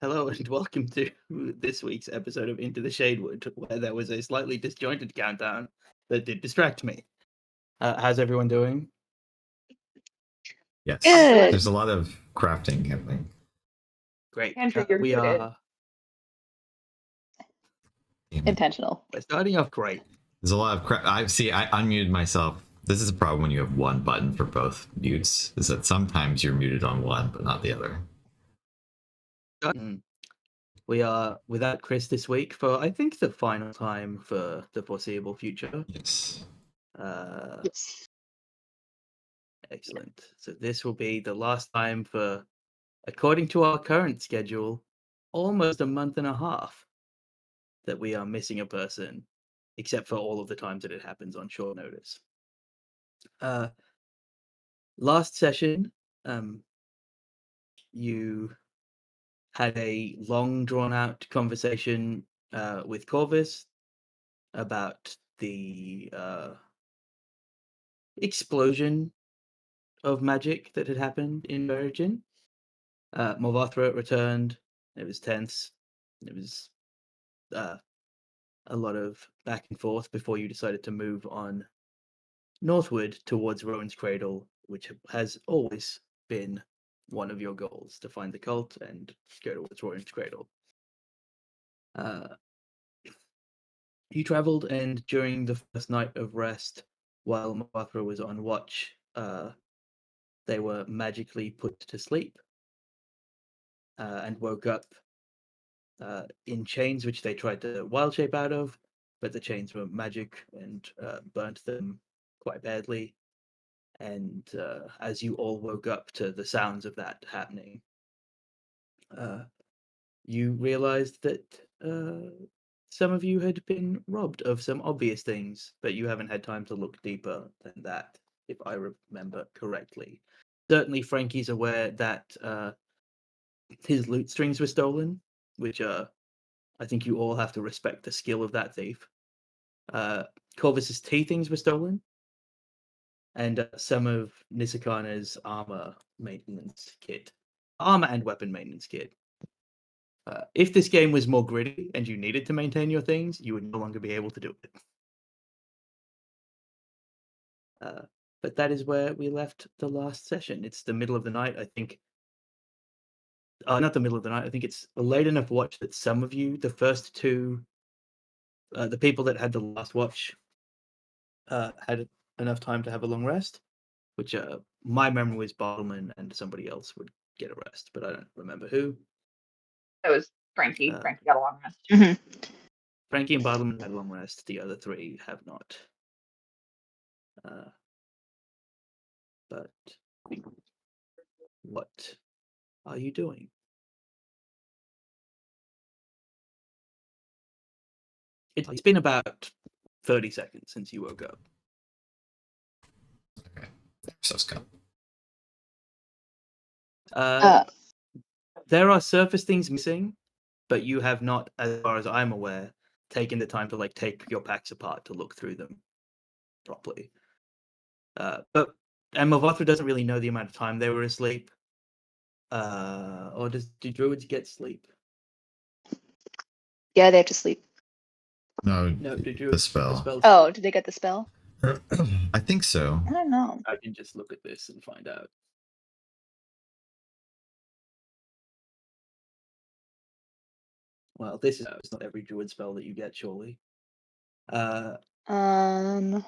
Hello and welcome to this week's episode of Into the Shadewood, where there was a slightly disjointed countdown that did distract me. How's everyone doing? Yes. Good. There's a lot of crafting happening. Great. Andrew, you're we muted. are Intentional. we're starting off great. There's a lot of I unmuted myself. This is a problem when you have one button for both mutes, is that sometimes you're muted on one but not the other. We are without Chris this week for, I think, the final time for the foreseeable future. Yes. Yes. Excellent. So this will be the last time for, according to our current schedule, almost a month and a half that we are missing a person, except for all of the times that it happens on short notice. Last session, you had a long drawn-out conversation with Corvus about the explosion of magic that had happened in Virgin. Morvathra returned. It was tense. It was a lot of back and forth before you decided to move on northward towards Rowan's Cradle, which has always been one of your goals, to find the cult and go towards Rowan's Cradle. You traveled, and during the first night of rest, while Morvathra was on watch, they were magically put to sleep and woke up in chains, which they tried to wild shape out of, but the chains were magic and burnt them quite badly. And as you all woke up to the sounds of that happening, you realized that some of you had been robbed of some obvious things, but you haven't had time to look deeper than that, if I remember correctly. Certainly, Frankie's aware that his loot strings were stolen, which I think you all have to respect the skill of that thief. Corvus's tea things were stolen, and some of Nisakana's armor and weapon maintenance kit. If this game was more gritty and you needed to maintain your things, you would no longer be able to do it. But that is where we left the last session. It's the middle of the night, I think. Not the middle of the night. I think it's a late enough watch that some of you, the first two, the people that had the last watch, had enough time to have a long rest, which my memory was Bartleman and somebody else would get a rest, but I don't remember who. That was Frankie. Frankie got a long rest. Frankie and Bartleman had a long rest. The other three have not. But what are you doing? It's been about 30 seconds since you woke up. Okay. So Scott. There are surface things missing, but you have not, as far as I'm aware, taken the time to take your packs apart to look through them properly. And Morvathra doesn't really know the amount of time they were asleep. Or do druids get sleep? Yeah, they have to sleep. No, the spell. Oh, did they get the spell? I think so. I don't know. I can just look at this and find out. Well, this is it's not every druid spell that you get, surely. I'm going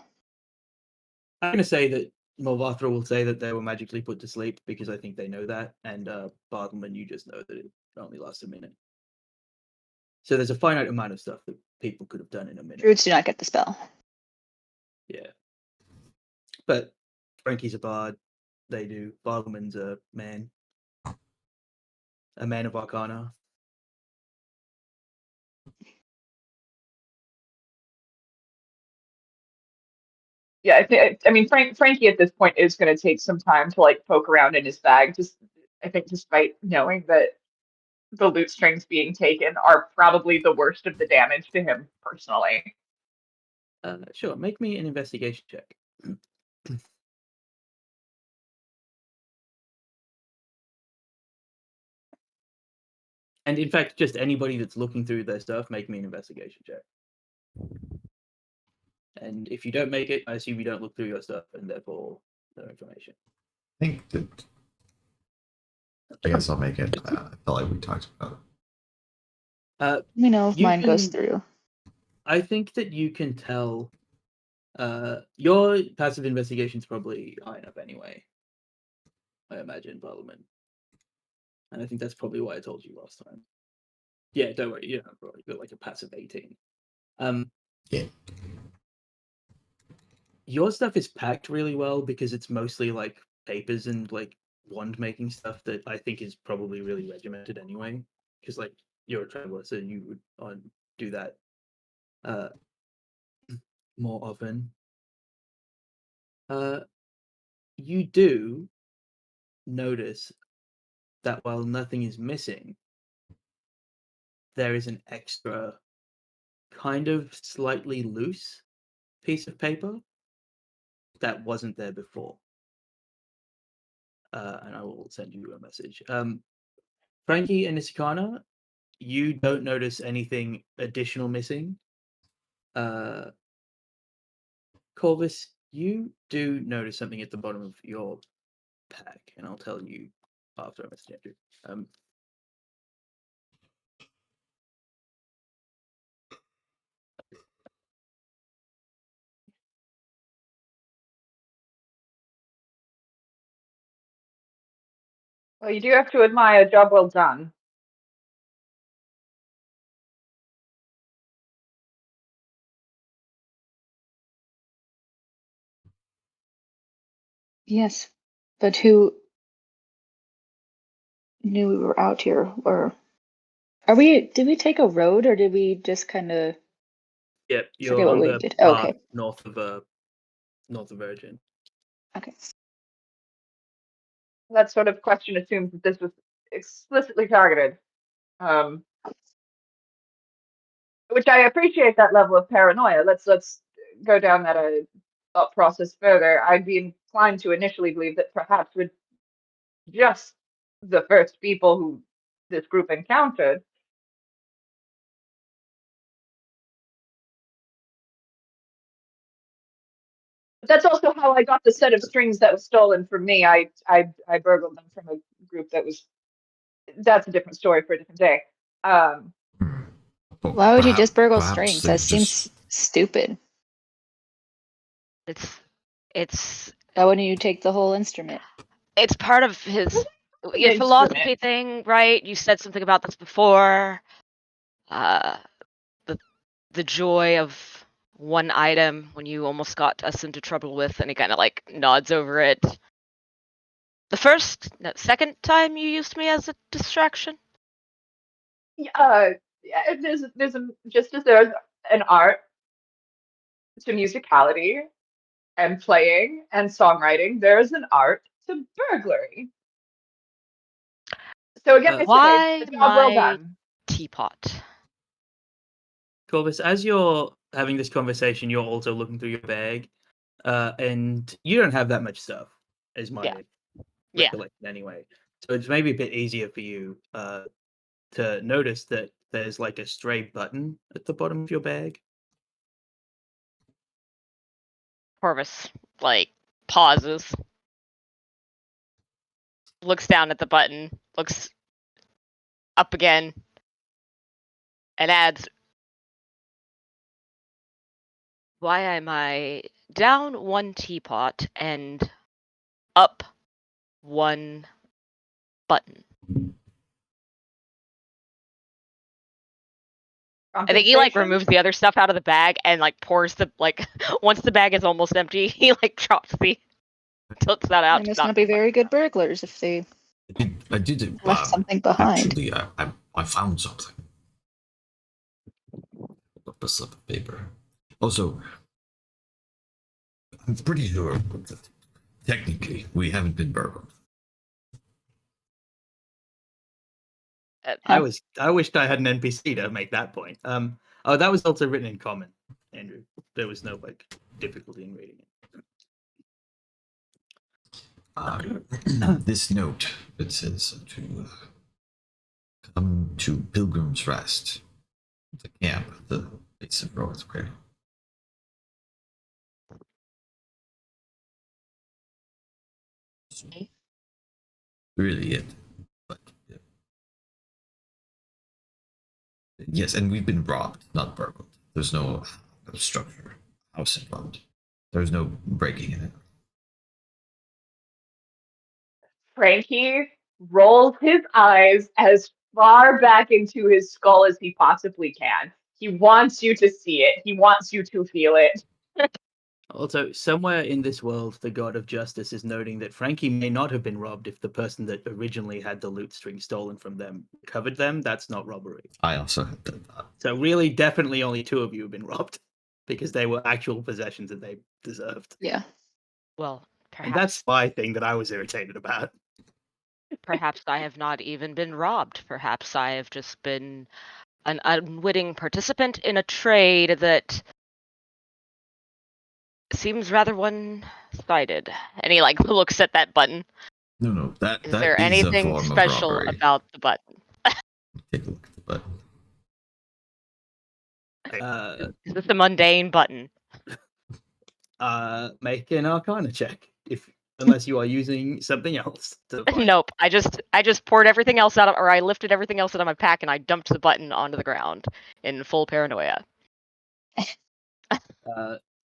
to say that Morvathra will say that they were magically put to sleep because I think they know that, and Bartleman, you just know that it only lasts a minute. So there's a finite amount of stuff that people could have done in a minute. Druids do not get the spell. Yeah. But Frankie's a bard. They do. Bartleman's a man of Arcana. Yeah, I mean, Frankie at this point is going to take some time to poke around in his bag. I think, despite knowing that the loot strings being taken are probably the worst of the damage to him personally. Sure. Make me an investigation check. And in fact, just anybody that's looking through their stuff, make me an investigation check. And if you don't make it, I assume you don't look through your stuff, and therefore no information. I think that. I guess I'll make it. I felt like we talked about it. Let me know if You mine goes can- through. I think that you can tell. Your passive investigation's probably high enough anyway. I imagine, Parliament. And I think that's probably why I told you last time. Yeah, don't worry. You know, probably got like a passive 18. Yeah. Your stuff is packed really well because it's mostly like papers and like wand making stuff that I think is probably really regimented anyway. Because like you're a traveler, so you would do that more often. You do notice that while nothing is missing, there is an extra kind of slightly loose piece of paper that wasn't there before. And I will send you a message. Frankie and Isikana, you don't notice anything additional missing. Corvus, you do notice something at the bottom of your pack, and I'll tell you after I message you. Well, you do have to admire job well done. Yes, but who knew we were out here? Or did we take a road, or did we just kind of Yep, forget you're what on we the did? Oh, okay. path north of Virgin. Okay. That sort of question assumes that this was explicitly targeted. Which I appreciate that level of paranoia. Let's go down that thought process further. I'd be inclined to initially believe that perhaps we're just the first people who this group encountered. But that's also how I got the set of strings that was stolen from me. I burgled them from a group that was. That's a different story for a different day. Well, Why would you just burgle perhaps strings? they've That seems stupid. It's Why wouldn't you take the whole instrument? it's part of his your Instrument. philosophy thing, right? You said something about this before. The joy of one item when you almost got us into trouble with, and he kind of like nods over it. Second time you used me as a distraction. Yeah, there's just as there's an art to musicality and playing and songwriting, there's an art to burglary. So again, I Why say, the job well my done. teapot? Corvus, as you're having this conversation, you're also looking through your bag, and you don't have that much stuff, is my Yeah. recollection anyway. So it's maybe a bit easier for you to notice that there's like a stray button at the bottom of your bag. Corvus like pauses, looks down at the button, looks up again, and adds, "Why am I down one teapot and up one button?" I think he like Compensation? removes the other stuff out of the bag and like pours the like once the bag is almost empty, he like drops tilts that out. They must not be very good burglars if they I did left something behind. Actually, I found something. A slip of paper. Also, I'm pretty sure that technically we haven't been burgled. I wished I had an NPC to make that point. Oh, that was also written in common, Andrew. There was no like difficulty in reading it. This note, it says to Come to Pilgrim's Rest, the camp at the base of Rowan Square. Okay. Really it. But yeah. Yes, and we've been robbed, not burgled. There's no structure, house involved. There's no breaking in it. Frankie rolls his eyes as far back into his skull as he possibly can. He wants you to see it. He wants you to feel it. Also, somewhere in this world, the god of justice is noting that Frankie may not have been robbed if the person that originally had the loot string stolen from them covered them. That's not robbery. I also have done that. So really, definitely only 2 of you have been robbed because they were actual possessions that they deserved. Yeah. Well, And perhaps that's my thing that I was irritated about. perhaps I have not even been robbed. Perhaps I have just been an unwitting participant in a trade that seems rather one-sided. And he like looks at that button. No, that Is that there is a anything form special of robbery. about the button? Take a look at the button. Is this a mundane button? Make an Arcana check, unless you are using something else. To find. Nope. I just poured everything else out of, or I lifted everything else out of my pack and I dumped the button onto the ground in full paranoia.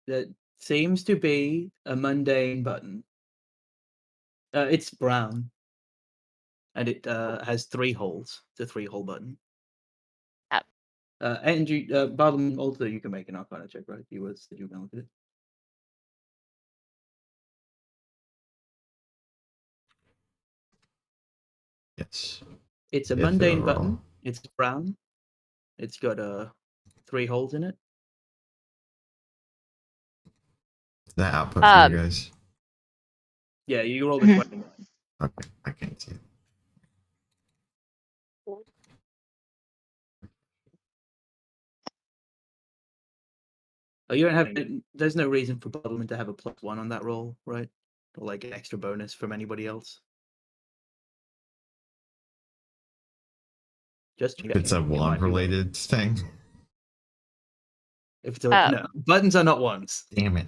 That seems to be a mundane button. It's brown, and it has 3 holes. It's a 3-hole button. Yep. And you, Bartleman, also you can make an Arcana check, right? You were going to look at it. Yes. It's a If mundane they're button. all- It's brown. It's got 3 holes in it. Is that output for you guys? Yeah, you roll the 20. Okay, I can't see it. Oh, you don't have. There's no reason for Bartleman to have a +1 on that roll, right? Or like an extra bonus from anybody else. Just If it's a checking, it might wand be related thing. If it's a, no, buttons are not wands. Damn it.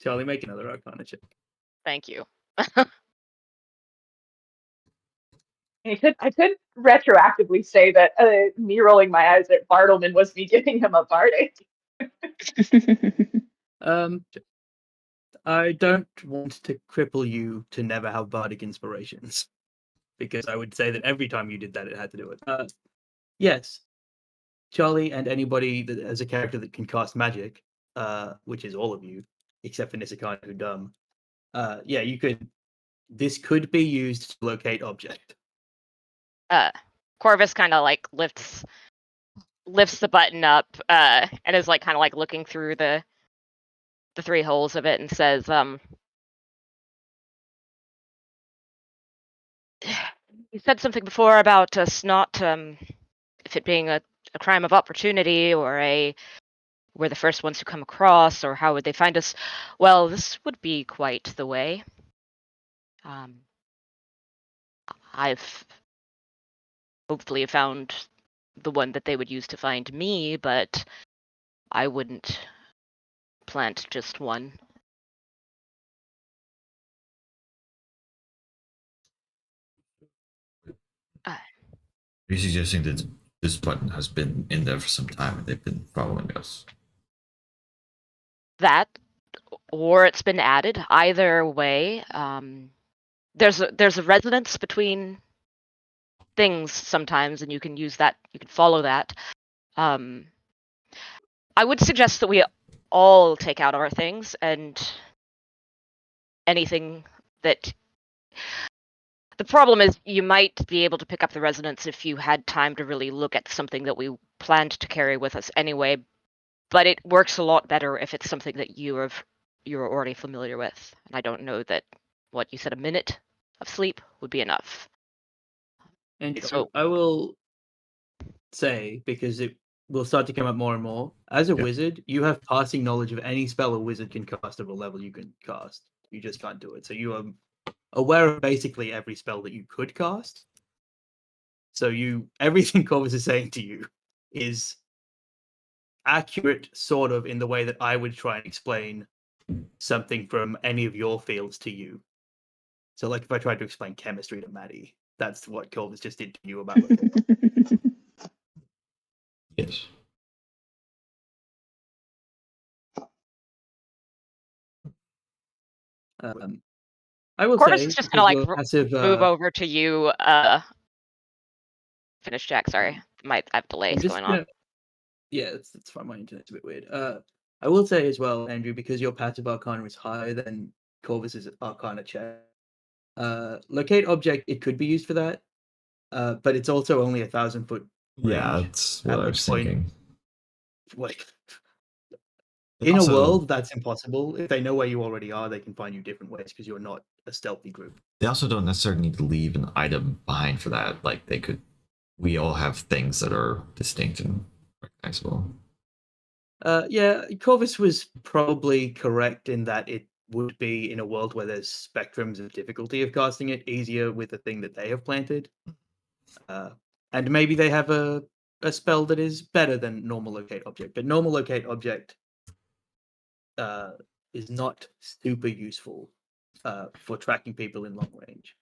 Charlie, make another Arcana check. Thank you. I could retroactively say that me rolling my eyes at Bartleman was me giving him a bardic. I don't want to cripple you to never have bardic inspirations, because I would say that every time you did that, it had to do it. Yes, Charlie and anybody that has a character that can cast magic, which is all of you, except for Nisakana, who dumb. Yeah, you could. This could be used to locate object. Corvus kind of like lifts the button up and is like kind of like looking through the 3 holes of it and says, you said something before about us not if it being a crime of opportunity or we're the first ones who come across, or how would they find us? Well, this would be quite the way. I've hopefully found the one that they would use to find me, but I wouldn't plant just one. Are you suggesting that this button has been in there for some time and they've been following us? That, or it's been added. Either way, there's a resonance between things sometimes, and you can use that. You can follow that. I would suggest that we all take out our things and anything that. The problem is you might be able to pick up the resonance if you had time to really look at something that we planned to carry with us anyway, but it works a lot better if it's something that you're already familiar with. And I don't know that what you said, a minute of sleep would be enough. And So I will say, because it will start to come up more and more. As a Yeah. wizard, you have passing knowledge of any spell a wizard can cast at a level you can cast. You just can't do it. So you are aware of basically every spell that you could cast. So everything Corvus is saying to you is accurate, sort of, in the way that I would try and explain something from any of your fields to you. So, like, if I tried to explain chemistry to Maddie, that's what Corvus just did to you about locate. Yes. I will Corvus say, is just because gonna you're passive, move over to you. Finish Jack. Sorry, I have delays I'm just going gonna. on. Yeah, it's fine. My internet's a bit weird. I will say as well, Andrew, because your passive arcana is higher than Corvus's arcana check. Locate object, it could be used for that, but it's also only 1,000-foot Yeah, range. that's what At I which was point, thinking. like, They in a also, world that's impossible. If they know where you already are, they can find you different ways because you're not a stealthy group. they also don't necessarily need to leave an item behind for that. Like they could, we all have things that are distinct and recognizable. Yeah, Corvus was probably correct in that it would be, in a world where there's spectrums of difficulty of casting it, easier with the thing that they have planted. And maybe they have a spell that is better than normal locate object, but normal locate object is not super useful for tracking people in long range.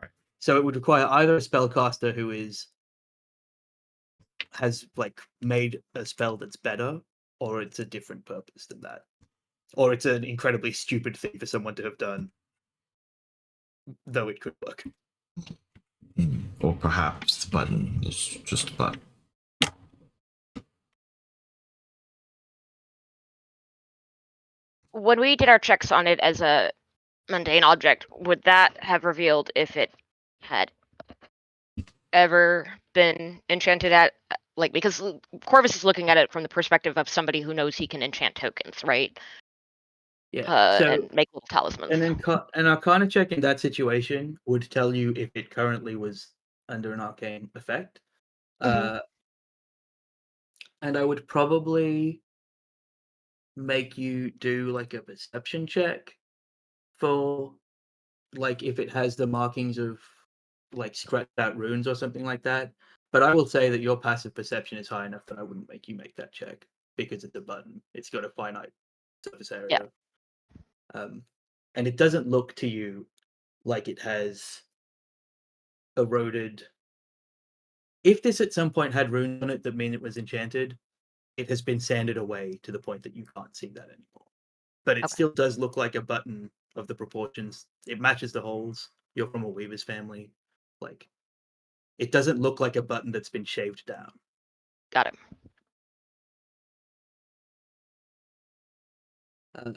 Right. So it would require either a spellcaster who has like made a spell that's better, or it's a different purpose than that, or it's an incredibly stupid thing for someone to have done, though it could work. Or perhaps the button is just a button. When we did our checks on it as a mundane object, would that have revealed if it had ever been enchanted at? Like, because Corvus is looking at it from the perspective of somebody who knows he can enchant tokens, right? Yeah. And make little talismans. And then an arcana check in that situation would tell you if it currently was under an arcane effect. Mhm. And I would probably make you do like a perception check for like if it has the markings of like scratched out runes or something like that. But I will say that your passive perception is high enough that I wouldn't make you make that check because it's a button. It's got a finite surface area. And it doesn't look to you like it has eroded. If this at some point had runes on it that mean it was enchanted, it has been sanded away to the point that you can't see that anymore. But it Okay. still does look like a button of the proportions. It matches the holes. You're from a weaver's family. Like, it doesn't look like a button that's been shaved down. Got it.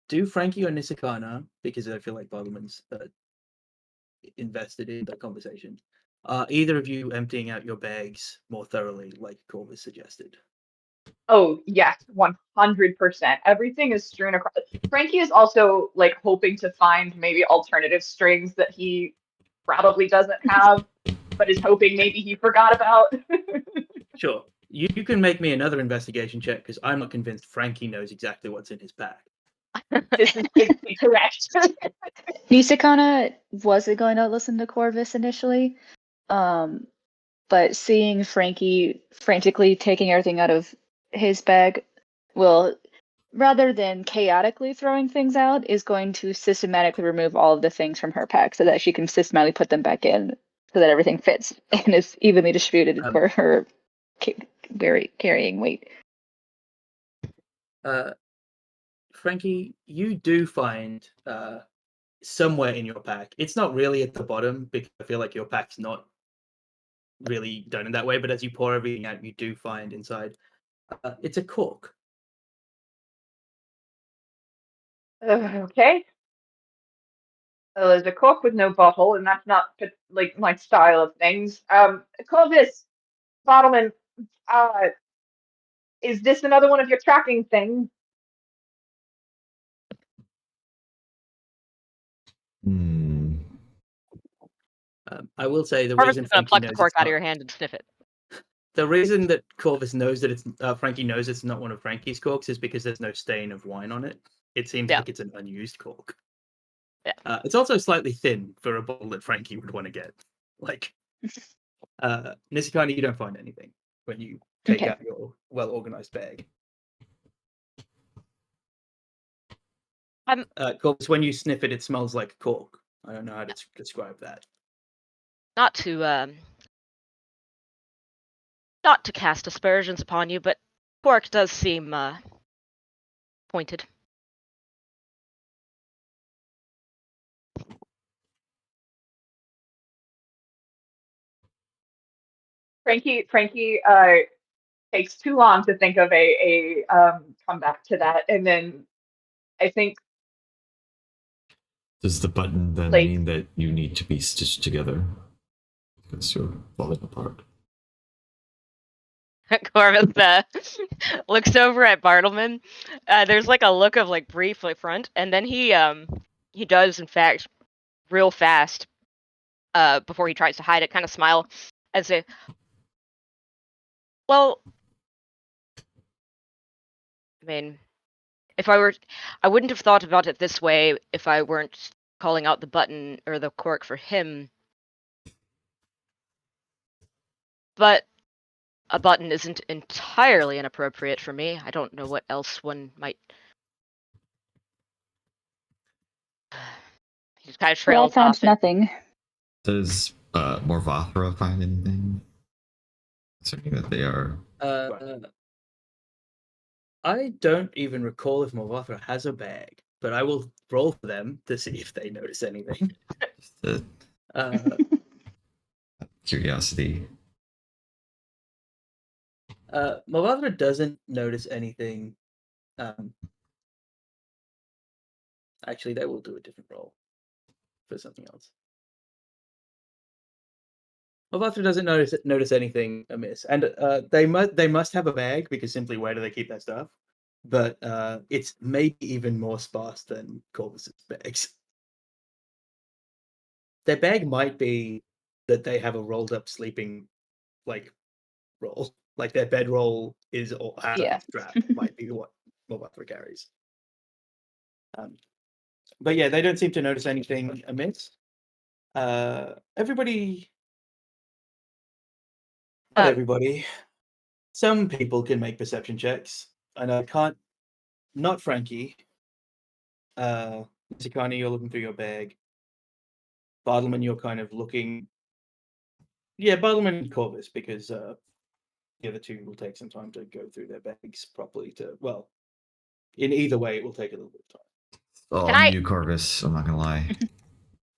Do Frankie or Nisakana, because I feel like Bargleman's invested in the conversation. Either of you emptying out your bags more thoroughly, like Corvus suggested? Oh, yes, 100%. Everything is strewn across. Frankie is also like hoping to find maybe alternative strings that he probably doesn't have, but is hoping maybe he forgot about. Sure. You can make me another investigation check because I'm not convinced Frankie knows exactly what's in his bag. This is correct. Nisakana wasn't going to listen to Corvus initially, but seeing Frankie frantically taking everything out of his bag will, rather than chaotically throwing things out, is going to systematically remove all of the things from her pack so that she can systematically put them back in so that everything fits and is evenly distributed for her carrying weight. Frankie, you do find somewhere in your pack. It's not really at the bottom because I feel like your pack's not really done in that way. But as you pour everything out, you do find inside. It's a cork. Okay. There's a cork with no bottle, and that's not like my style of things. Clovis, Bottleman, is this another one of your tracking things? I will say the Corvus reason is gonna Frankie pluck the knows cork it's out of not. your hand and sniff it. The reason that Corvus knows that it's Frankie knows it's not one of Frankie's corks is because there's no stain of wine on it. It seems Yeah. like it's an unused cork. Yeah. It's also slightly thin for a bottle that Frankie would want to get. Like, Nisikani, you don't find anything when you take Okay. out your well-organized bag. Corvus, when you sniff it, it smells like cork. I don't know how to describe that. Not to cast aspersions upon you, but cork does seem pointed. Frankie takes too long to think of a comeback to that, and then I think Does the button then Like- mean that you need to be stitched together? Because you're falling apart. Corvus looks over at Bartleman. There's like a look of like brief like front, and then he does in fact real fast before he tries to hide it, kind of smile and say, "Well, I mean, if I wouldn't have thought about it this way if I weren't calling out the button or the cork for him. But a button isn't entirely inappropriate for me. I don't know what else one might." He just kind of Well, I trails found off. And nothing. Does Morvathra find anything? Concerning that they are. I don't even recall if Morvathra has a bag, but I will roll for them to see if they notice anything. Just curiosity. Morvathra doesn't notice anything. Actually, they will do a different roll for something else. Morvathra doesn't notice anything amiss, and they must have a bag because simply where do they keep that stuff? But it's maybe even more sparse than Corvus's bags. Their bag might be that they have a rolled up sleeping like roll, like their bedroll is or has Yeah. a strap. Might be what Morvathra carries. But yeah, they don't seem to notice anything amiss. Everybody, not everybody. Some people can make perception checks, and I can't. Not Frankie. Zikani, you're looking through your bag. Bartleman, you're kind of looking. Yeah, Bartleman and Corvus, because the other two will take some time to go through their bags properly. In either way, it will take a little bit of time. Oh, Can I'm I- you, Corvus. I'm not gonna lie.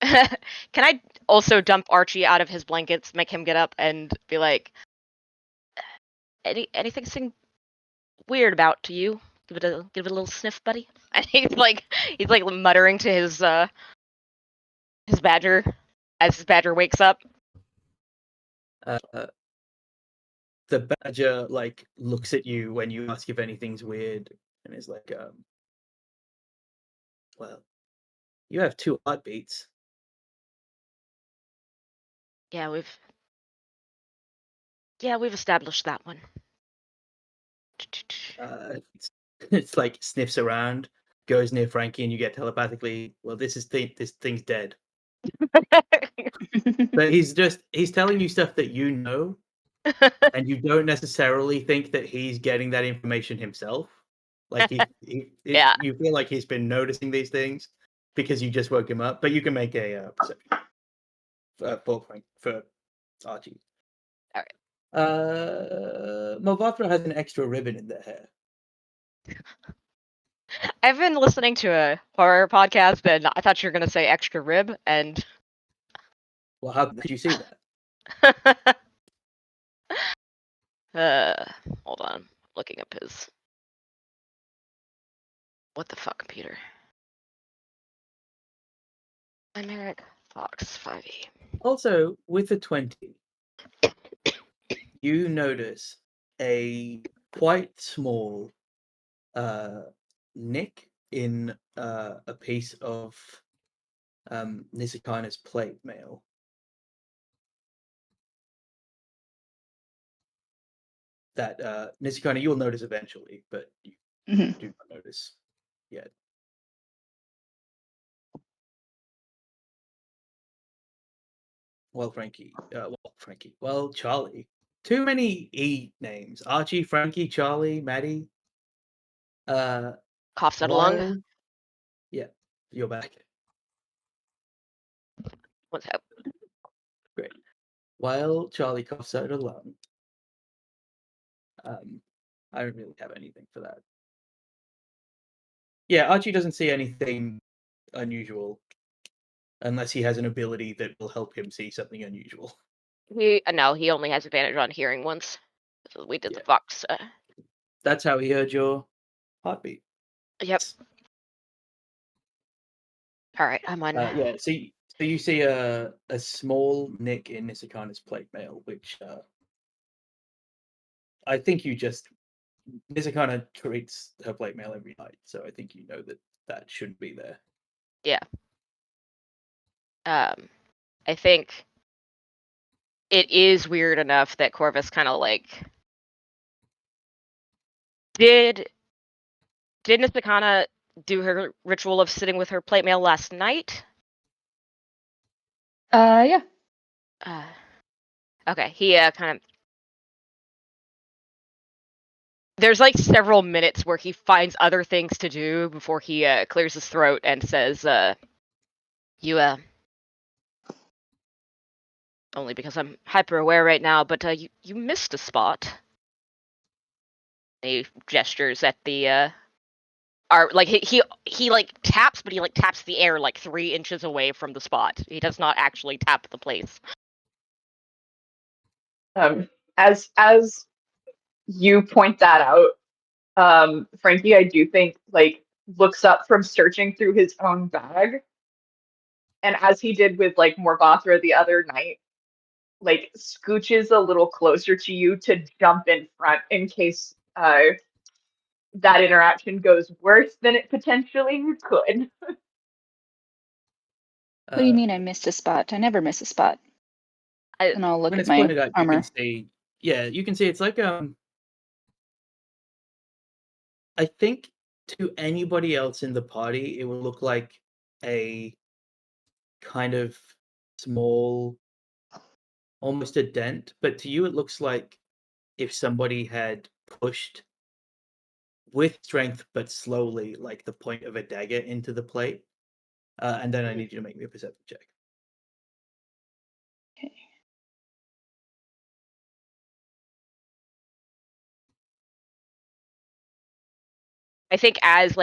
Can I also dump Archie out of his blankets, make him get up, and be like, anything seem weird about to you? Give it a little sniff, buddy. And he's like muttering to his badger as his badger wakes up. The badger like looks at you when you ask if anything's weird, and is like, "Well, you have 2 heartbeats." Yeah, we've established that one. It's like sniffs around, goes near Frankie, and you get telepathically, "Well, this thing's dead." But he's telling you stuff that you know, and you don't necessarily think that he's getting that information himself. Like Yeah. you feel like he's been noticing these things because you just woke him up. But you can make a perception for Archie. All right. Morvathra has an extra ribbon in their hair. I've been listening to a horror podcast, and I thought you were gonna say extra rib, and Well, how could you see that? hold on, looking up his. What the fuck, Peter? Americ Fox 5e. Also, with the 20, you notice a quite small nick in a piece of Nisakana's plate mail. that Nishikana, you'll notice eventually, but you Mhm. do not notice yet. Well, Charlie. Too many E names. Archie, Frankie, Charlie, Maddie. Coughs out a lung. Wild. Yeah, you're back. What's up? Great. While Charlie coughs out a lung, I don't really have anything for that. Yeah, Archie doesn't see anything unusual unless he has an ability that will help him see something unusual. He only has advantage on hearing once. So we did the Yeah. Fox. That's how he heard your heartbeat. Yep. All right, I'm on. Yeah, so you see a small nick in Nisakana's plate mail, which I think Nisakana treats her plate mail every night, so I think you know that shouldn't be there. Yeah. I think it is weird enough that Corvus kind of like did Nisakana do her ritual of sitting with her plate mail last night? Yeah. Okay, he kind of. There's like several minutes where he finds other things to do before he clears his throat and says, "You only because I'm hyper aware right now, but you missed a spot." He gestures at the like he like taps, but he like taps the air like 3 inches away from the spot. He does not actually tap the place. As you point that out, Frankie, I do think like looks up from searching through his own bag, and as he did with like Morgothra the other night, like scooches a little closer to you to jump in front in case that interaction goes worse than it potentially could. What do you mean I missed a spot? I never miss a spot. And I'll look When at it's my pointed out, armor. you can see. Yeah, you can see it's like I think to anybody else in the party, it would look like a kind of small, almost a dent, but to you, it looks like if somebody had pushed with strength but slowly, like the point of a dagger into the plate. And then I need you to make me a perception check. Okay. I think as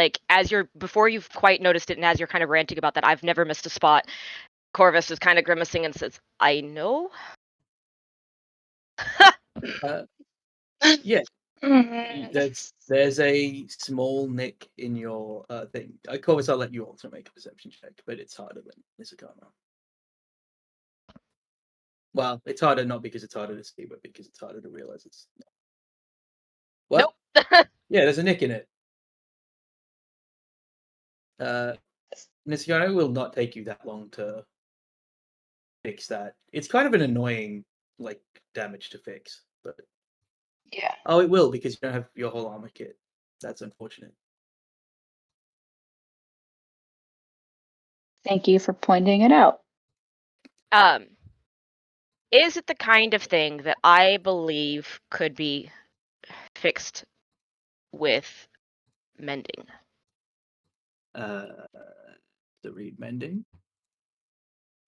you're before you've quite noticed it, and as you're kind of ranting about that, I've never missed a spot. Corvus is kind of grimacing and says, "I know." Yeah, there's a small nick in your thing. Of course, I'll let you also make a perception check, but it's harder than Nisakana. Well, it's harder not because it's harder to see, but because it's harder to realize it's not. What? Nope. Yeah, there's a nick in it. Nisakana will not take you that long to fix that. It's kind of an annoying like damage to fix, but Yeah. oh, it will because you don't have your whole armor kit. That's unfortunate. Thank you for pointing it out. Is it the kind of thing that I believe could be fixed with mending? The reed mending.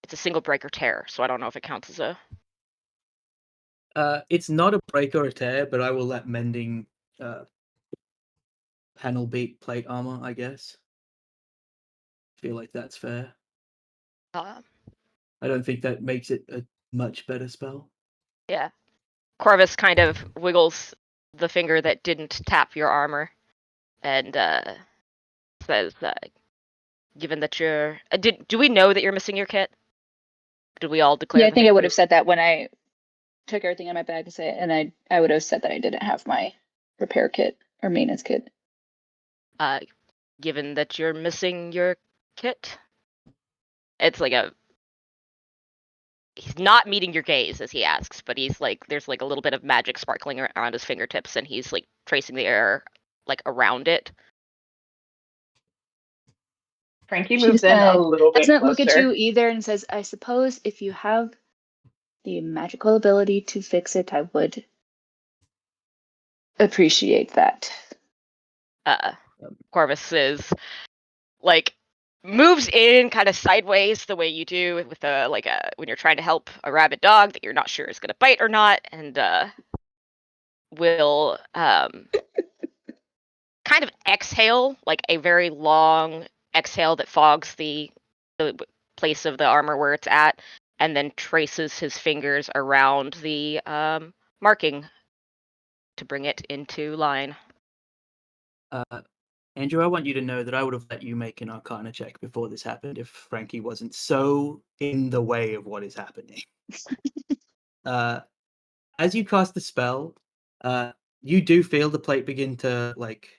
It's a single break or tear, so I don't know if it counts as a. It's not a break or a tear, but I will let mending panel beat plate armor, I guess. Feel like that's fair. I don't think that makes it a much better spell. Yeah. Corvus kind of wiggles the finger that didn't tap your armor and says, given that you're... do we know that you're missing your kit? Did we all declare Yeah, I that? think I would have said that when I took everything in my bag to say it, and I would have said that I didn't have my repair kit or maintenance kit. Given that you're missing your kit, it's like he's not meeting your gaze as he asks, but he's like, there's like a little bit of magic sparkling around his fingertips, and he's like tracing the air like around it. Frankie She moves just in a kinda little bit doesn't look at closer. you either and says, I suppose if you have the magical ability to fix it, I would appreciate that. Corvus is like moves in kind of sideways the way you do with a when you're trying to help a rabid dog that you're not sure is going to bite or not, and will kind of exhale, like a very long exhale that fogs the place of the armor where it's at, and then traces his fingers around the marking to bring it into line. Andrew, I want you to know that I would have let you make an Arcana check before this happened if Frankie wasn't so in the way of what is happening. As you cast the spell, you do feel the plate begin to, like,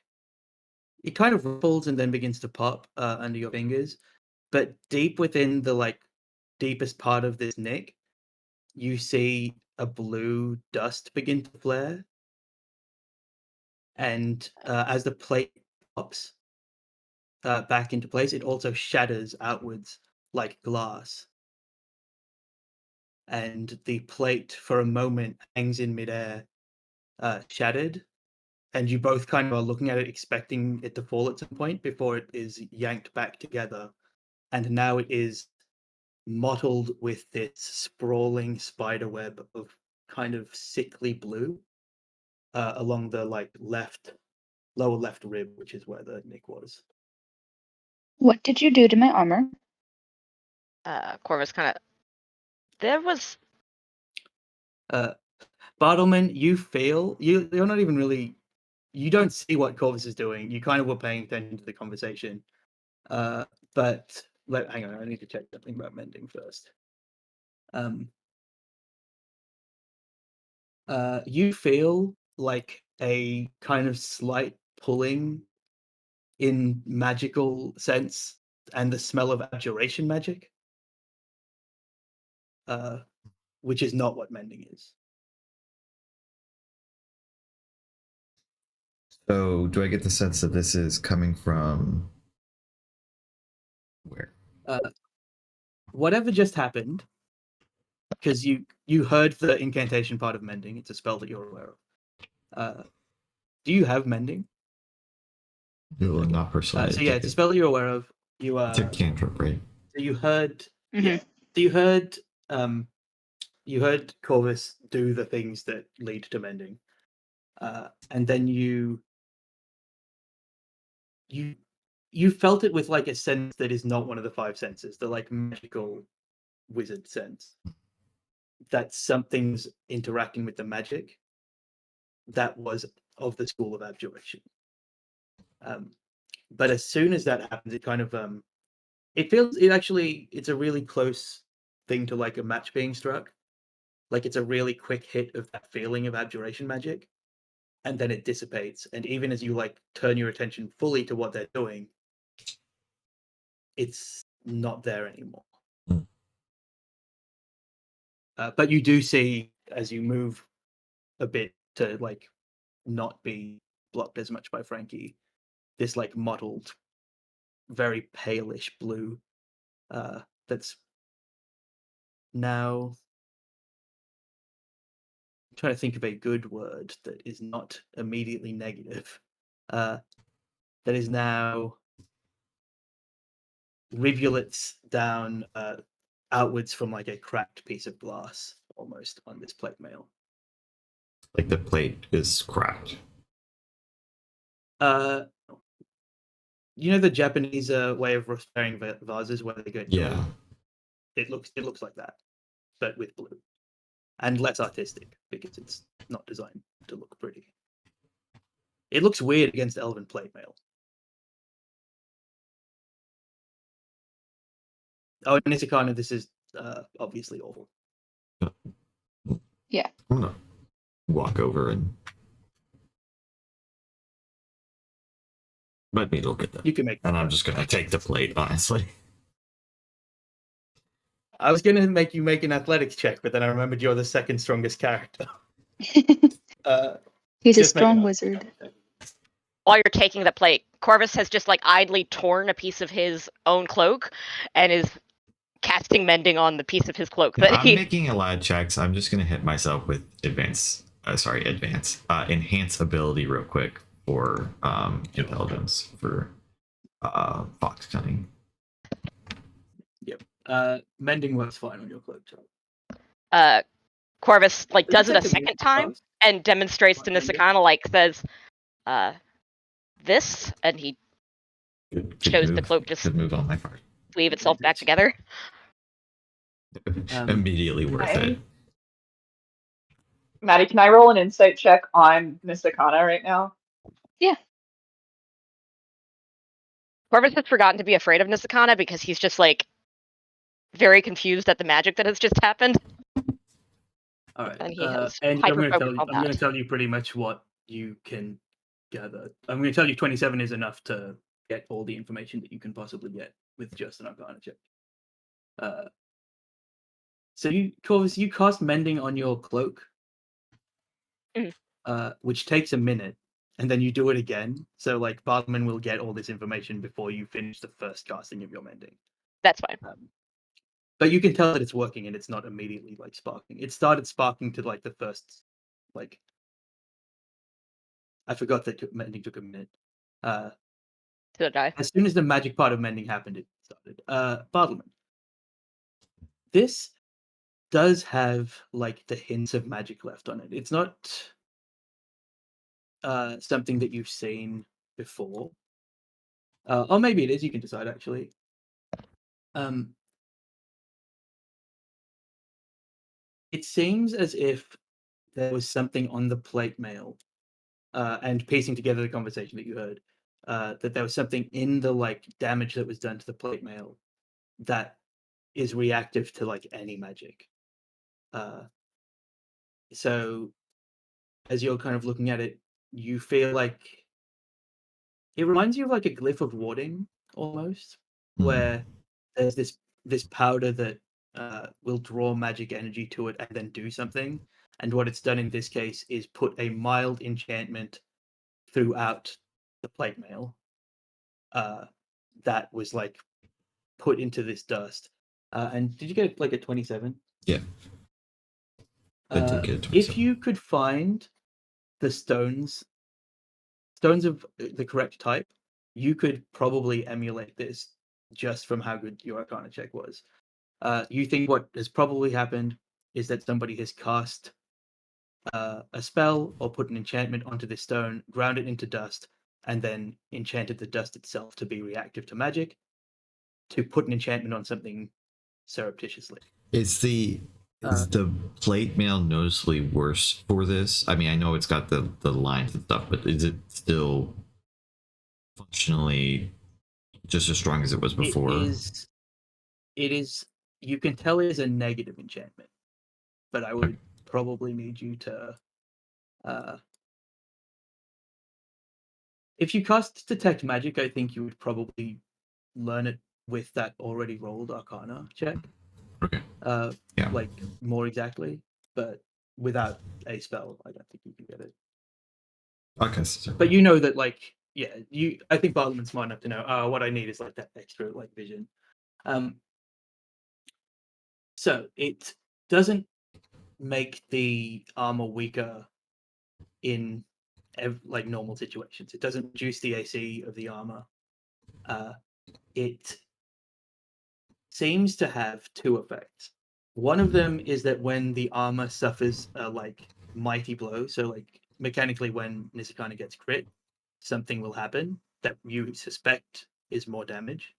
it kind of ripples and then begins to pop under your fingers. But deep within the, like, deepest part of this nick, you see a blue dust begin to flare. And as the plate pops back into place, it also shatters outwards like glass. And the plate, for a moment, hangs in midair, shattered. And you both kind of are looking at it, expecting it to fall at some point before it is yanked back together. And now it is mottled with this sprawling spider web of kind of sickly blue along the lower left rib, which is where the nick was. What did you do to my armor? Corvus kind of. There was. Bartleman, you feel you're not even really. You don't see what Corvus is doing. You kind of were paying attention to the conversation. But hang on, I need to check something about mending first. You feel like a kind of slight pulling in magical sense and the smell of abjuration magic, which is not what mending is. So, do I get the sense that this is coming from where? Whatever just happened, because you heard the incantation part of mending. It's a spell that you're aware of. Do you have mending? No, not personally. So yeah, it's a spell that you're aware of. It's a cantrip, right? So you heard, Mm-hmm. yeah. So you heard Corvus do the things that lead to mending, and then you felt it with like a sense that is not one of the five senses, the like magical wizard sense. That something's interacting with the magic that was of the school of abjuration. But as soon as that happens, it kind of it's a really close thing to like a match being struck. Like it's a really quick hit of that feeling of abjuration magic, and then it dissipates. And even as you like turn your attention fully to what they're doing, it's not there anymore. But you do see, as you move a bit to like not be blocked as much by Frankie, this like mottled, very palish blue that's now, I'm trying to think of a good word that is not immediately negative, that is now rivulets down outwards from like a cracked piece of glass almost on this plate mail. Like the plate is cracked. You know the Japanese way of repairing vases where they go, Yeah. It looks like that, but with blue, and less artistic because it's not designed to look pretty. It looks weird against elven plate mail. Oh, and Isakana, this is obviously awful. Yeah. I'm gonna walk over and let me look at that. You can make. And I'm just gonna take the plate, honestly. I was gonna make you make an athletics check, but then I remembered you're the second strongest character. He's a Just make an strong athletics wizard. check. While you're taking the plate, Corvus has just like idly torn a piece of his own cloak and is casting mending on the piece of his cloak that I'm he. making a lot of checks. I'm just gonna hit myself with enhance ability real quick for intelligence for fox cunning. Yep. Mending works fine on your cloak, Charlie. Corvus like does it a take minute second to time cast? and demonstrates to Like mending? Nisakana, like says, this, and he Good shows the move. cloak just Good move on my part. weave itself back together. Immediately worth it. Maddie, can I roll an insight check on Nisakana right now? Corvus has forgotten to be afraid of Nisakana because he's just like very confused at the magic that has just happened, All right. and he has And I'm hyper going to focused on I'm going to that. tell you pretty much what you can gather. I'm going to tell you 27 is enough to get all the information that you can possibly get with just an Arcana check. So Corvus, you cast mending on your cloak, which takes a minute, and then you do it again. So like Bartman will get all this information before you finish the first casting of your mending. That's fine. But you can tell that it's working, and it's not immediately like sparking. It started sparking to like the first, like I forgot that mending took a minute. To the die. As soon as the magic part of mending happened, it started. Bartleman, this does have like the hints of magic left on it. It's not something that you've seen before. Or maybe it is, you can decide actually. It seems as if there was something on the plate mail, and piecing together the conversation that you heard, that there was something in the like damage that was done to the plate mail that is reactive to like any magic. So as you're kind of looking at it, you feel like it reminds you of like a glyph of warding almost, where there's this powder that will draw magic energy to it and then do something. And what it's done in this case is put a mild enchantment throughout the plate mail that was like put into this dust. And did you get like a 27? Yeah. I did get a 27. If you could find the stones of the correct type, you could probably emulate this just from how good your Arcana check was. You think what has probably happened is that somebody has cast a spell or put an enchantment onto this stone, ground it into dust, and then enchanted the dust itself to be reactive to magic, to put an enchantment on something surreptitiously. Is the plate mail noticeably worse for this? I mean, I know it's got the lines and stuff, but is it still functionally just as strong as it was before? It is. You can tell it is a negative enchantment, but I would probably need you to. If you cast Detect Magic, I think you would probably learn it with that already rolled Arcana check. Okay. Yeah. Like more exactly, but without a spell, I don't think you can get it. Okay. So, but you know that, like, yeah, I think Bartleman's smart enough to know. What I need is like that extra like vision. So it doesn't make the armor weaker in like normal situations. It doesn't reduce the AC of the armor. It seems to have two effects. One of them is that when the armor suffers a like mighty blow, so like mechanically when Nisakana gets crit, something will happen that you suspect is more damage.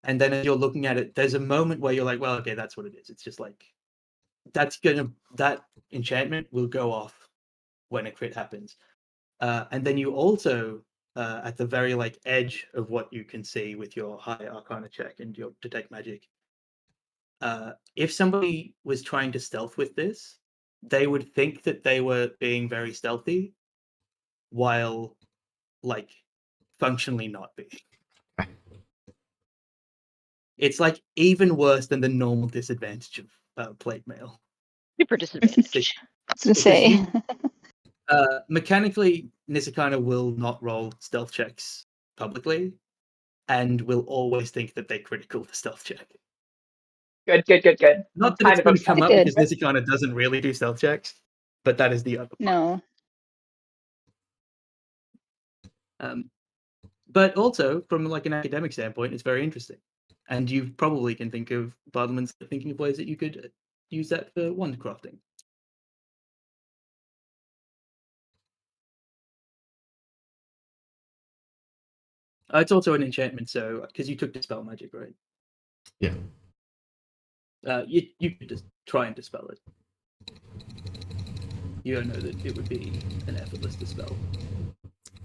And then as you're looking at it, there's a moment where you're like, well, okay, that's what it is. It's just like that enchantment will go off when a crit happens. And then you also at the very like edge of what you can see with your high Arcana check and your Detect Magic, if somebody was trying to stealth with this, they would think that they were being very stealthy while like functionally not being. It's like even worse than the normal disadvantage of plate mail. Super disadvantage. I was gonna Because say. you- Mechanically, Nisakana will not roll stealth checks publicly, and will always think that they're critical for stealth check. Good, good, good, good. Not I'm that kind it's of going to upset. come up Good. because Nisakana doesn't really do stealth checks, but that is the other part. No. But also, from like an academic standpoint, it's very interesting. And you probably can think of Bartleman's thinking of ways that you could use that for wand crafting. It's also an enchantment, so because you took dispel magic, right? Yeah. You could just try and dispel it. You don't know that it would be an effortless dispel.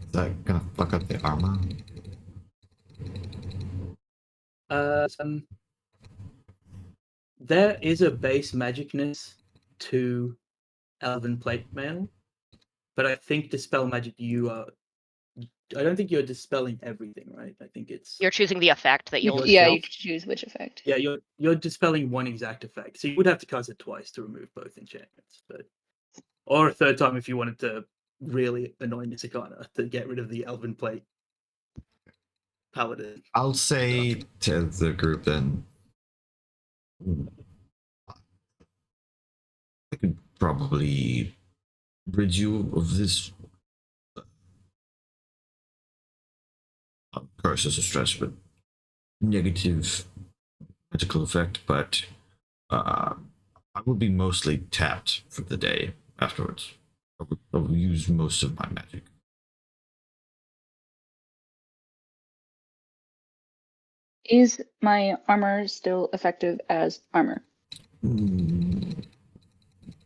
Is that gonna fuck up the armor? There is a base magicness to Elven Plate Mail, but I think dispel magic I don't think you're dispelling everything, right? I think it's You're choosing the effect that you'll. Yeah, yourself. you can choose which effect. Yeah, you're dispelling one exact effect, so you would have to cast it twice to remove both enchantments, or a third time if you wanted to really annoy Nisakana to get rid of the Elven Plate Paladin. I'll say to the group then, I could probably rid you of this curse is a stretch, but negative magical effect, but I will be mostly tapped for the day afterwards. I will use most of my magic. Is my armor still effective as armor?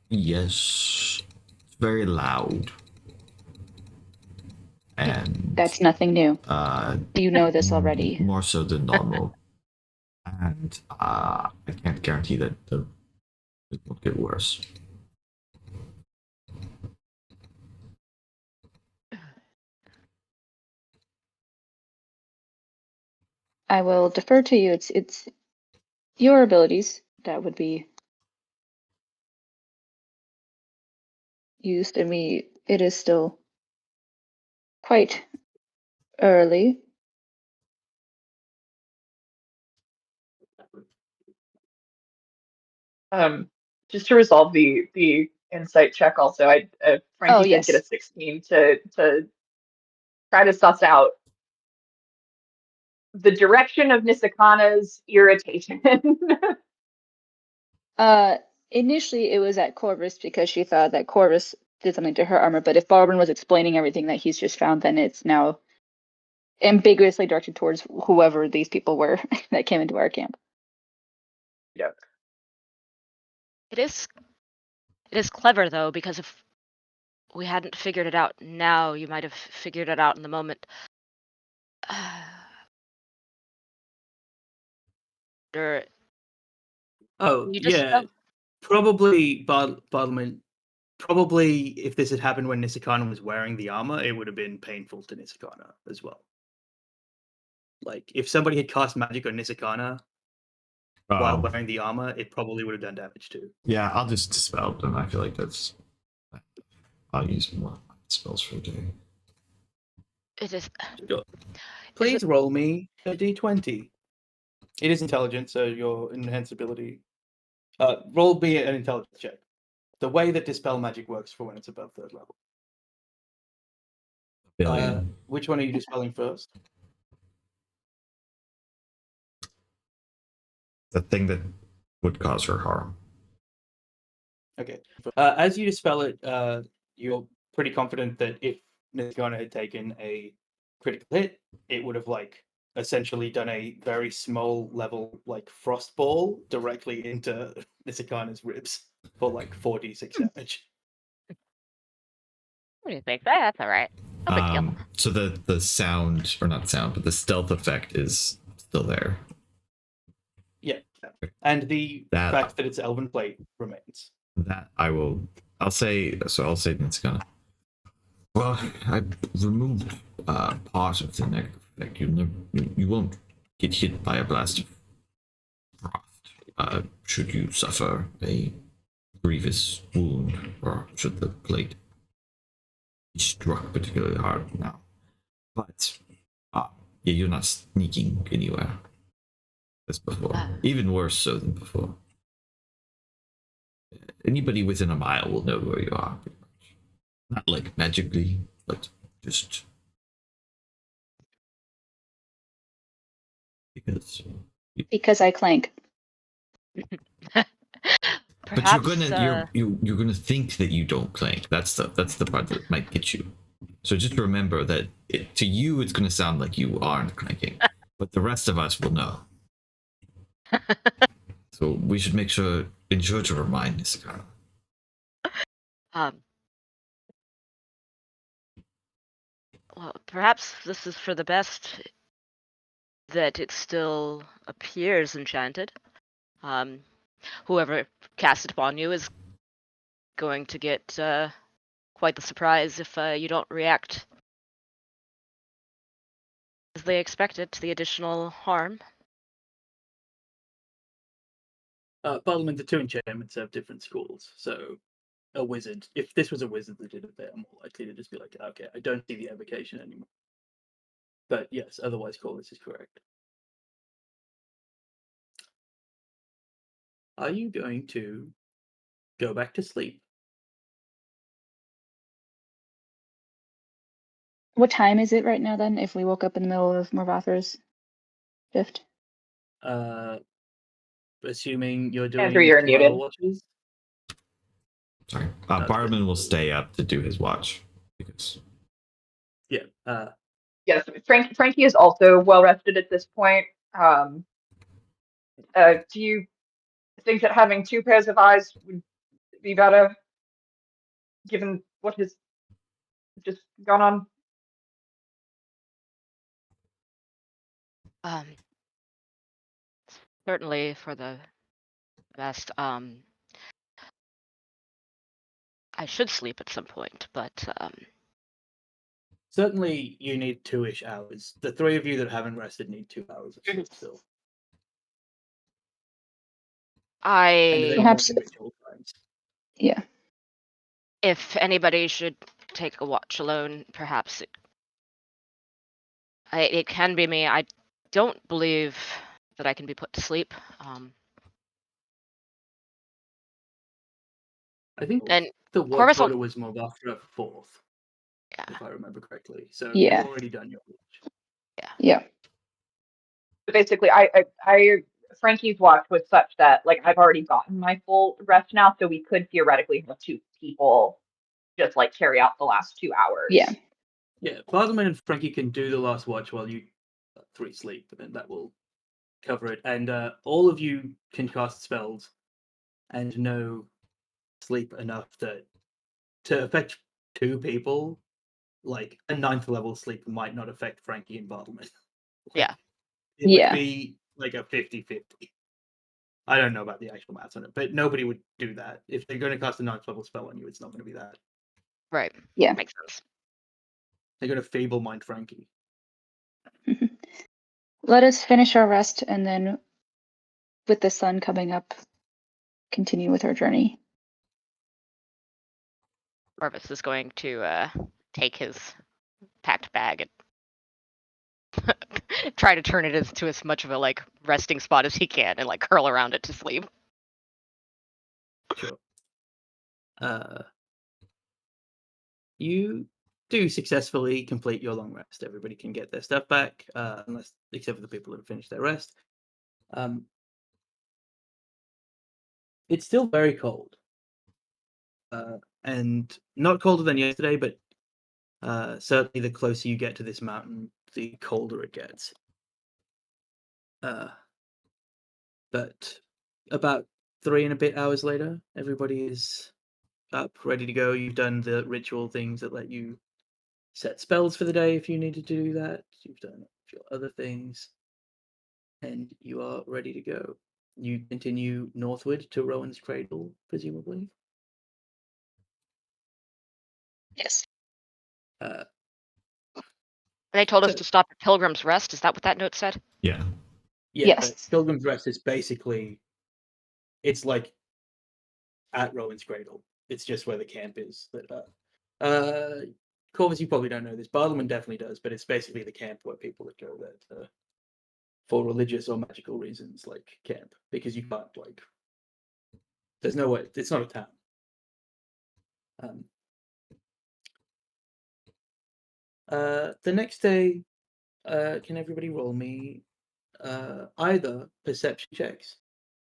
Yes. It's very loud. And That's nothing new. uh You know this already. more so than normal. And I can't guarantee that it won't get worse. I will defer to you. It's your abilities that would be used, and it is still quite early. Just to resolve the insight check, also, Frankie did yes. get a 16 to try to suss out the direction of Nisakana's irritation. Initially it was at Corvus because she thought that Corvus did something to her armor, but if Barbara was explaining everything that he's just found, then it's now ambiguously directed towards whoever these people were that came into our camp. Yeah. It is clever though, because if we hadn't figured it out now, you might have figured it out in the moment. Or Oh, you just yeah. Probably Bartleman. Probably if this had happened when Nisakana was wearing the armor, it would have been painful to Nisakana as well. Like, if somebody had cast magic on Nisakana while wearing the armor, it probably would have done damage too. Yeah, I'll just dispel them. I feel like I'll use more spells for the day. it is. Sure. Please roll me a d20. It is intelligent, so your enhanced ability. Roll me an intelligence check. The way that dispel magic works for when it's above 3rd level. Billion. Which one are you dispelling first? The thing that would cause her harm. Okay. As you dispel it, you're pretty confident that if Nisakana had taken a critical hit, it would have essentially done a very small level frost ball directly into Nisakana's ribs for 4d6 damage. What do you think? That's all right. No big deal. So the sound, or not sound, but the stealth effect is still there. Yeah. And the fact that it's Elven Plate remains. That I'll say Nisakana. Well, I removed part of the negative effect. You won't get hit by a blast of should you suffer a grievous wound, or should the blade be struck particularly hard now. But yeah, you're not sneaking anywhere as before. Even worse so than before. Anybody within a mile will know where you are, pretty much. Not like magically, but just Because I clank. But you're gonna think that you don't clank. That's the part that might get you. So just remember that to you it's gonna sound like you aren't clanking, but the rest of us will know. So we should ensure to remind Nisakara. Well, perhaps this is for the best that it still appears enchanted. Whoever cast it upon you is going to get quite the surprise if you don't react as they expected to the additional harm. Parliament, the two enchantments have different schools, so a wizard, if this was a wizard that did it, they're more likely to just be like, okay, I don't see the evocation anymore. But yes, otherwise Corvus is correct. Are you going to go back to sleep? What time is it right now then, if we woke up in the middle of Morvathr's shift? Assuming you're doing Andrew, you're 12 hour muted. watches? Sorry. Barman will stay up to do his watch. Because... Yeah. Yes, Frankie is also well rested at this point. Do you think that having two pairs of eyes would be better, given what has just gone on? Certainly for the best. I should sleep at some point, but certainly you need 2-ish hours. The three of you that haven't rested need 2 hours of sleep still. Perhaps. Yeah. If anybody should take a watch alone, perhaps it can be me. I don't believe that I can be put to sleep. I think and the watch order was Morvathra 4th, if I remember correctly. So you've already done your watch. Yeah. Basically, Frankie's watch was such that like I've already gotten my full rest now, so we could theoretically have two people just like carry out the last 2 hours. Yeah. Yeah, Bartleman and Frankie can do the last watch while you 3 sleep, and that will cover it. And all of you can cast spells and know sleep enough to affect 2 people. Like a 9th level sleep might not affect Frankie and Bartleman. It would be like a 50-50. I don't know about the actual maths on it, but nobody would do that. If they're going to cast a 9th level spell on you, it's not going to be that. Right. Yeah. Makes sense. They're going to feeble mind Frankie. Let us finish our rest and then, with the sun coming up, continue with our journey. Orvis is going to take his packed bag and try to turn it into as much of a like resting spot as he can and like curl around it to sleep. Sure. You do successfully complete your long rest. Everybody can get their stuff back, except for the people that have finished their rest. It's still very cold. And not colder than yesterday, but certainly the closer you get to this mountain, the colder it gets. But about 3 and a bit hours later, everybody is up, ready to go. You've done the ritual things that let you set spells for the day if you needed to do that. You've done a few other things, and you are ready to go. You continue northward to Rowan's Cradle, presumably. Yes. They told us to stop at Pilgrim's Rest. Is that what that note said? Yeah. Yeah. Yes. Pilgrim's Rest is basically it's like at Rowan's Cradle. It's just where the camp is. Corvus, you probably don't know this. Bartleman definitely does, but it's basically the camp where people that go there for religious or magical reasons, like camp, because you can't like. There's no way. It's not a town. The next day, can everybody roll me either perception checks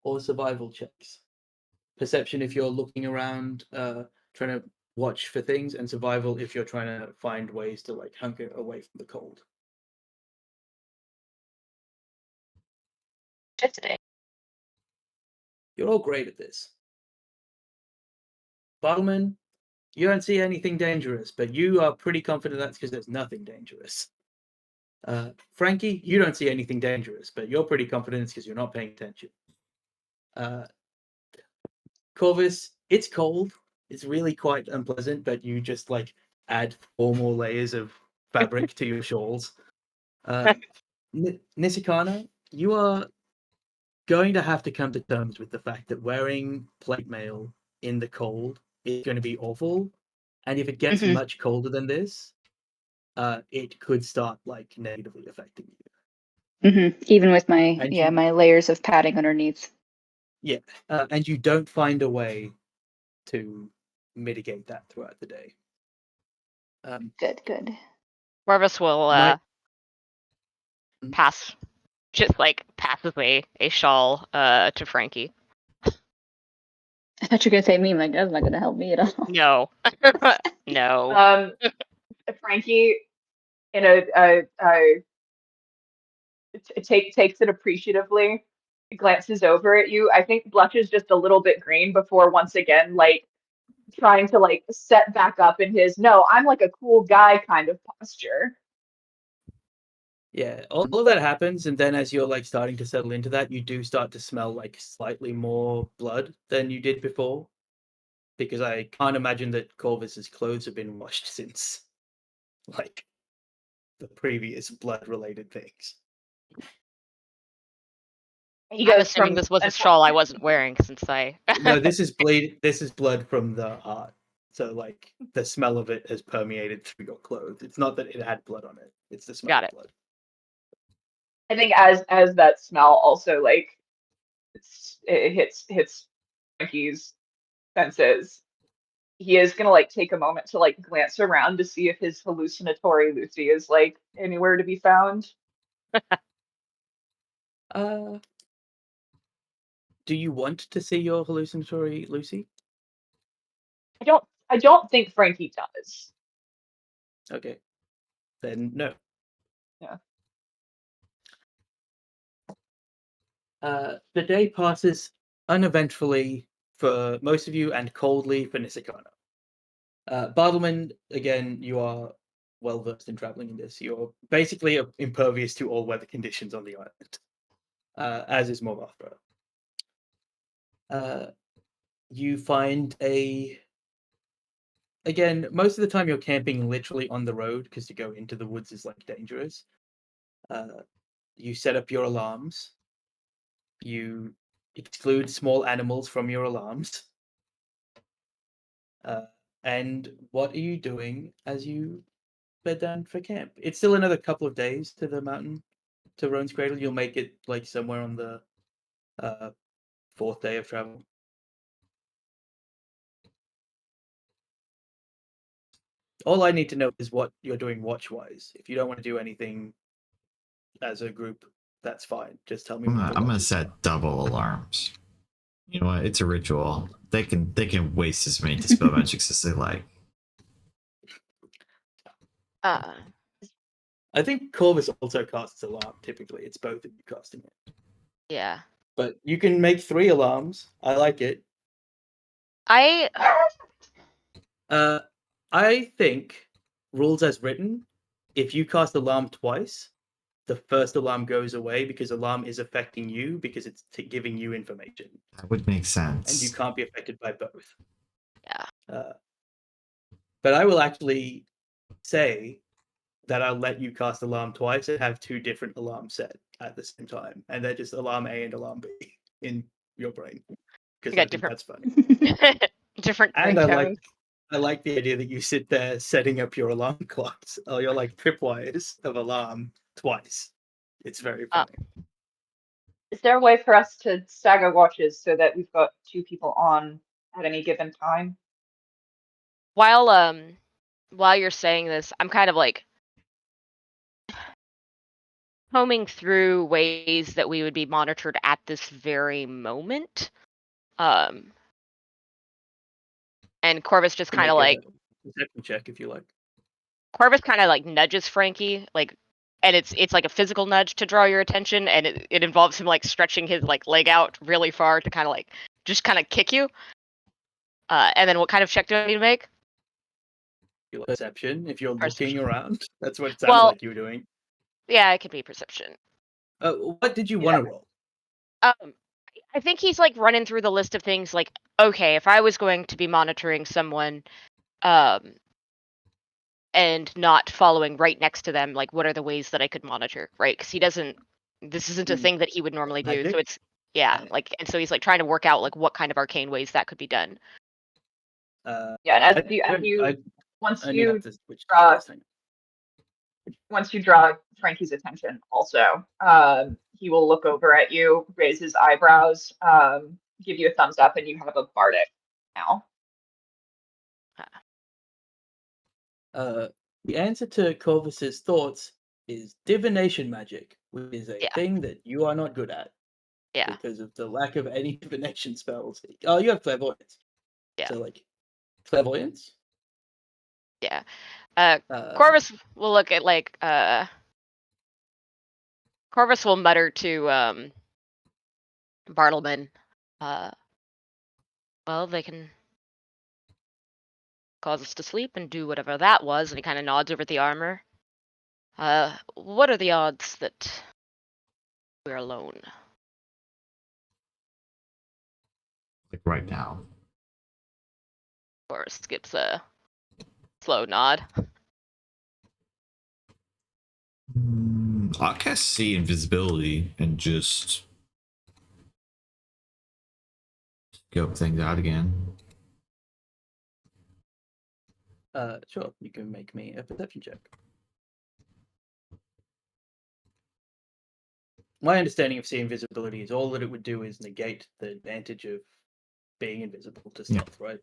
or survival checks? Perception if you're looking around, trying to watch for things, and survival if you're trying to find ways to like hunker away from the cold. Today. You're all great at this. Bartleman, you don't see anything dangerous, but you are pretty confident that's because there's nothing dangerous. Frankie, you don't see anything dangerous, but you're pretty confident it's because you're not paying attention. Corvus, it's cold. It's really quite unpleasant, but you just like add 4 more layers of fabric to your shawls. Nisikana, you are going to have to come to terms with the fact that wearing plate mail in the cold is going to be awful. And if it gets much colder than this, it could start like negatively affecting you. Even with my my layers of padding underneath. Yeah, and you don't find a way to mitigate that throughout the day. Good. Corvus will pass, just like passes a shawl to Frankie. I thought you were gonna say me. Like that's not gonna help me at all. No, no. Frankie, takes it appreciatively, glances over at you. I think blushes just a little bit green before once again like trying to like set back up in his no, I'm like a cool guy kind of posture. Yeah, all of that happens, and then as you're like starting to settle into that, you do start to smell like slightly more blood than you did before, because I can't imagine that Corvus's clothes have been washed since like the previous blood-related things. I'm assuming this was a shawl I wasn't wearing since I. No, this is bleed. This is blood from the heart. So like the smell of it has permeated through your clothes. It's not that it had blood on it. It's the smell of blood. I think as that smell also like it hits Frankie's senses, he is gonna like take a moment to like glance around to see if his hallucinatory Lucy is like anywhere to be found. Do you want to see your hallucinatory Lucy? I don't think Frankie does. Okay. Then no. Yeah. The day passes uneventfully for most of you and coldly for Nisikana. Bartleman, again, you are well versed in traveling in this. You're basically impervious to all weather conditions on the island, as is Morvathra. You find again, most of the time you're camping literally on the road because to go into the woods is like dangerous. You set up your alarms. You exclude small animals from your alarms. And what are you doing as you bed down for camp? It's still another couple of days to the mountain, to Roan's Cradle. You'll make it like somewhere on the 4th day of travel. All I need to know is what you're doing watch-wise. If you don't want to do anything as a group, that's fine. Just tell me. I'm gonna set double alarms. You know what? It's a ritual. They can waste as many dispel magics as they like. I think Corvus also casts alarm. Typically, it's both of you casting it. Yeah. But you can make 3 alarms. I like it. I think, rules as written, if you cast alarm twice, the first alarm goes away because alarm is affecting you because it's giving you information. That would make sense. And you can't be affected by both. Yeah. But I will actually say that I'll let you cast alarm twice and have 2 different alarms set at the same time. And they're just alarm A and alarm B in your brain. because You I got think different- that's funny. Different And ringtones. I like the idea that you sit there setting up your alarm clocks or your like tripwires of alarm twice. It's very funny. Is there a way for us to stagger watches so that we've got 2 people on at any given time? While you're saying this, I'm kind of like combing through ways that we would be monitored at this very moment. And Corvus just You can kind of make like a perception check if you like. Corvus kind of like nudges Frankie, like, and it's like a physical nudge to draw your attention, and it involves him like stretching his like leg out really far to kind of like just kind of kick you. And then what kind of check do I need to make? Your perception, if you're Perception. looking around. That's what it sounded Well, like you were doing. yeah, it could be perception. What did you want to roll? I think he's like running through the list of things like, okay, if I was going to be monitoring someone, and not following right next to them, like what are the ways that I could monitor, right? Because this isn't a thing that he would normally do. So Magic? it's like, and so he's like trying to work out like what kind of arcane ways that could be done. Yeah, and once I need you to switch to draw this thing. once you draw Frankie's attention, also, he will look over at you, raise his eyebrows, give you a thumbs up, and you have a bardic now. The answer to Corvus's thoughts is divination magic, which is a Yeah. thing that you are not good at. Yeah. Because of the lack of any divination spells. Oh, you have clairvoyance. Yeah. So like clairvoyance. Yeah. Uh, Corvus will look at like Corvus will mutter to Bartleman, well, they can cause us to sleep and do whatever that was, and he kind of nods over at the armor. What are the odds that we're alone? Like right now. Corvus skips a slow nod. I'll cast see invisibility and just scope things out again. sure, you can make me a perception check. My understanding of see invisibility is all that it would do is negate the advantage of being invisible to stealth, right?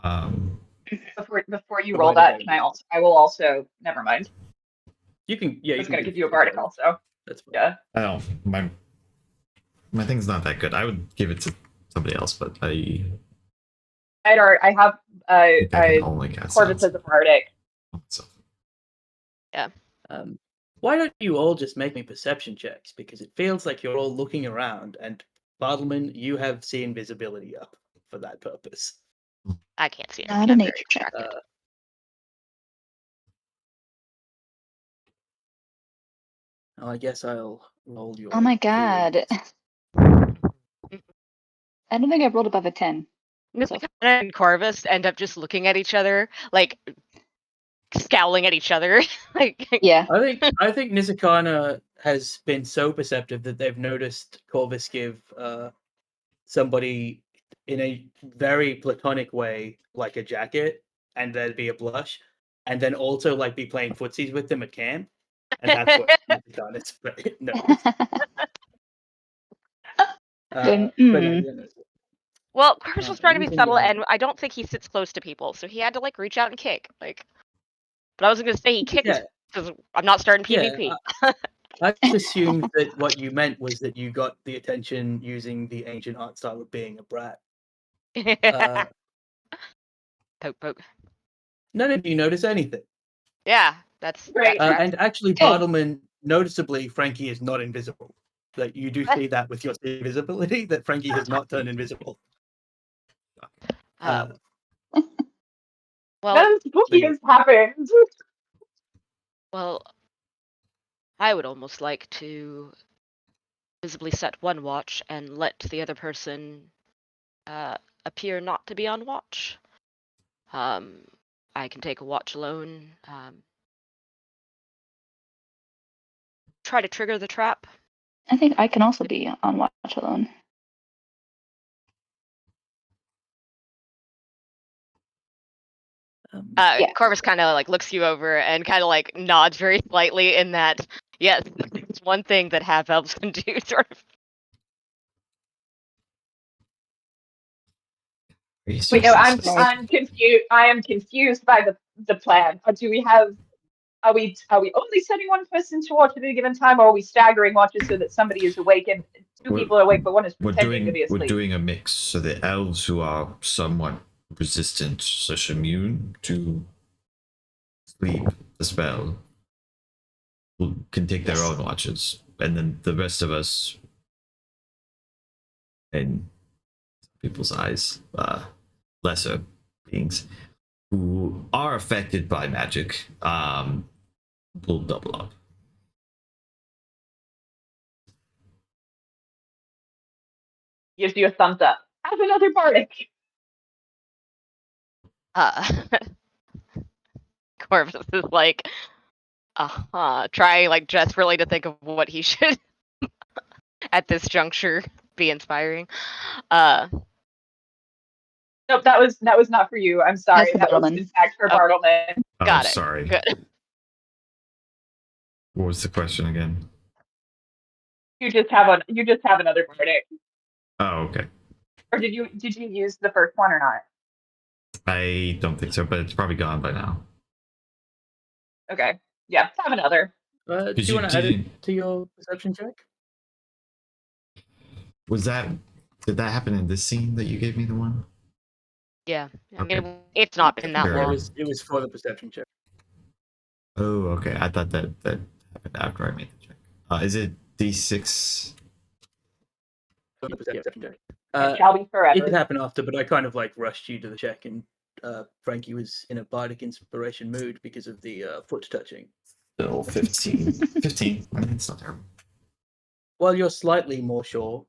Before you Provided roll that, they're I will also. Never mind. You can, yeah. I You was can going to give you a bardic also. That's fine. Yeah. I don't. My thing's not that good. I would give it to somebody else, but I I have think I can only cast Corvus as a bardic. So. Why don't you all just make me perception checks? Because it feels like you're all looking around, and Bartleman, you have see invisibility up for that purpose. I can't see Not anything. a I'm nature very check. distracted. I guess I'll roll your. Oh my god. I don't think I've rolled above a 10. Nisakana and Corvus end up just looking at each other, like scowling at each other. Like, Yeah. I think Nisakana has been so perceptive that they've noticed Corvus give somebody in a very platonic way like a jacket, and there'd be a blush, and then also like be playing footsies with them at camp, and that's what Nisakana's noticed. Then, But no, yeah, no. well, Corvus was trying to be Using subtle, your- and I don't think he sits close to people, so he had to like reach out and kick. Like, but I wasn't gonna say he kicked Yeah. because I'm not starting Yeah, PvP. I just assumed that what you meant was that you got the attention using the ancient art style of being a brat. Poke, poke. None of you notice anything. Yeah, that's Right. that tracks. And actually, Hey. Bartleman, noticeably, Frankie is not invisible. Like, you do see that with your invisibility, that Frankie has not turned invisible. Well, Nothing spooky has happened. well, I would almost like to visibly set one watch and let the other person appear not to be on watch. I can take a watch alone. Try to trigger the trap. I think I can also be on watch alone. Yeah. Corvus kind of like looks you over and kind of like nods very slightly in that, yes, it's one thing that half elves can do, sort of. Wait, no, I'm confused. I am confused by the plan. Do we have? Are we only sending one person to watch at any given time, or are we staggering watches so that somebody is awake and two people are awake, but one is pretending to be asleep? We're doing a mix. So the elves who are somewhat resistant / immune to sleep, the spell, can take their own watches, and then the rest of us, in people's eyes, lesser beings who are affected by magic, will double up. Gives you a thumbs up. Have another bardic. Corvus is like, trying like desperately to think of what he should at this juncture be inspiring. Nope, that was not for you. I'm sorry. That's That was Bartleman. in fact for Bartleman. Got it. Sorry. Good. What was the question again? You just have another bardic. Oh, okay. Or did you use the first one or not? I don't think so, but it's probably gone by now. Okay. Yeah, have another. Do you want to add it to your perception check? Did that happen in this scene that you gave me the one? Yeah. I Okay. mean, it's not been that Sure. long. It was for the perception check. Oh, okay. I thought that happened after I made the check. Is it D6? For the perception check. It shall be It forever. did happen after, but I kind of like rushed you to the check, and Frankie was in a bardic inspiration mood because of the foot touching. Still 15. 15. I mean, it's not terrible. Well, you're slightly more sure.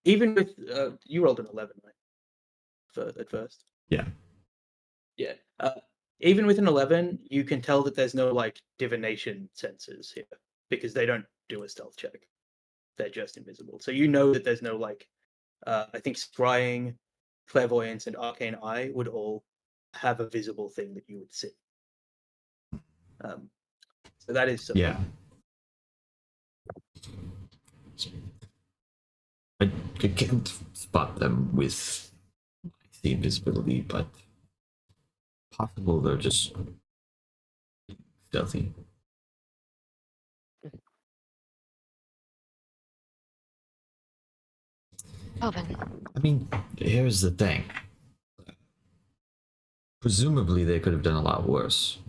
Even with you rolled an 11, right? At first. Yeah. Yeah. Even with an 11, you can tell that there's no like divination sensors here because they don't do a stealth check. They're just invisible. So you know that there's no like. I think scrying, clairvoyance, and arcane eye would all have a visible thing that you would see. So that is something. Yeah. I can't spot them with the invisibility, but possible they're just stealthy. Open. I mean, here's the thing. Presumably, they could have done a lot worse.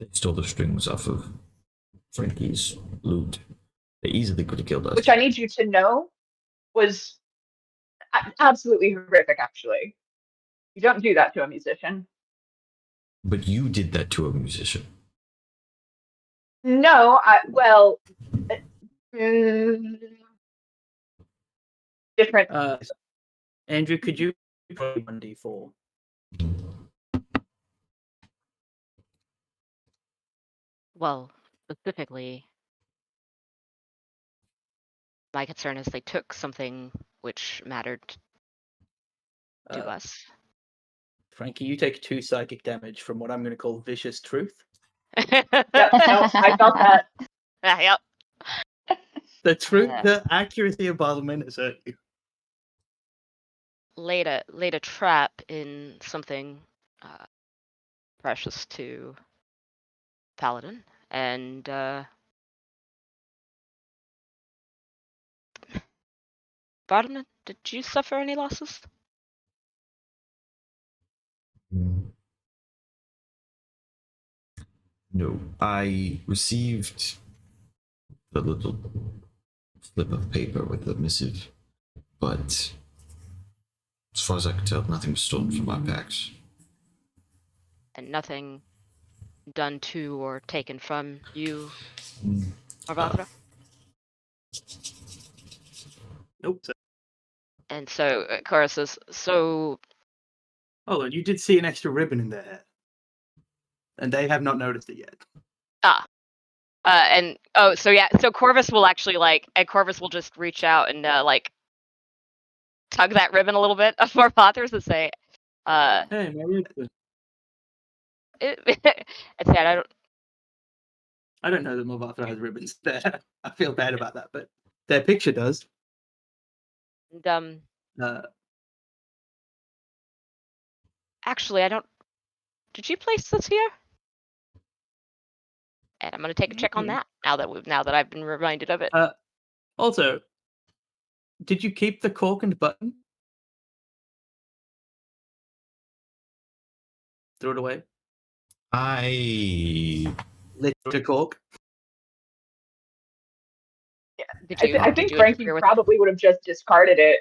They stole the strings off of Frankie's loot. They easily could have killed us. Which I need you to know was absolutely horrific, actually. You don't do that to a musician. But you did that to a musician. No, different. Andrew, could you roll 1d4? Well, specifically, my concern is they took something which mattered to us. Frankie, you take 2 psychic damage from what I'm going to call vicious truth. Yep, no, I felt that. Yep. The truth, the accuracy of Bartleman has hurt you. Laid a trap in something precious to Paladin, and Bartleman, did you suffer any losses? No, I received the little slip of paper with the missive, but as far as I could tell, nothing was stolen from my packs. And nothing done to or taken from you or Vatra? Nope. And so Cora says, so... Oh, and you did see an extra ribbon in their hair. And they have not noticed it yet. So Corvus will actually and Corvus will just reach out and tug that ribbon a little bit of our authors and say, Hey, my ribbon. it's sad. I don't know that Movathra has ribbons there. I feel bad about that, but their picture does. Uh, Actually, I don't. Did you place this here? And I'm gonna take a check on that now that I've been reminded of it. Also, did you keep the cork and button? Throw it away. I Litter cork. Did I, you? I did think you Frankie interfere with? probably would have just discarded it.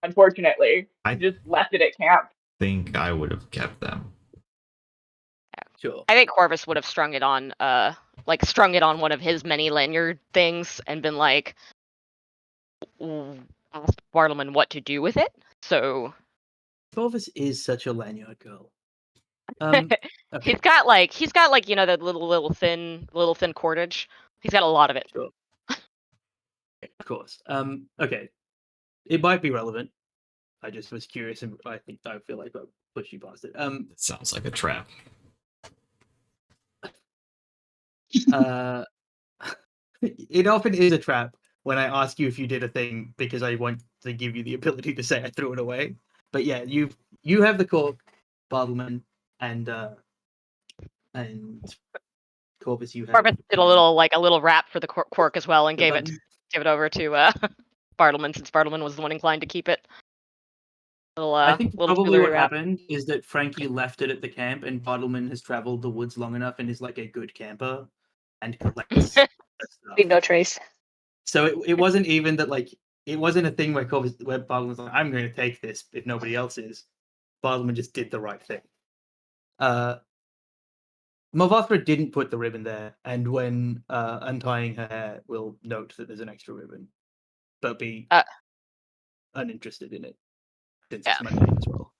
Unfortunately, I- he just left it at camp. think I would have kept them. Sure. I think Corvus would have strung it on one of his many lanyard things and been like, asked Bartleman what to do with it. So Corvus is such a lanyard girl. Okay. he's got like that little thin cordage. He's got a lot of it. Sure. Of course. Okay. It might be relevant. I just was curious, and I feel like I pushed you past it. It sounds like a trap. It often is a trap when I ask you if you did a thing because I want to give you the ability to say I threw it away. But yeah, you have the cork, Bartleman, and Corvus. You have Corvus did a little rap for the cork as well and the gave it over to Bartleman, since Bartleman was the one inclined to keep it. I think little probably jewelry what wrap. happened is that Frankie left it at the camp, and Bartleman has traveled the woods long enough and is like a good camper and collects stuff. Leave no trace. So it wasn't even that, like, it wasn't a thing where Bartleman was like, I'm going to take this if nobody else is. Bartleman just did the right thing. Movathra didn't put the ribbon there, and when untying her hair, will note that there's an extra ribbon, but be uninterested in it since it's mundane as well.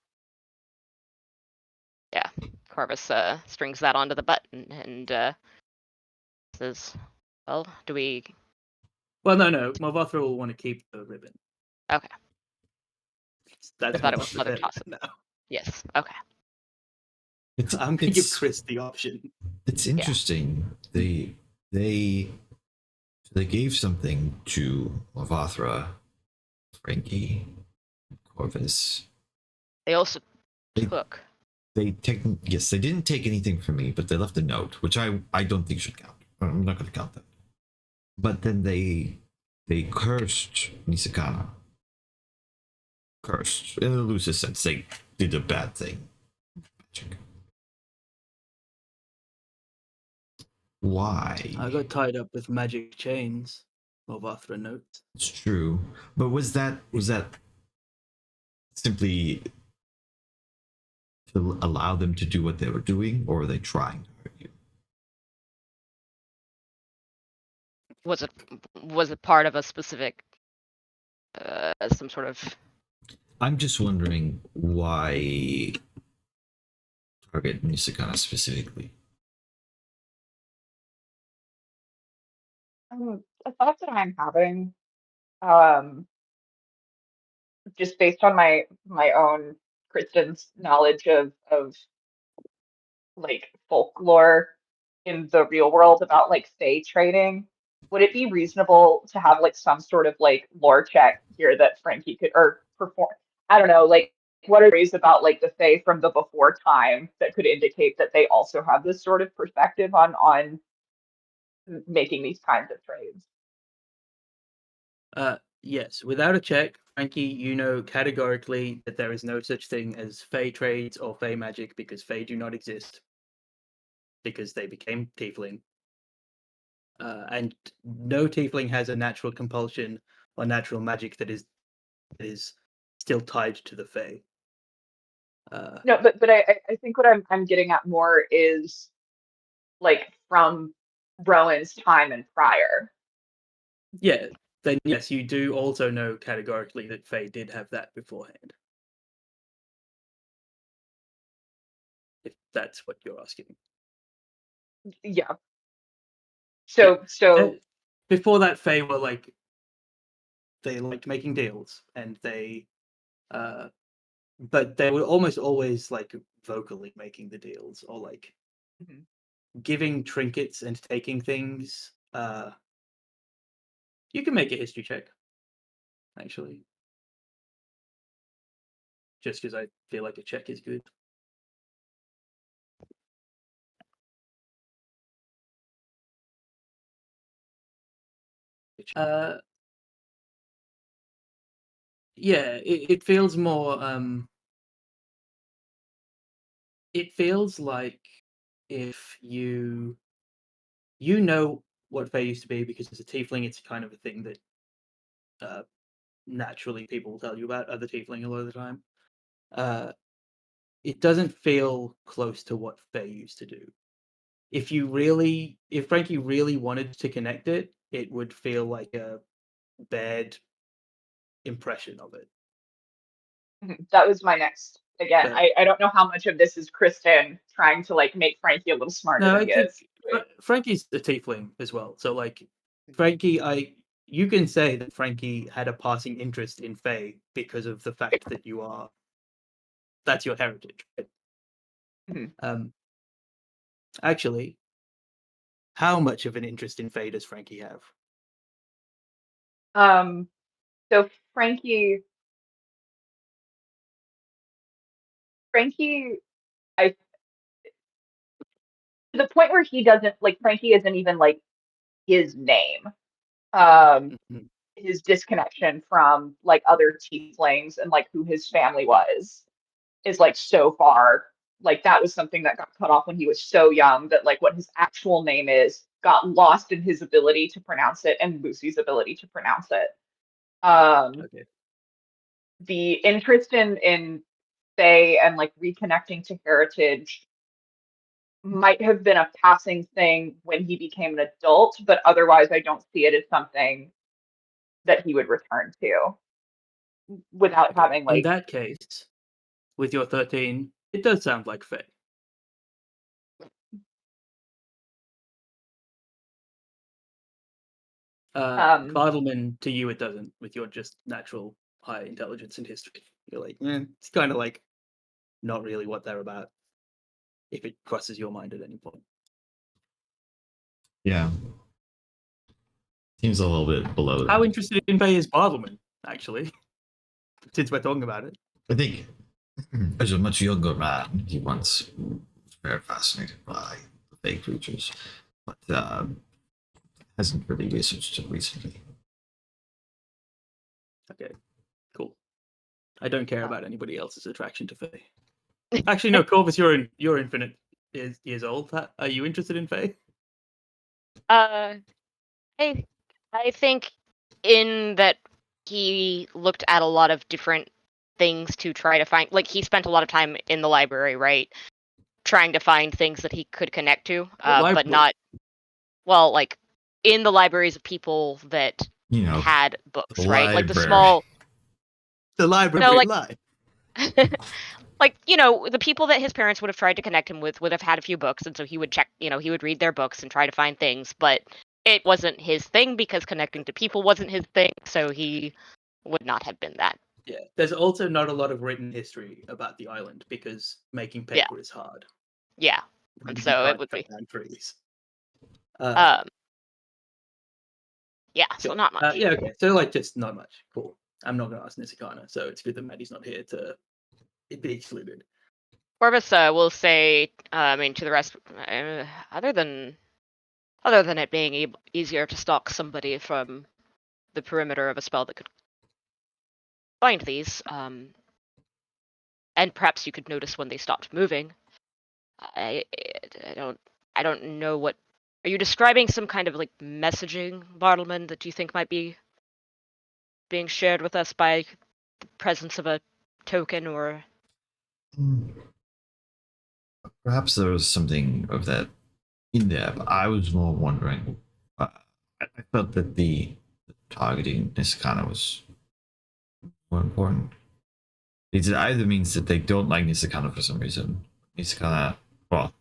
Yeah, Corvus strings that onto the button and says, "Well, do we?" Well, no. Movathra will want to keep the ribbon. Okay. That's I thought it was Movathra's another head toss-up. now. Yes. Okay. I'm going to give Chris the option. It's interesting. They gave something to Movathra, Frankie, Corvus. They also They- took. Yes, they didn't take anything from me, but they left a note, which I don't think should count. I'm not going to count that. But then they cursed Nisakana. Cursed in the loosest sense. They did a bad thing. Why? I got tied up with magic chains. Movathra notes. It's true, but was that simply to allow them to do what they were doing, or were they trying to hurt you? Was it part of a specific some sort of? I'm just wondering why target Nisakana specifically. A thought that I'm having, just based on my own Kristen's knowledge of like folklore in the real world about like fae trading, would it be reasonable to have like some sort of like lore check here that Frankie could or perform? I don't know, like what are ways about like the fae from the before time that could indicate that they also have this sort of perspective on making these kinds of trades? Yes, without a check, Frankie, you know categorically that there is no such thing as Fey trades or Fey magic because Fey do not exist. Because they became Tiefling. And no Tiefling has a natural compulsion or natural magic that is still tied to the Fey. No, but I think what I'm getting at more is like from Rowan's time and prior. Yeah, then yes, you do also know categorically that Fey did have that beforehand. If that's what you're asking. Yeah. So Before that, Fey were like, they liked making deals, and they But they were almost always like vocally making the deals or like Mhm. giving trinkets and taking things. You can make a history check, actually, just because I feel like a check is good. Yeah, it feels more. It feels like if you know what Fae used to be because as a tiefling, it's kind of a thing that naturally people will tell you about other tiefling a lot of the time. It doesn't feel close to what Fae used to do. If Frankie really wanted to connect it, it would feel like a bad impression of it. That was my next. Again, But I don't know how much of this is Kristen trying to like make Frankie a little smarter no, than I he think is. But Frankie's a tiefling as well. So like Frankie, you can say that Frankie had a passing interest in Fae because of the fact that that's your heritage. Right? Mhm. Actually, how much of an interest in Fae does Frankie have? So Frankie, I to the point where he doesn't like Frankie isn't even like his name. Um, Mhm. his disconnection from like other tieflings and like who his family was is like so far. Like that was something that got cut off when he was so young that like what his actual name is got lost in his ability to pronounce it and Lucy's ability to pronounce it. Okay. The interest in Fae and like reconnecting to heritage might have been a passing thing when he became an adult, but otherwise I don't see it as something that he would return to without Okay. having In like that case, with your 13, it does sound like Fae. um Bartleman, to you, it doesn't, with your just natural high intelligence in history. You're like, it's kind of like not really what they're about, if it crosses your mind at any point. Yeah. Seems a little bit below How that. interested in Fae is Bartleman, actually, since we're talking about it? I think as a much younger man, he once was very fascinated by the fake creatures, but hasn't really researched it recently. Okay, cool. I don't care about anybody else's attraction to Fae. Actually, no, Corvus, you're infinite years old. Are you interested in Fae? Uh, I I think in that he looked at a lot of different things to try to find, like he spent a lot of time in the library, right? Trying to find things that he could connect to, What but library? not, well, like in the libraries of people that You know, had books, the right? Like the library. small, The library no, like live. like the people that his parents would have tried to connect him with would have had a few books, and so he would check, he would read their books and try to find things, but it wasn't his thing because connecting to people wasn't his thing, so he would not have been that. Yeah, there's also not a lot of written history about the island because making Yeah. paper is hard. Yeah, and You so it can't would cut be down trees. Yeah, so Sure. not much. Yeah, okay. So like just not much. Cool. I'm not gonna ask Nisakana, so it's good that Maddie's not here to be excluded. Corvus will say, I mean, to the rest, other than it being easier to stalk somebody from the perimeter of a spell that could find these, and perhaps you could notice when they stopped moving. I don't know what. Are you describing some kind of like messaging, Bartleman, that you think might be being shared with us by the presence of a token or? Perhaps there was something of that in there, but I was more wondering. I felt that the targeting Nisakana was more important. It either means that they don't like Nisakana for some reason. Nisakana, well,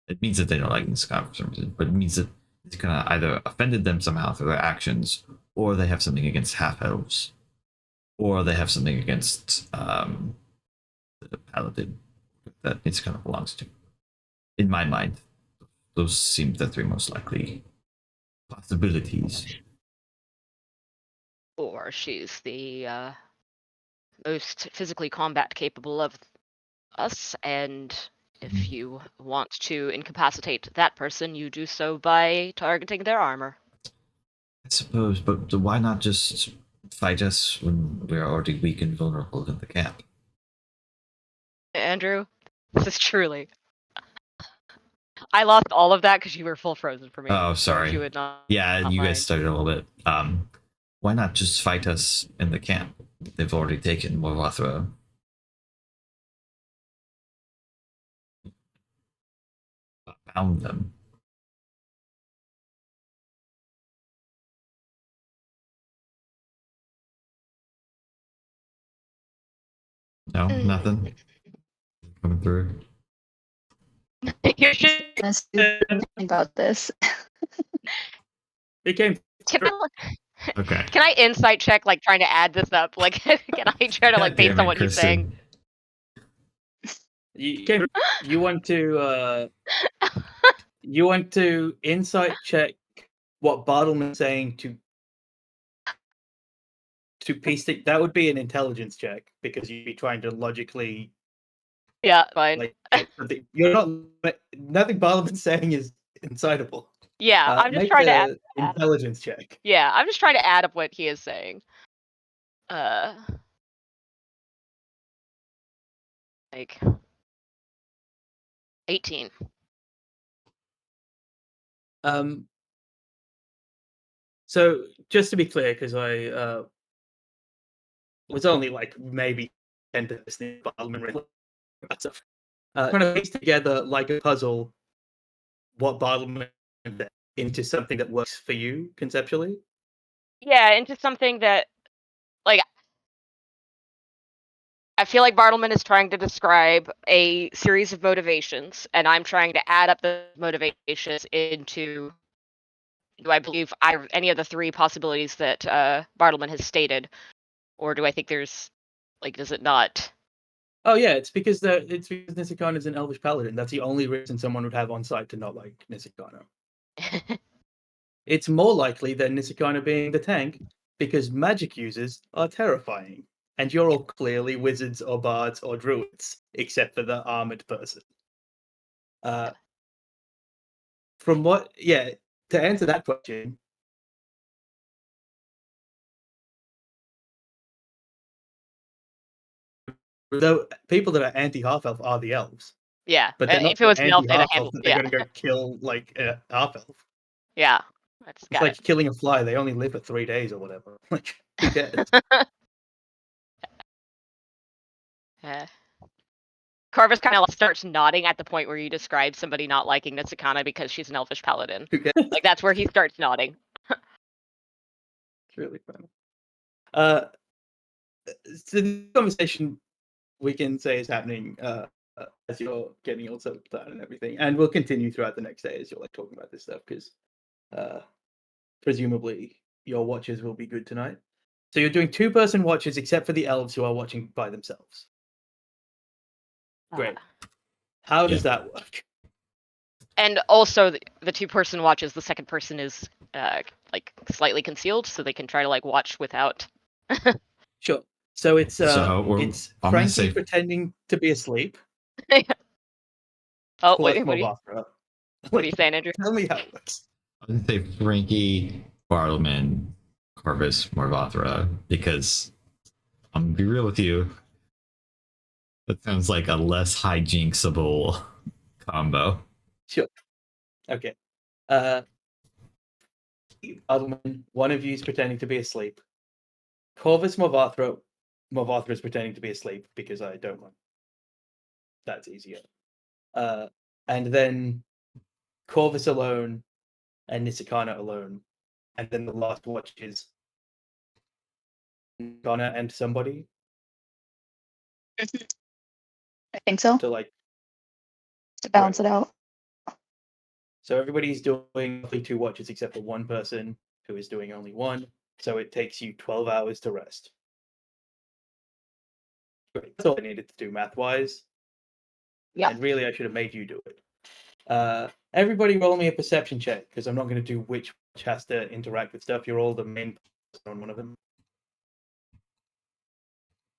it means that they don't like Nisakana for some reason, but it means that Nisakana either offended them somehow through their actions, or they have something against half elves, or they have something against the paladin that it's kind of belongs to. In my mind, those seem the three most likely possibilities. Or she's the most physically combat capable of us, and if you want to incapacitate that person, you do so by targeting their armor. I suppose, but why not just fight us when we're already weak and vulnerable in the camp? Andrew, this is truly. I lost all of that because you were full frozen for me. Oh, So if you sorry. would not. Yeah, not you mind. guys started a little bit. Why not just fight us in the camp? They've already taken Morvathra. Bound them. No, nothing coming through. You should. Let's do something about this. It came. Okay. Can I insight check, like trying to add this up? Like, can I try to like God based damn on it, what he's saying? You want to you want to insight check what Bartleman's saying to piece it. That would be an intelligence check because you'd be trying to logically Yeah, fine. like get something. You're not. Nothing Bartleman's saying is insightable. Yeah, I'm just Make trying to an add. intelligence check. Yeah, I'm just trying to add up what he is saying. Like 18. So just to be clear, because I was only like maybe 10 to listening to Bartleman stuff. Trying to piece together like a puzzle what Bartleman said into something that works for you conceptually. Yeah, into something that, like, I feel like Bartleman is trying to describe a series of motivations, and I'm trying to add up the motivations into, do I believe any of the three possibilities that Bartleman has stated, or do I think there's, like, does it not? Oh yeah, it's because Nisakana is an Elvish Paladin. That's the only reason someone would have on site to not like Nisakana. It's more likely than Nisakana being the tank because magic users are terrifying, and you're all clearly wizards or bards or druids, except for the armored person. From what, yeah, to answer that question, the people that are anti-half elf are the elves, Yeah, but they're not if it was an elf, they'd anti-half elf handle. that they're Yeah, going to go kill like a half elf. yeah, that's It's got like killing a fly; they only live for 3 days or whatever. Like, who cares? it. Corvus kind of starts nodding at the point where you describe somebody not liking Nisakana because she's an elfish paladin. Who cares? Like, that's where he starts nodding. It's really fun. So the conversation we can say is happening as you're getting all settled down and everything, and we'll continue throughout the next day as you're like talking about this stuff because presumably your watches will be good tonight. So you're doing 2-person watches except for the elves who are watching by themselves. Great. How does that work? And also, the 2-person watches, the second person is like slightly concealed, so they can try to like watch without. Sure. So it's I'm gonna Frankie say- pretending to be asleep. Oh, plus wait, what Morvathra. are you saying, Andrew? Tell me how it works. I'm gonna say Frankie, Bartleman, Corvus, Morvathra, because I'm gonna be real with you. That sounds like a less hijinksable combo. Sure. Okay. Adelman, one of you is pretending to be asleep. Corvus Morvathra is pretending to be asleep because I don't want. That's easier. And then Corvus alone and Nisakana alone. And then the last watch is Nisakana and somebody I think so. to like. To balance it out. So everybody's doing roughly 2 watches except for one person who is doing only one. So it takes you 12 hours to rest. Great. That's all I needed to do math-wise. Yeah. And really, I should have made you do it. Everybody roll me a perception check, because I'm not going to do which has to interact with stuff. You're all the main person on one of them.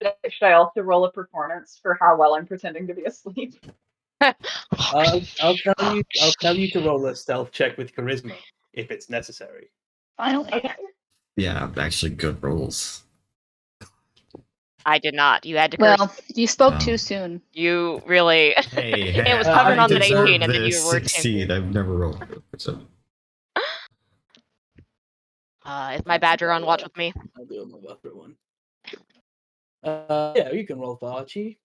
Should I also roll a performance for how well I'm pretending to be asleep? I'll tell you to roll a stealth check with charisma if it's necessary. Finally. Okay. Yeah, actually good rolls. I did not. You had to curse. Well, you spoke Oh. too soon. You really. Hey, It was I covered on the deserve 18, and then you were succeed. I've never rolled good. So. Is my badger on watch with me? I'll do a more buffet one. Yeah, you can roll for Archie.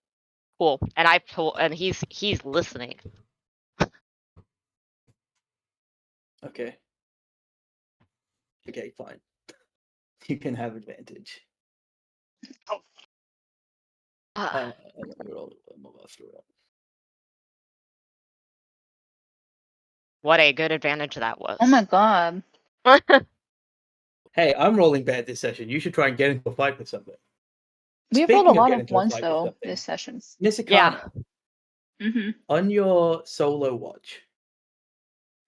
Cool. And he's listening. Okay. Okay, fine. You can have advantage. Let me roll a more buffet roll. What a good advantage that was. Oh my god. Hey, I'm rolling bad this session. You should try and get into a fight with something. We've rolled a Speaking of lot getting of into a ones fight with though something, this session. Nisakana, Yeah. Mm-hmm. on your solo watch,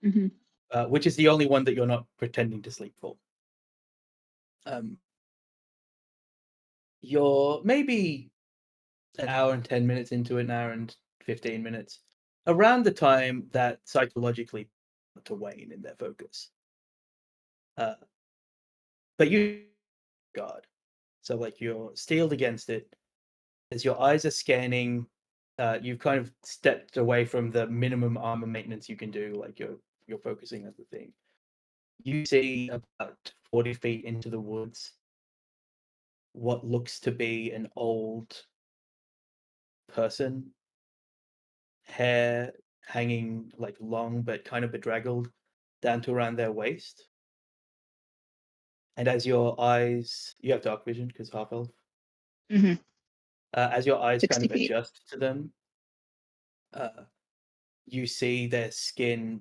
Mm-hmm. which is the only one that you're not pretending to sleep for, you're maybe an hour and 10 minutes into it, an hour and 15 minutes, around the time that psychologically to wane in their focus. But you guard. So like you're steeled against it. As your eyes are scanning, you've kind of stepped away from the minimum armor maintenance you can do, like you're focusing on the thing. You see about 40 feet into the woods what looks to be an old person, hair hanging like long but kind of bedraggled down to around their waist. And as your eyes, you have dark vision because half elf. Mm-hmm. As your eyes 60 kind of feet. adjust to them, you see their skin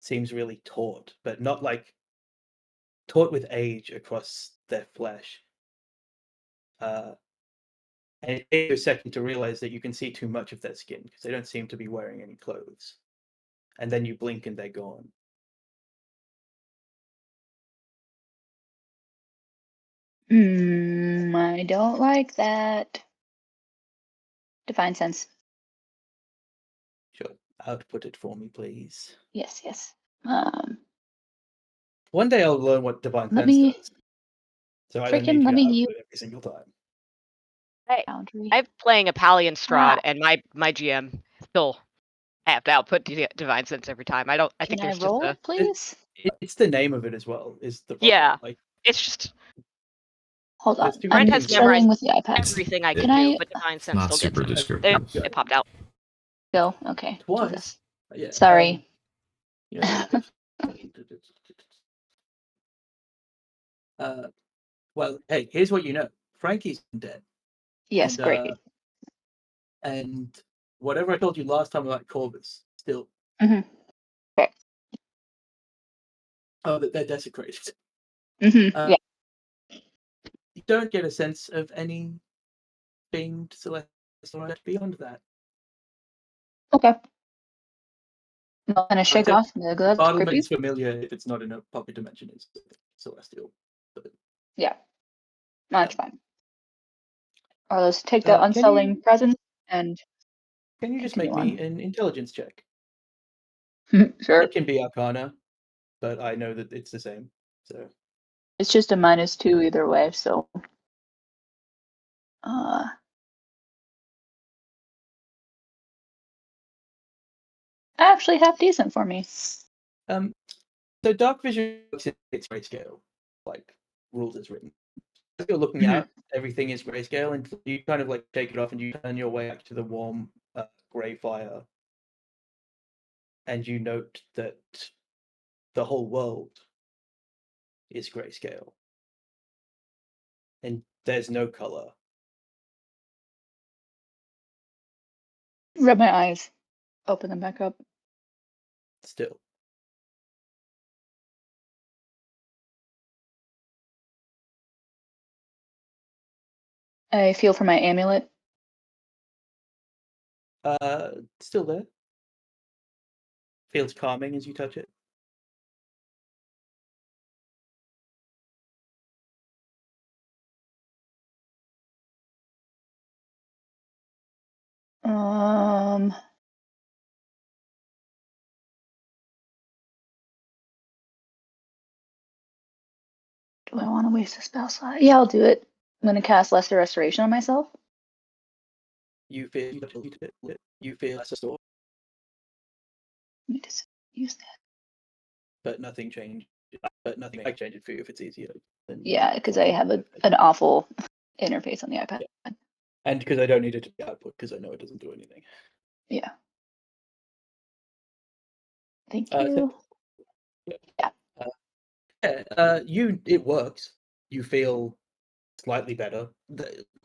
seems really taut, but not like taut with age across their flesh. And it takes you a second to realize that you can see too much of their skin because they don't seem to be wearing any clothes. And then you blink and they're gone. I don't like that. Divine sense. Sure. Output it for me, please. Yes, yes. One day I'll learn what divine Let sense me does. So I don't need freaking you let to me output use it every single time. boundary. I'm playing a Pallion Strahd, Ah. and my GM still have to output Divine Sense every time. I Can think I there's roll, just a. please? It's the name of it as well, is the problem. Yeah. Like, It's just Hold on. there's too Brent many I'm has things struggling memorized with the iPad. everything I It- can Can do, I but Divine It's Sense not still gets super me. There, descriptive. it popped out. go? Okay. Twice. Jesus. Yeah. Sorry. Well, hey, here's what you know. Frankie's dead. Yes, and, great. And whatever I told you last time about Corvus, still. Mm-hmm. Okay. Oh, that they're desecrated. Mm-hmm. Yeah. You don't get a sense of any famed celestial beyond that. Okay. I'm gonna shake Like, off the gloves. Bartleman Creepy. is familiar if it's not in a pocket dimension, it's celestial. But, Yeah. That's fine. Or let's take the can unsettling you presence and can you just continue make me on. an intelligence check? Sure. It can be Arcana, but I know that it's the same. So It's just a -2 either way, so actually half decent for me. so dark vision works in its grayscale, like rules is written. As you're looking Mhm. out, everything is grayscale, and you kind of like take it off and you turn your way back to the warm grey fire, and you note that the whole world is grayscale, and there's no color. Rub my eyes. Open them back up. Still, I feel for my amulet. Still there. Feels calming as you touch it. Do I want to waste a spell slot? Yeah, I'll do it. I'm gonna cast Lesser Restoration on myself. You feel less restored, Let me just use that. but nothing changed. But nothing like change it for you if it's easier. Yeah, because I have an awful interface on the iPad. Yeah. And because I don't need it to be output because I know it doesn't do anything. Yeah. Thank you. It works. You feel slightly better.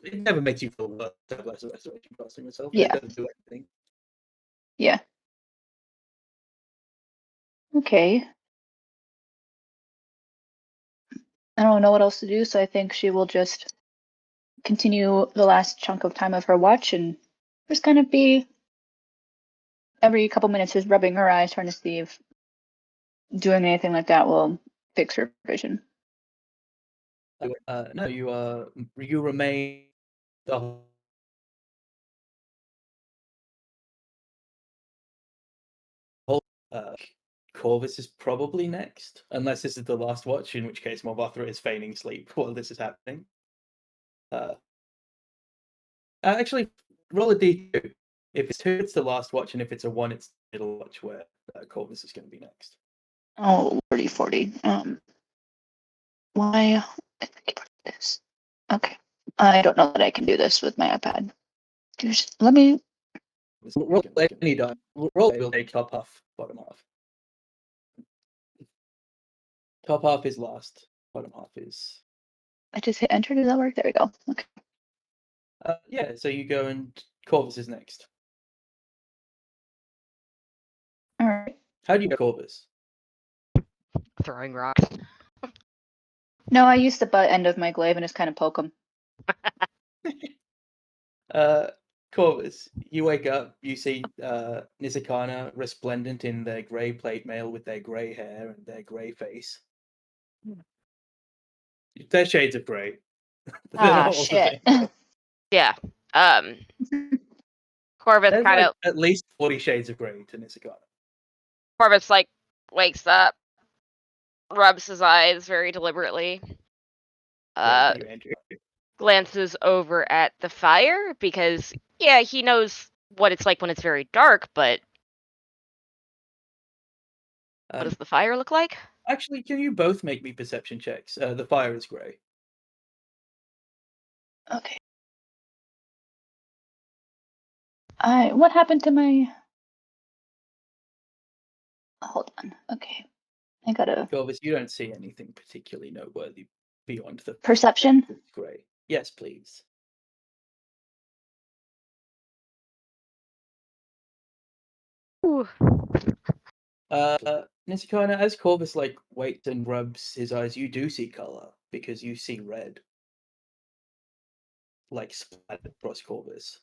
It never makes you feel worse to have less restoration casting yourself. Yeah. It doesn't do anything. Yeah. Okay. I don't know what else to do, so I think she will just continue the last chunk of time of her watch and just kind of be every couple minutes just rubbing her eyes, trying to see if doing anything like that will fix her vision. No, you remain the whole. Corvus is probably next, unless this is the last watch, in which case Morvathra is feigning sleep while this is happening. Actually, roll a d2. If it's 2, it's the last watch, and if it's a 1, it's the middle watch where Corvus is going to be next. Oh, 40. Why? This. Okay. I don't know that I can do this with my iPad. Let me. Roll any die. Roll will take top half, bottom half. Top half is last. Bottom half is. I just hit enter. Does that work? There we go. Okay. Yeah. So you go and Corvus is next. All right. How do you get Corvus? Throwing rocks. No, I used the butt end of my glaive and just kind of poke him. Corvus, you wake up, you see Nizakana resplendent in their grey plate mail with their grey hair and their grey face. They're shades of grey. Shit. Yeah. Corvus There's kind of at least 40 shades of grey to Nizakana. Corvus like wakes up, rubs his eyes very deliberately. Thank you, Andrew. Glances over at the fire because yeah, he knows what it's like when it's very dark, but what does the fire look like? Actually, can you both make me perception checks? The fire is grey. Okay. What happened to my? Hold on. Okay. I gotta. Corvus, you don't see anything particularly noteworthy beyond the Perception? grey. Yes, please. Ooh. Nizakana, as Corvus waits and rubs his eyes, you do see color because you see red, splattered across Corvus.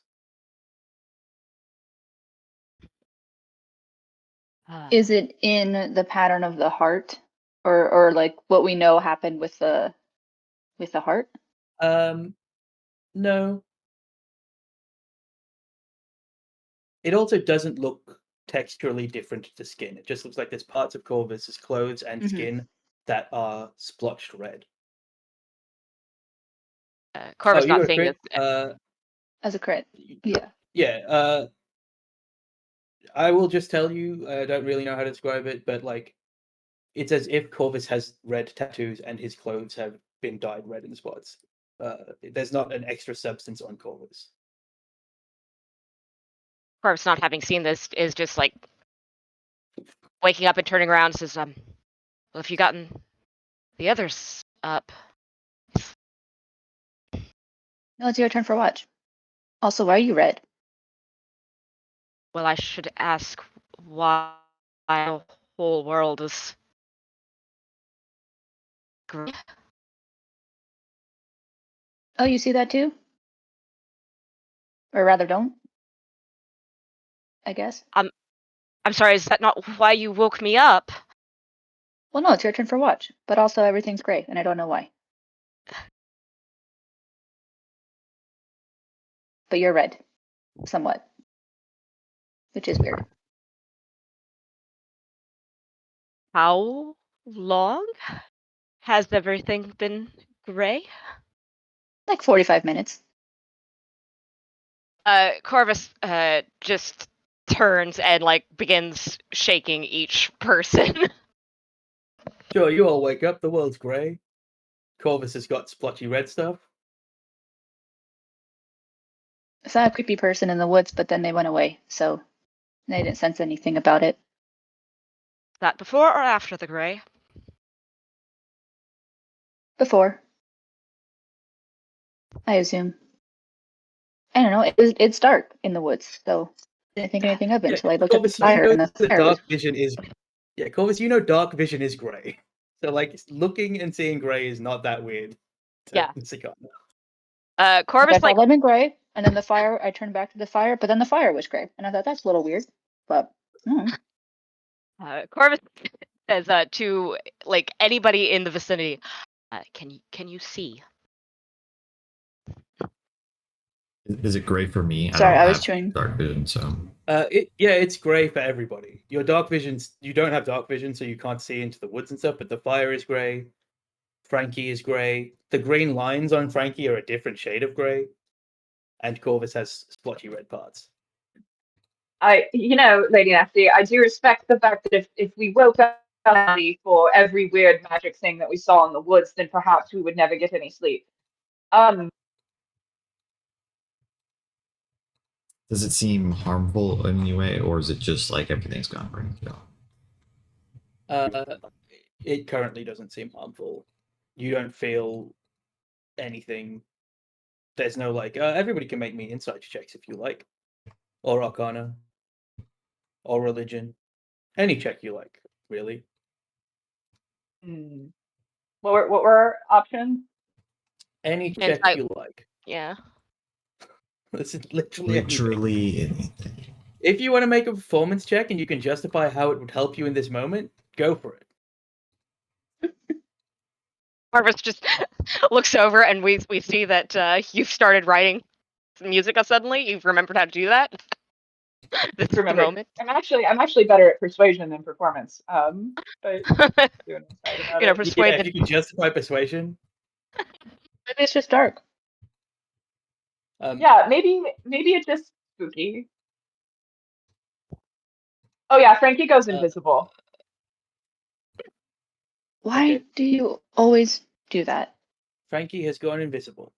Is it in the pattern of the heart, or like what we know happened with the heart? No. It also doesn't look texturally different to skin. It just looks like there's parts of Corvus's clothes and skin that are splotched red. Corvus you not got a seeing crit. this. As a crit. Yeah. Yeah. I will just tell you, I don't really know how to describe it, but it's as if Corvus has red tattoos and his clothes have been dyed red in spots. There's not an extra substance on Corvus. Corvus not having seen this is just like waking up and turning around and says, well, have you gotten the others up? No, it's your turn for watch. Also, why are you red? Well, I should ask why the whole world is green. Oh, you see that too? Or rather, don't. I guess. I'm sorry, is that not why you woke me up? Well, no, it's your turn for watch. But also, everything's gray, and I don't know why. But you're red. Somewhat. Which is weird. How long has everything been gray? Like 45 minutes. Corvus just turns and like begins shaking each person. Sure, you all wake up. The world's grey. Corvus has got splotchy red stuff. I saw a creepy person in the woods, but then they went away, so I didn't sense anything about it. That before or after the gray? Before. I assume. I don't know. It's dark in the woods, so I didn't think anything of it until I looked at the Corvus, you fire know and the that fire was dark vision is. Yeah, Corvus, you know dark vision is grey. So like looking and seeing grey is not that weird. Yeah. like, Corvus I saw them in gray, and then the fire. I turned back to the fire, but then the fire was gray, and I thought that's a little weird. But Corvus says to like anybody in the vicinity, can you see? Is it gray for me? Sorry, don't I was have chewing. dark vision, so It's grey for everybody. Your dark vision's you don't have dark vision, so you can't see into the woods and stuff. But the fire is grey. Frankie is grey. The green lines on Frankie are a different shade of grey, and Corvus has splotchy red parts. Lady Nasty, I do respect the fact that if we woke up for every weird magic thing that we saw in the woods, then perhaps we would never get any sleep. does it seem harmful in any way, or is it just like everything's gone great? It currently doesn't seem harmful. You don't feel anything. There's no like. Everybody can make me insight checks if you like, or Arcana, or religion, any check you like, really. What were our options? Any check Insight. you like. Yeah. This is literally anything. If you want to make a performance check and you can justify how it would help you in this moment, go for it. Corvus just looks over and we see that you've started writing music suddenly. You've remembered how to do that. This is the moment. I'm actually better at persuasion than performance. But doing about it. Persuade if you can justify persuasion. Maybe it's just dark. Maybe it's just spooky. Oh yeah, Frankie goes invisible. Why do you always do that? Frankie has gone invisible.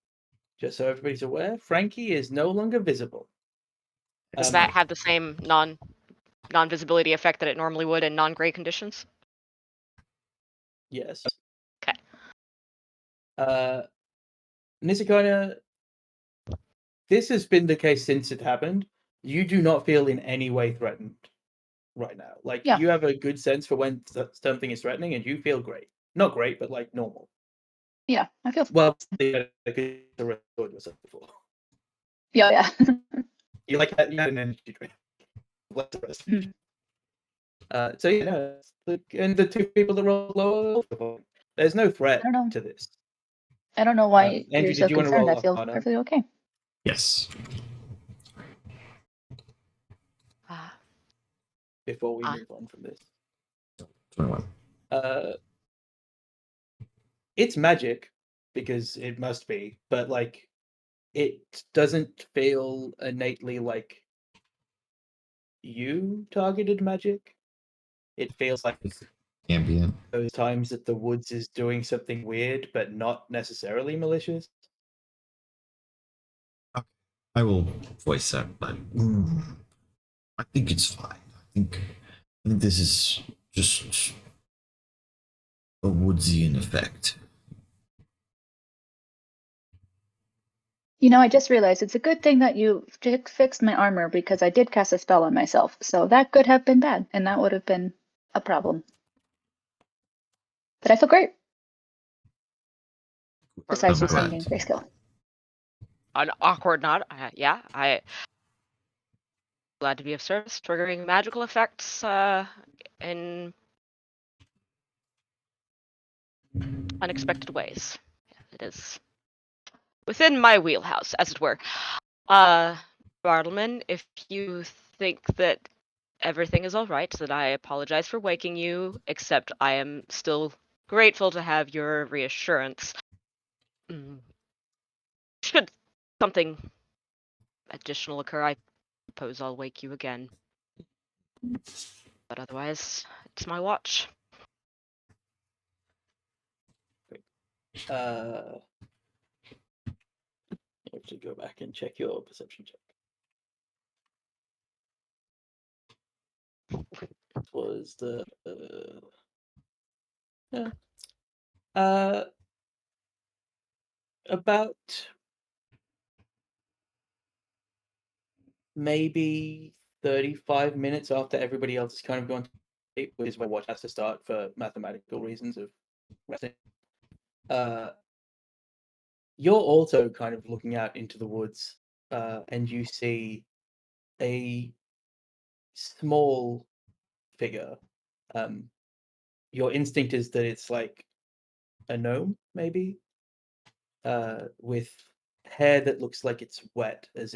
Just so everybody's aware, Frankie is no longer visible. Does that have the same non-visibility effect that it normally would in non-gray conditions? Yes. Okay. Nisakana, this has been the case since it happened. You do not feel in any way threatened right now. Like, you have a good sense for when something is threatening, and you feel great. Not great, but like normal. Yeah, I feel. Well, you record yourself before. Yeah. You like that? You had an energy drink. So yeah, no, and the two people that roll lower, there's no threat to this. I don't know why Andrew, you're so did you want to concerned. roll I feel Arcana? perfectly okay. Yes. Before we move on from this. 21. It's magic because it must be, but like it doesn't feel innately like you targeted magic. It feels like Ambient. those times that the woods is doing something weird, but not necessarily malicious. I will voice that, but I think it's fine. I think this is just a Woodsian effect. I just realized it's a good thing that you fixed my armor because I did cast a spell on myself. So that could have been bad, and that would have been a problem. But I feel great. Besides just seeing grayscale. an awkward nod. Yeah, I glad to be of service, triggering magical effects in unexpected ways. It is within my wheelhouse, as it were. Bartleman, if you think that everything is all right, then I apologize for waking you, except I am still grateful to have your reassurance. Should something additional occur, I suppose I'll wake you again. But otherwise, it's my watch. You have to go back and check your perception check. It was the yeah. About maybe 35 minutes after everybody else is kind of gone to sleep, which is where watch has to start for mathematical reasons of resting. You're also kind of looking out into the woods, and you see a small figure. Your instinct is that it's like a gnome, maybe, with hair that looks like it's wet, as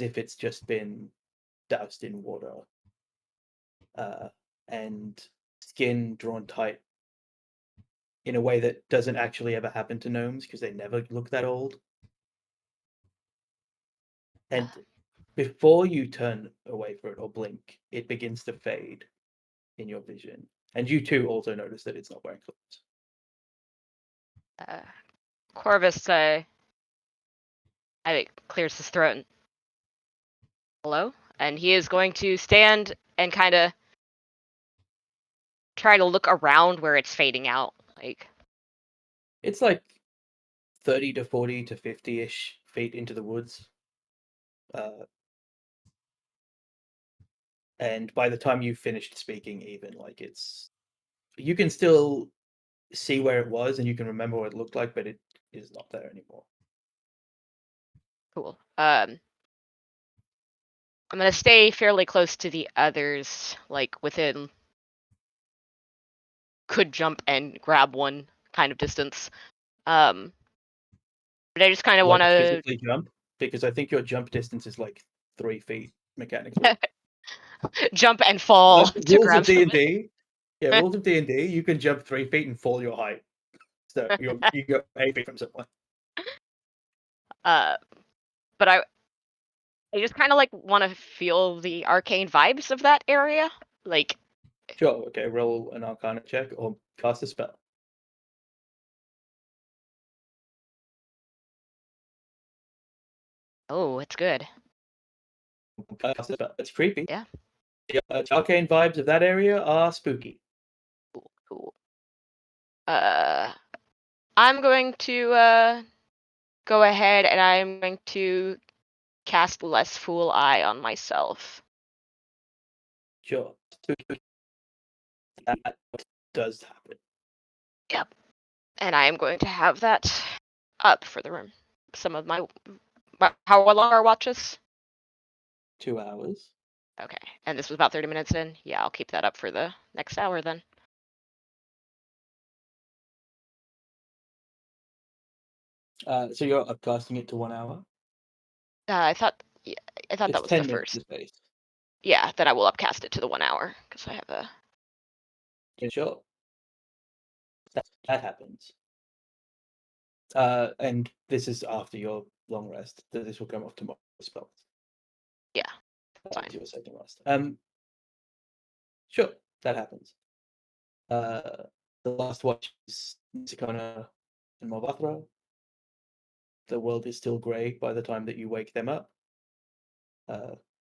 if it's just been doused in water, and skin drawn tight in a way that doesn't actually ever happen to gnomes because they never look that old. And before you turn away for it or blink, it begins to fade in your vision. And you too also notice that it's not wearing clothes. Corvus, I think, clears his throat. And, hello? And he is going to stand and kind of try to look around where it's fading out. Like, it's like 30 to 40 to 50-ish feet into the woods. And by the time you've finished speaking, even, like, you can still see where it was and you can remember what it looked like, but it is not there anymore. cool. I'm gonna stay fairly close to the others, like within could jump and grab one kind of distance. But I just kind of want to physically jump, because I think your jump distance is like 3 feet mechanically. jump and fall to Rules grab of someone. D&D. Yeah, rules of D&D. You can jump 3 feet and fall your height, so you go 8 feet from someone. But I just kind of like want to feel the arcane vibes of that area. Like, Sure. Okay. Roll an Arcana check or cast a spell. oh, it's good. Cast a spell. It's creepy. Yeah. The arcane vibes of that area are spooky. Cool. I'm going to go ahead and I'm going to cast Less Fool Eye on myself. Sure. That does happen. Yep. And I am going to have that up for the room. Some of my how long are watches? 2 hours. Okay. And this was about 30 minutes in? Yeah, I'll keep that up for the next hour then. So you're upcasting it to 1 hour? I thought It's that was 10 the minutes first. of space. Yeah, then I will upcast it to the 1 hour because I have a. Yeah, sure. That happens. And this is after your long rest. This will come off tomorrow. Spells. Yeah, That's fine. your second rest. Sure, that happens. The last watch is Nisakona and Morvathra. The world is still grey by the time that you wake them up.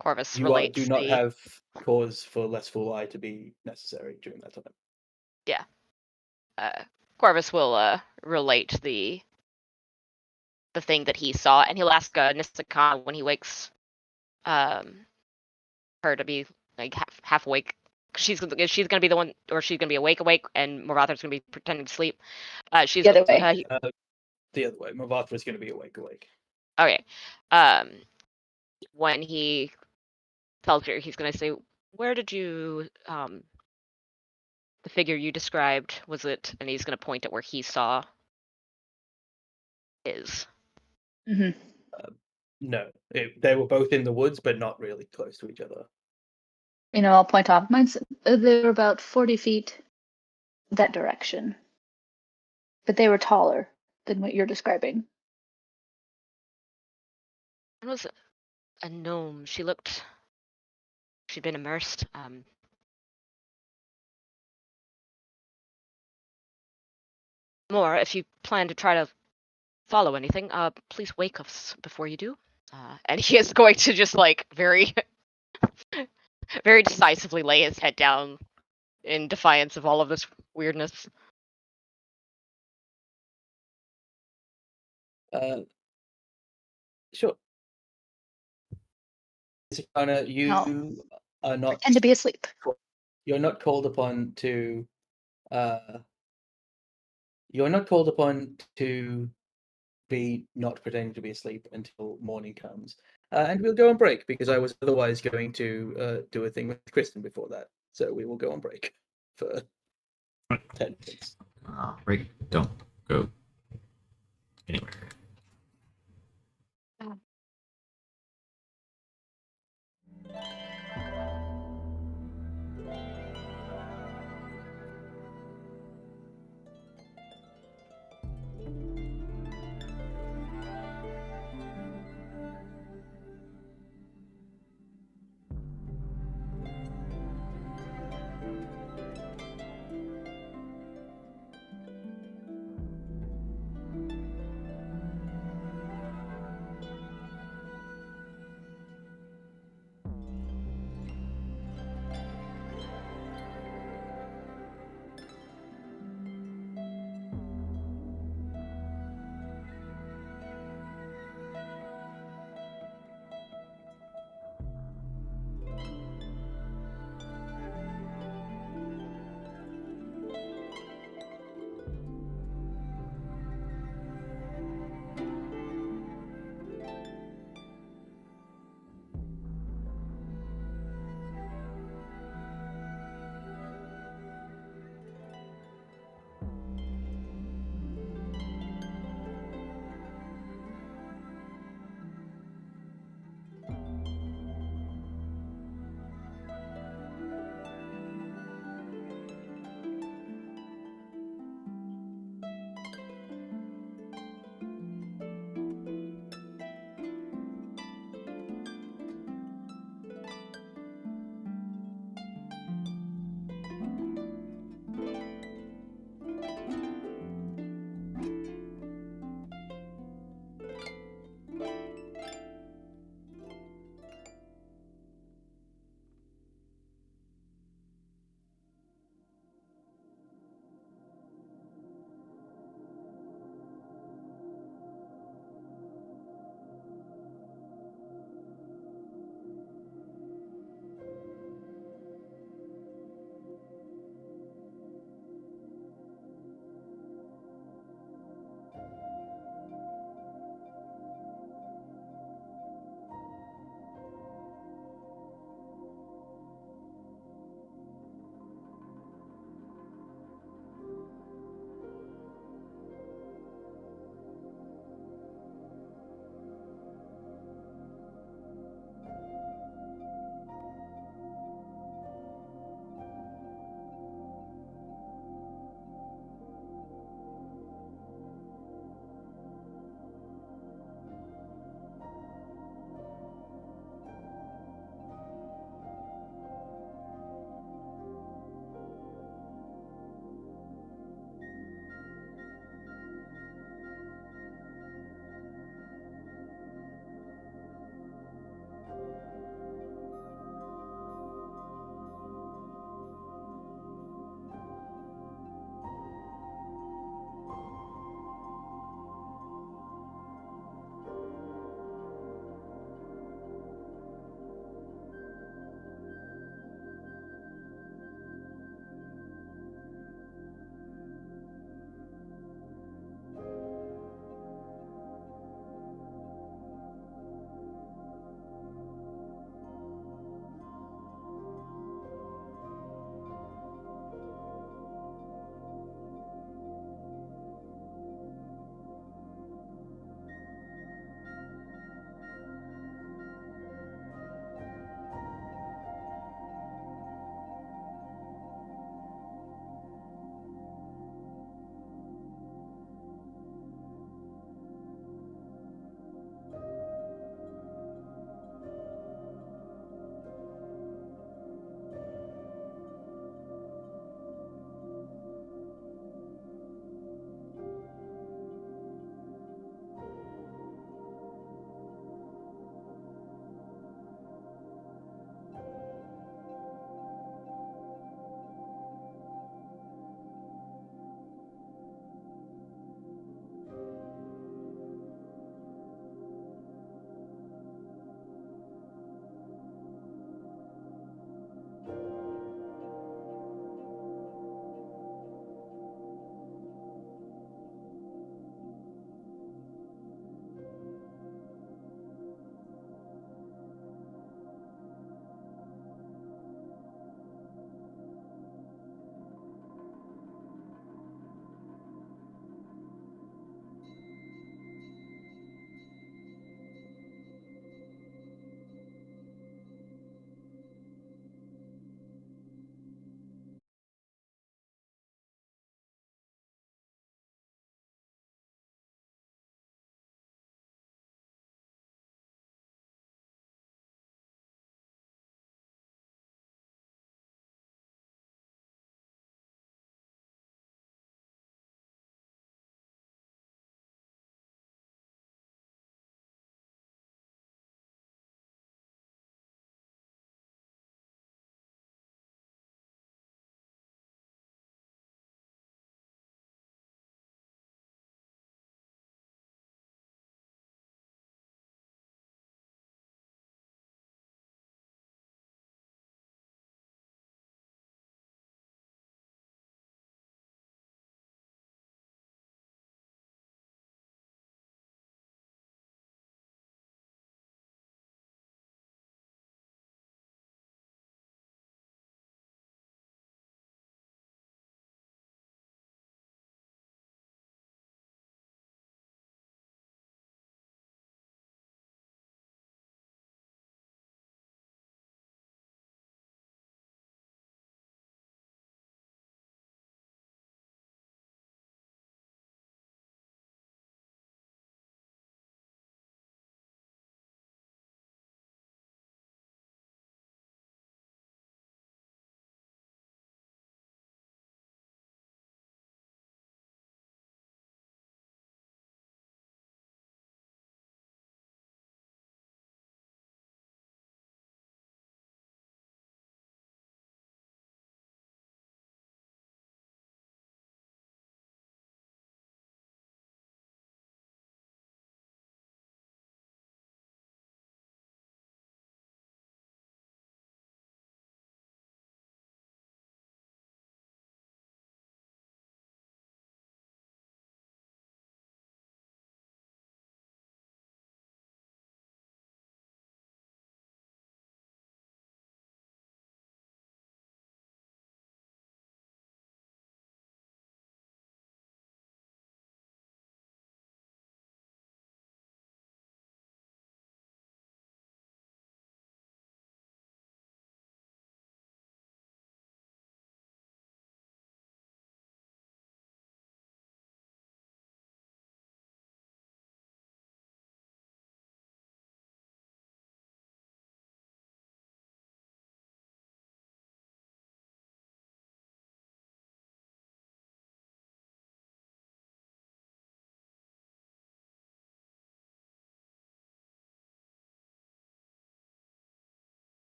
Corvus You relates do not the. have cause for Less Fool Eye to be necessary during that time. Yeah. Corvus will relate the thing that he saw, and he'll ask Nisakana when he wakes her to be like half awake. She's gonna be the one, or she's gonna be awake, and Morvathra's gonna be pretending to sleep. She's The other way. The other way. Morvathra is going to be awake. Okay. When he tells you, he's gonna say, "Where did you the figure you described, was it?" And he's gonna point at where he saw is. Hmm. No, they were both in the woods, but not really close to each other. I'll point off. They were about 40 feet that direction. But they were taller than what you're describing. It was a gnome. She'd been immersed. More, if you plan to try to follow anything, please wake us before you do. And he is going to just like very, very decisively lay his head down in defiance of all of this weirdness. Sure. Sakana, you are not Pretend to be asleep. you're not called upon to you're not called upon to be not pretending to be asleep until morning comes. And we'll go on break because I was otherwise going to do a thing with Kristen before that. So we will go on break for 10 minutes. Break. Don't go anywhere.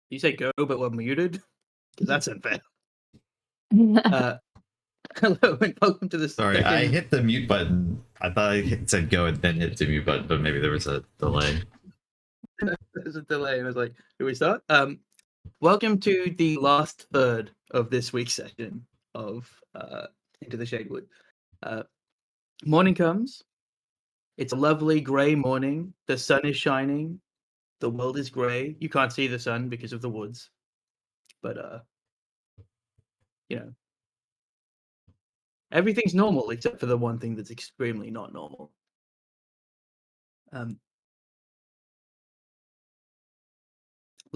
You say go, but we're muted? Because that's unfair. Hello and welcome to the Sorry, second... I hit the mute button. I thought said go and then hit the mute button, but maybe there was a delay. There's a delay, and I was like, do we start? Welcome to the last third of this week's session of Into the Shadewood. Morning comes. It's a lovely grey morning. The sun is shining. The world is grey. You can't see the sun because of the woods. But, everything's normal except for the one thing that's extremely not normal.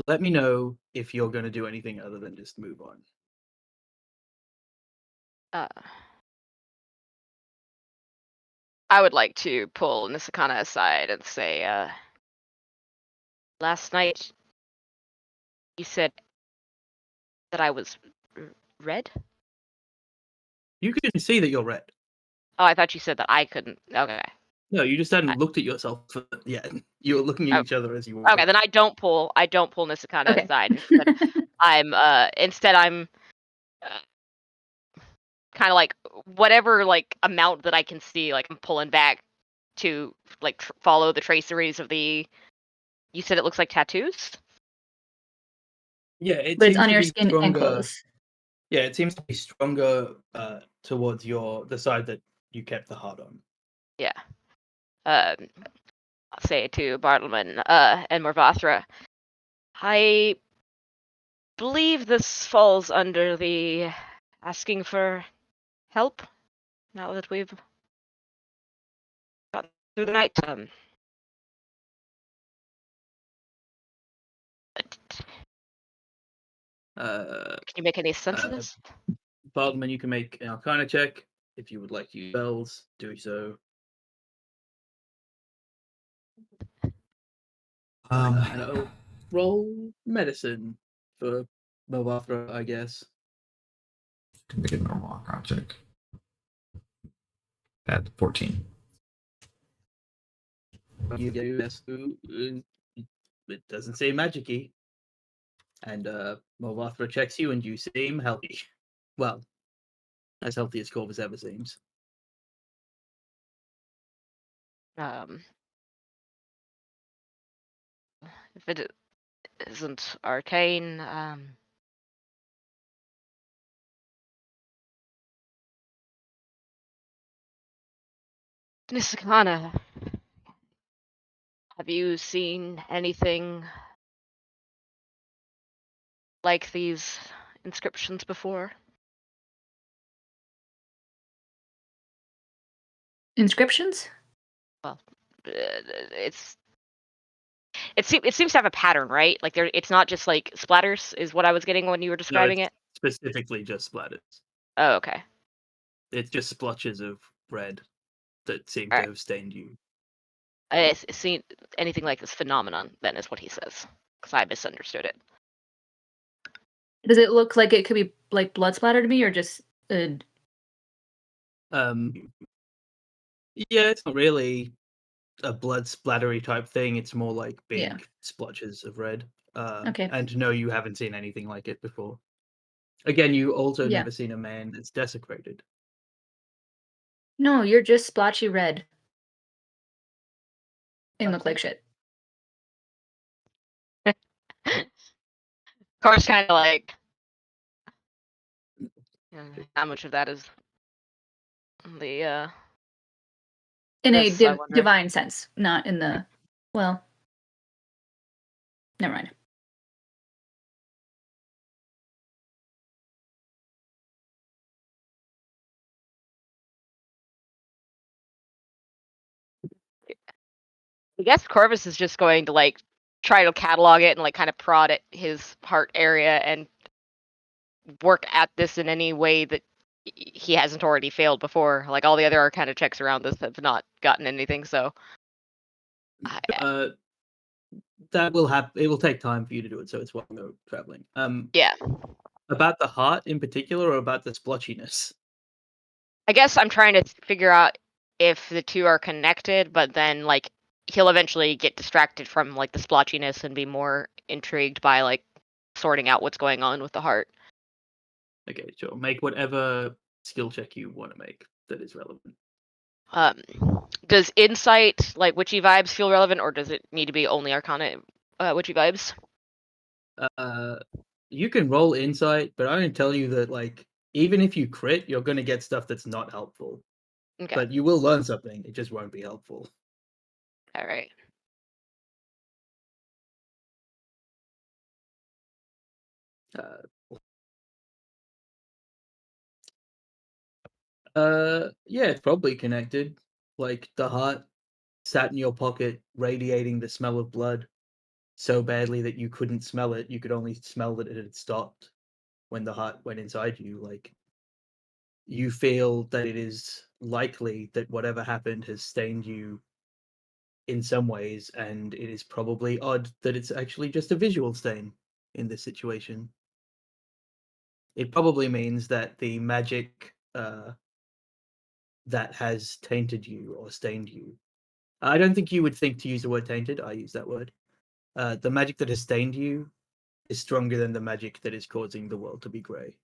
Let me know if you're going to do anything other than just move on. I would like to pull Nisakana aside and say, last night you said that I was red? You can see that you're red. Oh, I thought you said that I couldn't. Okay. No, you just hadn't looked at yourself yet. You were looking at each other as you were. Okay, then I don't pull Nisakana Okay. aside. Instead I'm kind of like whatever like amount that I can see, like I'm pulling back to like follow the traceries of the. You said it looks like tattoos. Yeah, it But it's seems on to your be skin stronger. and clothes. Yeah, it seems to be stronger towards the side that you kept the heart on. Yeah. I'll say it to Bartleman and Morvathra. I believe this falls under the asking for help now that we've gotten through the night. Can you make any sense of this? Baldman, you can make an Arcana check if you would like to use spells. Do so. And I'll roll medicine for Morvathra, I guess. Can make a normal Arcana check. At 14. You guess it doesn't say magic-y. And Morvathra checks you, and you seem healthy. Well, as healthy as Corvus ever seems. If it isn't arcane, Nisakana, have you seen anything like these inscriptions before? Inscriptions? Well, it seems to have a pattern, right? Like it's not just like splatters, is what I was getting when you were describing it. Specifically, just splatters. Oh, okay. It's just splotches of red that seem All to right. have stained you. I seen anything like this phenomenon, then is what he says, because I misunderstood it. Does it look like it could be like blood splatter to me, or just Yeah, it's not really a blood splattery type thing. It's more like big splotches of red. Okay. And no, you haven't seen anything like it before. Again, you also Yeah. never seen a man that's desecrated. No, you're just splotchy red. And look like shit. Of course, kind of like how much of that is the In this, a I wonder. divine sense, not in the well. Never mind. I guess Corvus is just going to like try to catalog it and like kind of prod at his heart area and work at this in any way that he hasn't already failed before. Like all the other Arcana checks around this have not gotten anything, so That will happen. It will take time for you to do it, so it's while you're traveling. yeah. About the heart in particular, or about the splotchiness? I guess I'm trying to figure out if the two are connected, but then like he'll eventually get distracted from like the splotchiness and be more intrigued by like sorting out what's going on with the heart. Okay, sure. Make whatever skill check you want to make that is relevant. Does insight, like witchy vibes, feel relevant, or does it need to be only arcana witchy vibes? You can roll insight, but I'm gonna tell you that like even if you crit, you're gonna get stuff that's not helpful. Okay. But you will learn something. It just won't be helpful. All right. Yeah, it's probably connected. Like the heart sat in your pocket, radiating the smell of blood so badly that you couldn't smell it. You could only smell that it had stopped when the heart went inside you. Like you feel that it is likely that whatever happened has stained you in some ways, and it is probably odd that it's actually just a visual stain in this situation. It probably means that the magic that has tainted you or stained you. I don't think you would think to use the word tainted. I use that word. The magic that has stained you is stronger than the magic that is causing the world to be grey.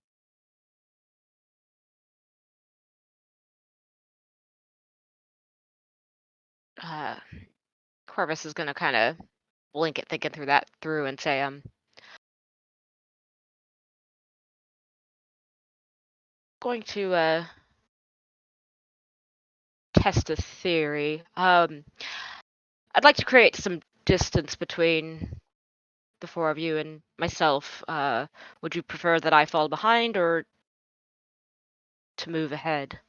Corvus is gonna kind of blink at thinking through and say, going to test a theory. I'd like to create some distance between the four of you and myself. Would you prefer that I fall behind or to move ahead?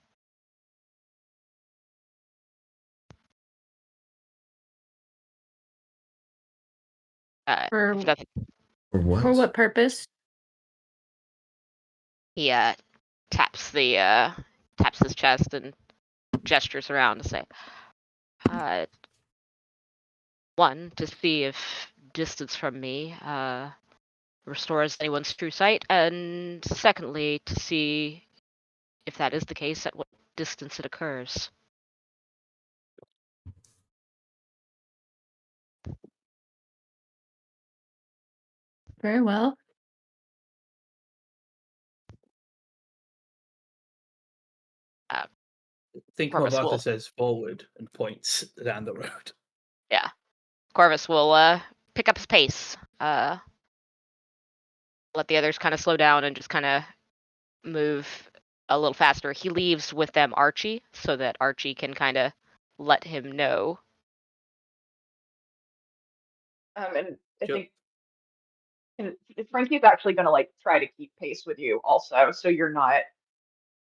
For If that's, For what? for what purpose? he taps his chest and gestures around to say, one, to see if distance from me restores anyone's true sight, and secondly, to see if that is the case, at what distance it occurs. Very well. Think Corvus Morvatha will. says forward and points down the road. Yeah. Corvus will pick up his pace, let the others kind of slow down and just kind of move a little faster. He leaves with them Archie so that Archie can kind of let him know. And I Sure. think Frankie's actually going to like try to keep pace with you also, so you're not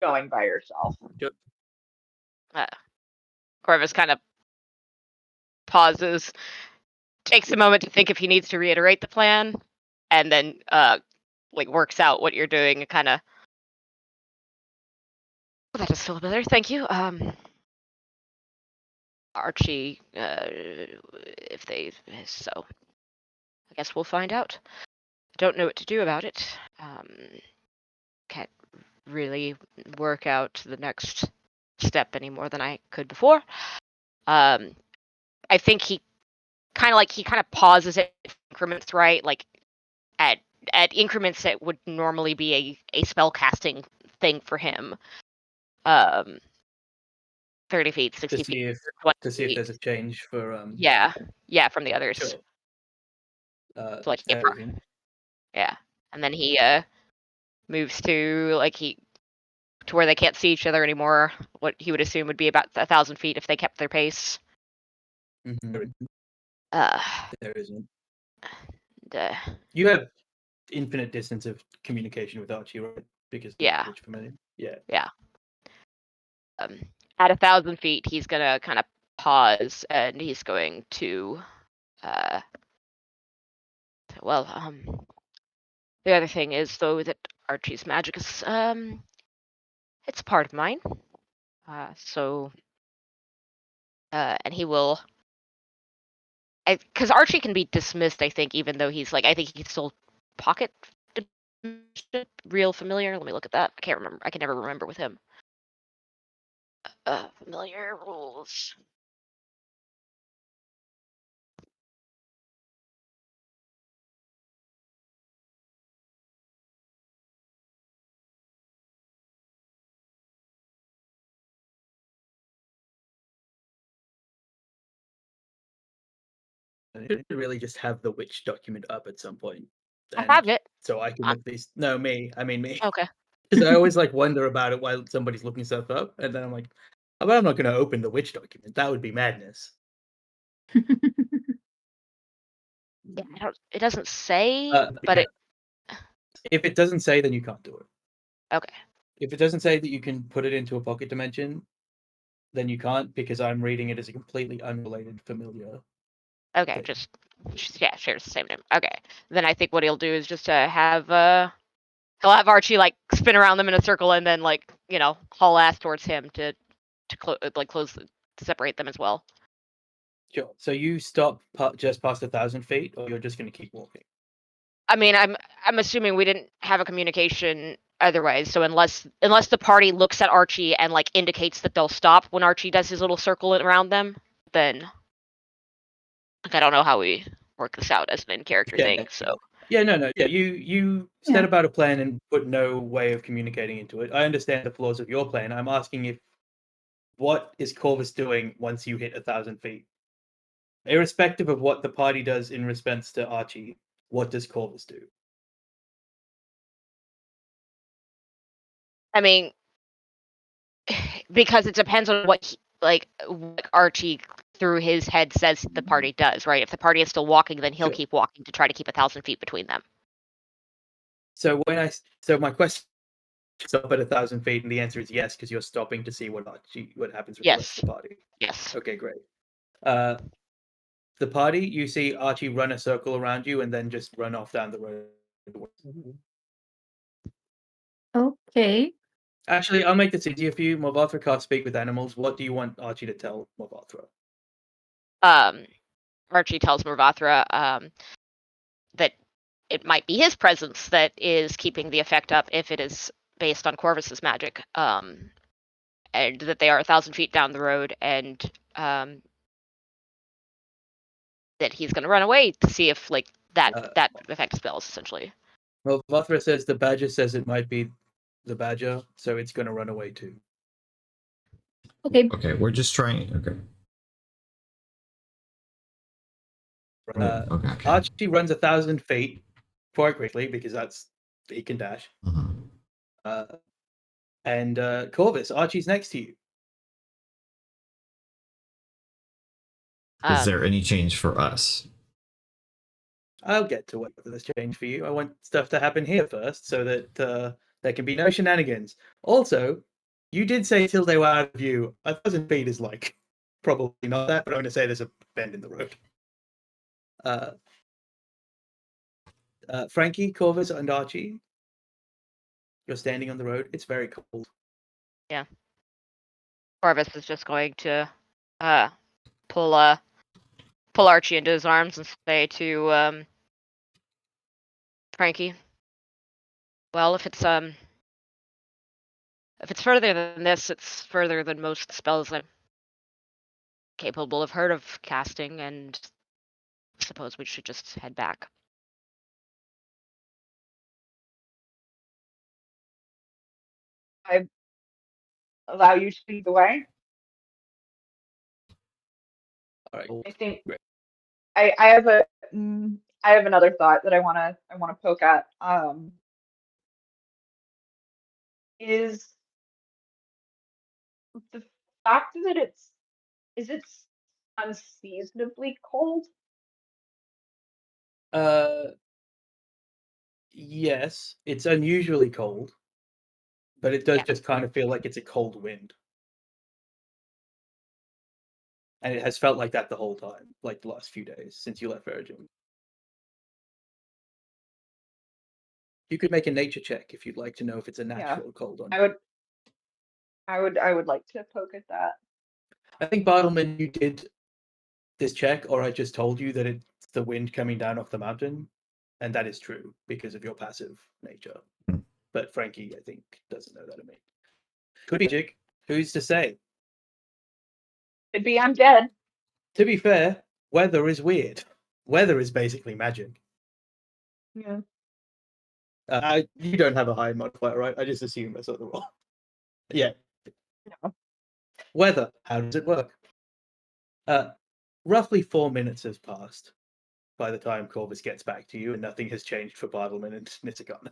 going by yourself. Sure. Corvus kind of pauses, takes a moment to think if he needs to reiterate the plan, and then like works out what you're doing and kind of. Well, that does feel better. Thank you. Archie, if they so, I guess we'll find out. I don't know what to do about it. Can't really work out the next step any more than I could before. I think he kind of pauses at increments, right? Like at increments that would normally be a spell casting thing for him. 30 feet, 60 To see feet, if 20 to see if feet. there's a change for Yeah, from the others. Sure. So like Everything. yeah, and then he moves to where they can't see each other anymore. What he would assume would be about 1,000 feet if they kept their pace. Mhm. Uh, There isn't. uh, You have infinite distance of communication with Archie, right? Because of yeah, which familiar. Yeah. yeah. At 1,000 feet, he's gonna kind of pause and he's going to, uh, well, the other thing is though that Archie's magic is, it's part of mine. So, and he will, because Archie can be dismissed, I think, even though he's like, I think he can still pocket real familiar. Let me look at that. I can't remember. I can never remember with him. Familiar rules. I should really just have the witch document up at some point. I have it. So I can at least me. I mean me. Okay. Because I always wonder about it while somebody's looking stuff up, and then I'm like, oh, but I'm not going to open the witch document. That would be madness. Yeah, it doesn't say, but yeah. it. If it doesn't say, then you can't do it. Okay. If it doesn't say that you can put it into a pocket dimension, then you can't, because I'm reading it as a completely unrelated familiar. Okay, thing. just shares the same name. Okay, then I think what he'll do is just have he'll have Archie spin around them in a circle and then haul ass towards him to close to separate them as well. Sure. So you stop just past 1,000 feet, or you're just going to keep walking? I mean, I'm assuming we didn't have a communication otherwise. So unless the party looks at Archie and indicates that they'll stop when Archie does his little circle around them, then I don't know how we work this out as an in-character thing. So yeah, no. Yeah, you set about a plan and put no way of communicating into it. I understand the flaws of your plan. I'm asking what is Corvus doing once you hit 1,000 feet? Irrespective of what the party does in response to Archie, what does Corvus do? I mean, because it depends on what Archie through his head says the party does, right? If the party is still walking, then he'll keep walking to try to keep 1,000 feet between them. So my question is up at 1,000 feet, and the answer is yes, because you're stopping to see what happens with the rest of the party. Yes. Okay, great. The party, you see Archie run a circle around you and then just run off down the road. Okay. Actually, I'll make this easier for you. Morvathra can't speak with animals. What do you want Archie to tell Morvathra? Archie tells Morvathra that it might be his presence that is keeping the effect up if it is based on Corvus's magic. And that they are 1,000 feet down the road, and that he's going to run away to see if that effect spells, essentially. Well, Morvathra says the badger says it might be the badger, so it's going to run away too. Okay. Okay, we're just trying. Okay. Okay. Archie runs 1,000 feet quite quickly because he can dash. Mm-hmm. And Corvus, Archie's next to you. Is there any change for us? I'll get to whether there's change for you. I want stuff to happen here first, so that there can be no shenanigans. Also, you did say till they were out of view. 1,000 feet is probably not that, but I'm going to say there's a bend in the road. Frankie, Corvus, and Archie, you're standing on the road. It's very cold. Yeah. Corvus is just going to pull Archie into his arms and say to Frankie, well, if it's further than this, it's further than most spells I'm capable of casting, and I suppose we should just head back. I allow you to lead the way. All right. I think I have another thought that I want to poke at. Is the fact that it's unseasonably cold? Yes, it's unusually cold, but it does just kind of feel like it's a cold wind. And it has felt like that the whole time, like the last few days since you left Virgin. You could make a nature check if you'd like to know if it's a natural cold or not. I would like to poke at that. I think Bartleman, you did this check, or I just told you that it's the wind coming down off the mountain, and that is true because of your passive nature. But Frankie, I think, doesn't know that of me. Could be magic. Who's to say? Could be I'm dead. To be fair, weather is weird. Weather is basically magic. Yeah. You don't have a high modifier, right? I just assume that's what the roll. Yeah. No. Weather. How does it work? Roughly 4 minutes has passed by the time Corvus gets back to you, and nothing has changed for Bartleman and Nisakana.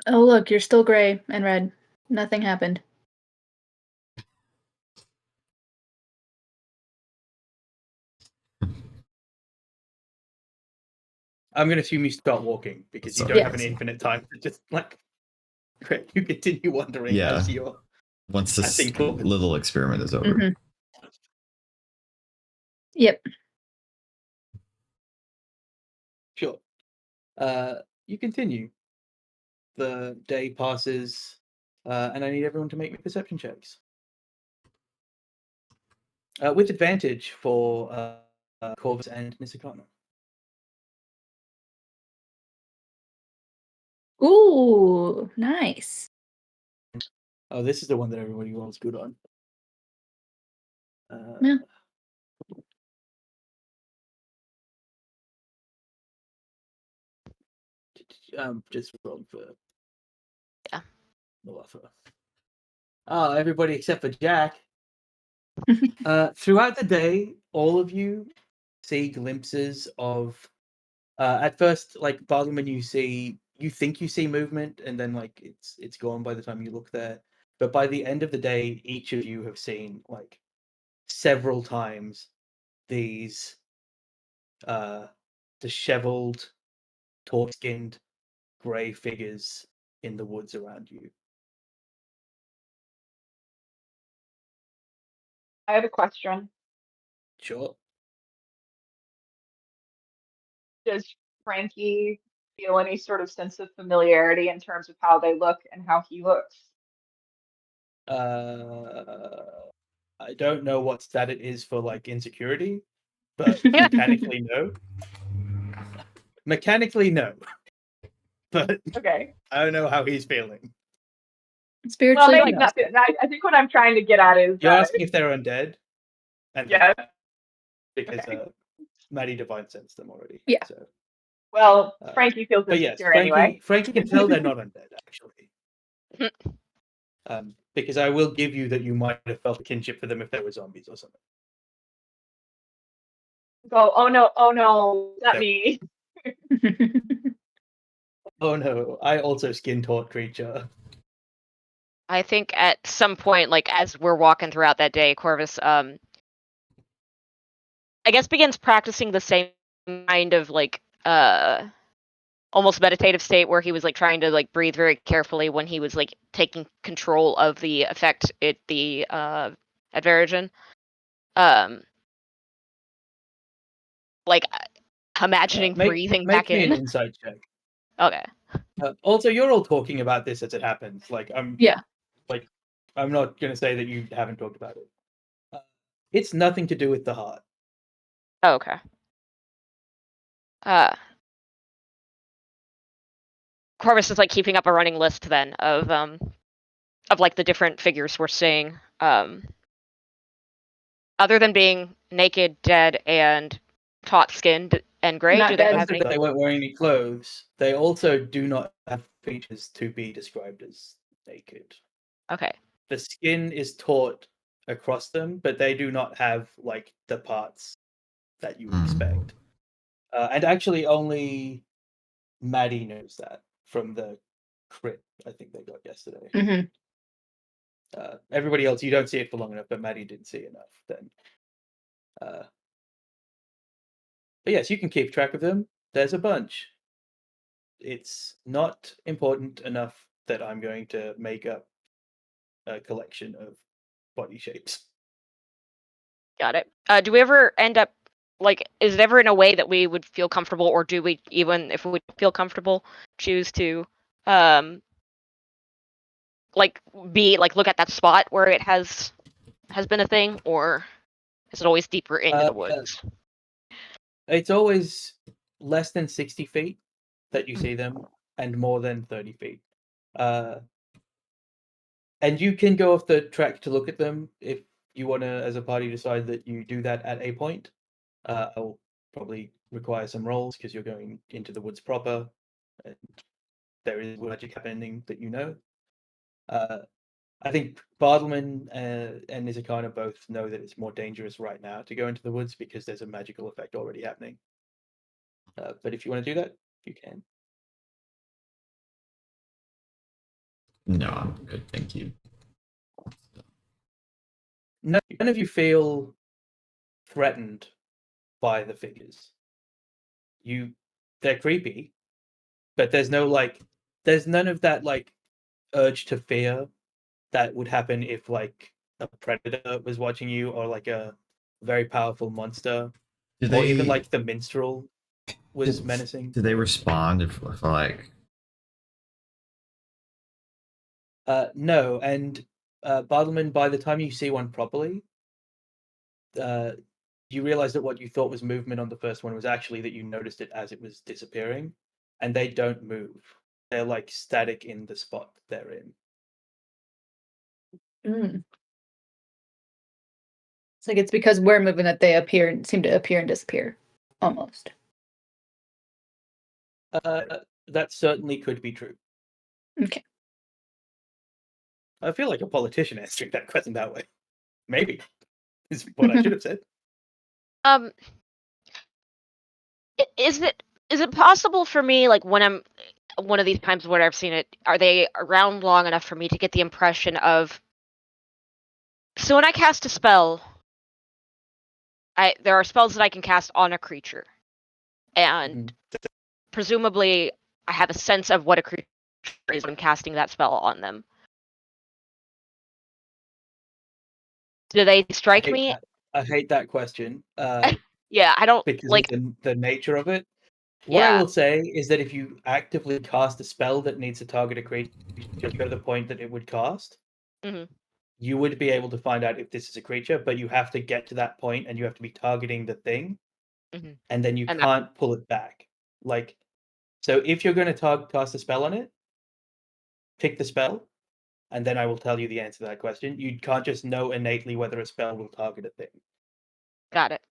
Oh, look, you're still gray and red. Nothing happened. I'm going to assume you start walking because you So- don't have an Yes. infinite time to just like you continue wandering Yeah. as you're. Once I this think Corvus- little experiment is over. Mhm. Yep. Sure. You continue. The day passes, and I need everyone to make me perception checks. With advantage for Corvus and Nisakana. Ooh, nice. Oh, this is the one that everybody rolls good on. Yeah. Just rolling for. Yeah. Malaffa. Oh, everybody except for Jack. Throughout the day, all of you see glimpses of. At first, like Bartleman, you think you see movement, and then like it's gone by the time you look there. But by the end of the day, each of you have seen like several times these disheveled, taut-skinned, grey figures in the woods around you. I have a question. Sure. Does Frankie feel any sort of sense of familiarity in terms of how they look and how he looks? I don't know what stat it is for like insecurity, but mechanically no. Mechanically no. But Okay. I don't know how he's feeling. Well, Spiritually, maybe no. not. I think what I'm trying to get at is You're that, asking if they're undead? And yeah. because Okay. Maddie divine sensed them already. Yeah. So Well, Frankie feels but yes, insecure anyway. Frankie can tell they're not undead, actually. Because I will give you that you might have felt a kinship for them if they were zombies or something. Go, oh no, not me. Oh no, I also skin taut creature. I think at some point, like as we're walking throughout that day, Corvus, I guess begins practicing the same kind of like almost meditative state where he was like trying to like breathe very carefully when he was like taking control of the effect at the at Verigen. Like imagining breathing make back me in. an insight check. Okay. Also, you're all talking about this as it happens. Like I'm not going to say that you haven't talked about it. It's nothing to do with the heart. Oh, okay. Corvus is like keeping up a running list then of like the different figures we're seeing. Other than being naked, dead, and taut-skinned and gray, Not do they dead. have any? They weren't wearing any clothes. They also do not have features to be described as naked. Okay. The skin is taut across them, but they do not have like the parts that you expect. And actually, only Maddie knows that from the crit I think they got yesterday. Mhm. Everybody else, you don't see it for long enough, but Maddie didn't see enough then. But yes, you can keep track of them. There's a bunch. It's not important enough that I'm going to make up a collection of body shapes. Got it. Do we ever end up like? Is it ever in a way that we would feel comfortable, or do we, even if we feel comfortable, choose to, like look at that spot where it has been a thing, or is it always deeper into the woods? It's always less than 60 feet that you see them, and more than 30 feet. And you can go off the track to look at them if you want to, as a party, decide that you do that at a point. I'll probably require some rolls because you're going into the woods proper, and there is magic happening that you know. I think Bartleman and Nizakana both know that it's more dangerous right now to go into the woods because there's a magical effect already happening. But if you want to do that, you can. No, I'm good, thank you. None of you feel threatened by the figures. They're creepy, but there's none of that like urge to fear that would happen if like a predator was watching you, or like a very powerful monster, or even like the minstrel was menacing. Do they respond if like? No, and Bartleman, by the time you see one properly, you realize that what you thought was movement on the first one was actually that you noticed it as it was disappearing, and they don't move. They're like static in the spot they're in. Mm. It's like it's because we're moving that they seem to appear and disappear, almost. That certainly could be true. Okay. I feel like a politician answering that question that way. Maybe is what I should have said. Is it possible for me, like when I'm one of these times where I've seen it, are they around long enough for me to get the impression of? So when I cast a spell, there are spells that I can cast on a creature, and presumably I have a sense of what a creature is when casting that spell on them. Do they strike me? I hate that question. Yeah, I don't because like. of the nature of it. What I will say is that if you actively cast a spell that needs to target a creature to the point that it would cast, you would be able to find out if this is a creature, but you have to get to that point and you have to be targeting the thing, and then you can't pull it back. Like, so if you're going to cast a spell on it, pick the spell, and then I will tell you the answer to that question. You can't just know innately whether a spell will target a thing. Got it.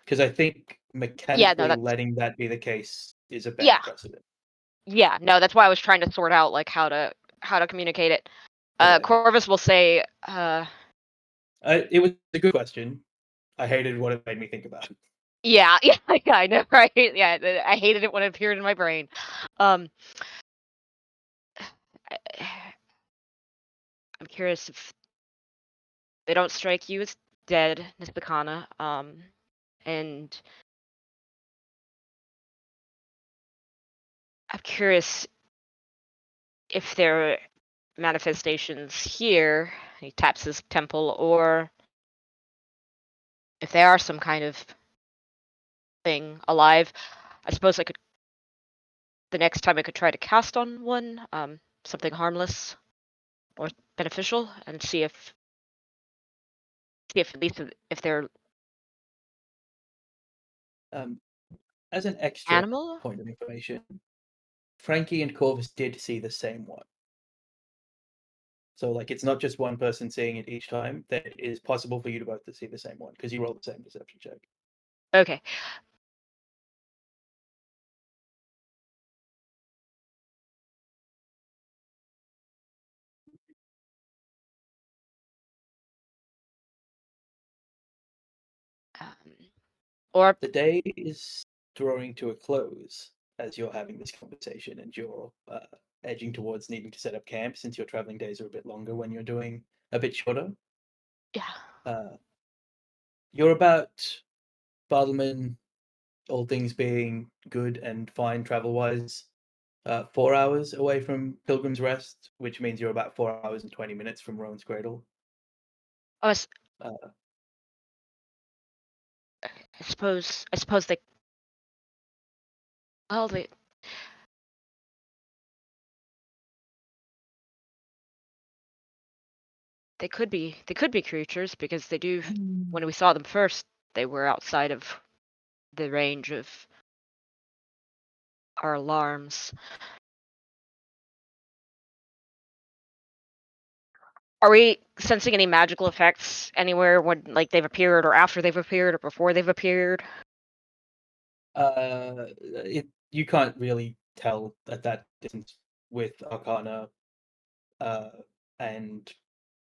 Because I think mechanically letting that be the case is a bad precedent. Yeah, no, that's why I was trying to sort out like how to communicate it. Corvus will say, it was a good question. I hated what it made me think about. Yeah, I know, right? Yeah, I hated it when it appeared in my brain. I'm curious if they don't strike you as dead, Nispakana, and I'm curious if there are manifestations here, he taps his temple, or if they are some kind of thing alive. I suppose the next time I could try to cast on one, something harmless or beneficial, and see if at least if they're as an extra animal point of information, Frankie and Corvus did see the same one. So, like, it's not just one person seeing it each time. That it is possible for you to both to see the same one because you roll the same deception check. Okay. Or the day is drawing to a close as you're having this conversation, and you're edging towards needing to set up camp since your traveling days are a bit longer when you're doing a bit shorter. Yeah. You're about, Bartleman, all things being good and fine travel-wise, 4 hours away from Pilgrim's Rest, which means you're about 4 hours and 20 minutes from Rowan's Cradle. I suppose they. Well, they could be creatures because they do. When we saw them first, they were outside of the range of our alarms. Are we sensing any magical effects anywhere when, like, they've appeared, or after they've appeared, or before they've appeared? You can't really tell at that distance with Arcana, and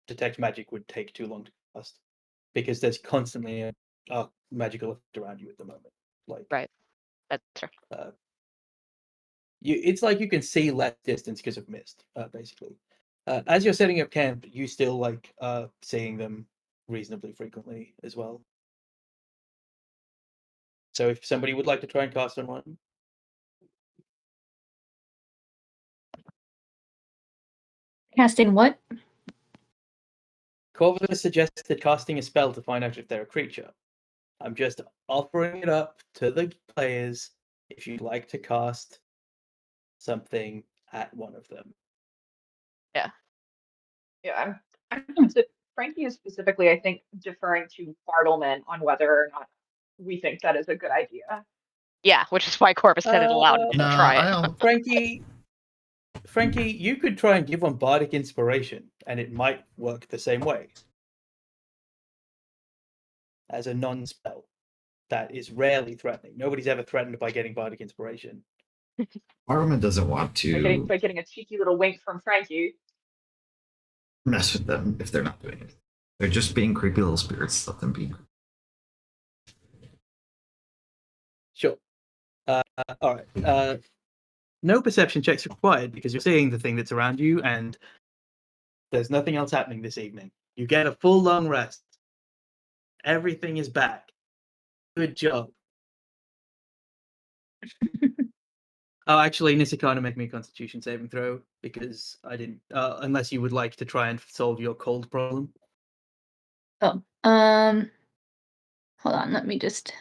detect magic would take too long to cast because there's constantly a magical effect around you at the moment. Like Right. That's true. it's like you can see less distance because of mist, basically. As you're setting up camp, you still like seeing them reasonably frequently as well. So if somebody would like to try and cast on one, Casting what? Corvus suggested casting a spell to find out if they're a creature. I'm just offering it up to the players if you'd like to cast something at one of them. Yeah, Frankie is specifically, I think, deferring to Bartleman on whether or not we think that is a good idea. Yeah, which is why Corvus said it aloud and didn't No, try I it. don't. Frankie, you could try and give one bardic inspiration, and it might work the same way. As a non-spell that is rarely threatening. Nobody's ever threatened by getting bardic inspiration. Bartleman doesn't want to By getting a cheeky little wink from Frankie. mess with them if they're not doing it. They're just being creepy little spirits. Let them be. Sure. All right. No perception checks required because you're seeing the thing that's around you, and there's nothing else happening this evening. You get a full long rest. Everything is back. Good job. Oh, actually, Nisakana, make me a Constitution saving throw because I didn't. Unless you would like to try and solve your cold problem. Oh, hold on. Let me just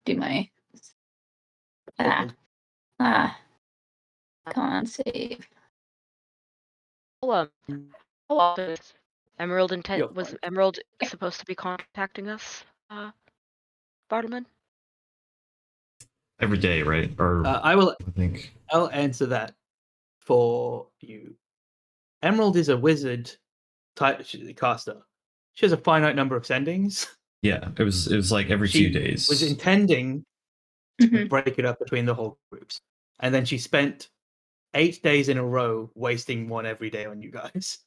do my Cold. con save. How often is Emerald You're was fine. Emerald supposed to be contacting us, Bartleman? Every day, right? Or I think. I'll answer that for you. Emerald is a wizard type caster. She has a finite number of sendings. Yeah, it was like every She 2 days. was intending to break it up between the whole groups, and then she spent 8 days in a row wasting one every day on you guys.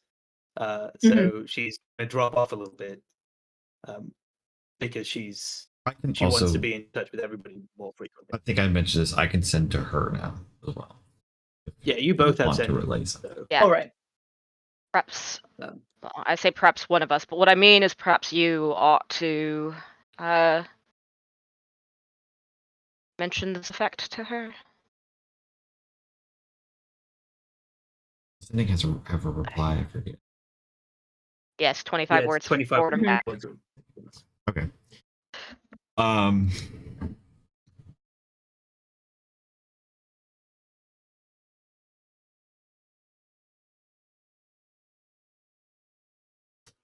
So she's gonna drop off a little bit because she I can wants to also. be in touch with everybody more frequently. I think I mentioned this. I can send to her now as well. Yeah, you both have Want to sendings. relay something. So, Yeah. All right. Perhaps, well, I say perhaps one of us, but what I mean is perhaps you ought to mention this effect to her. Sending has to have a reply. I forget. Yes, 25 yeah, words. it's 25 forward and back. words. Okay.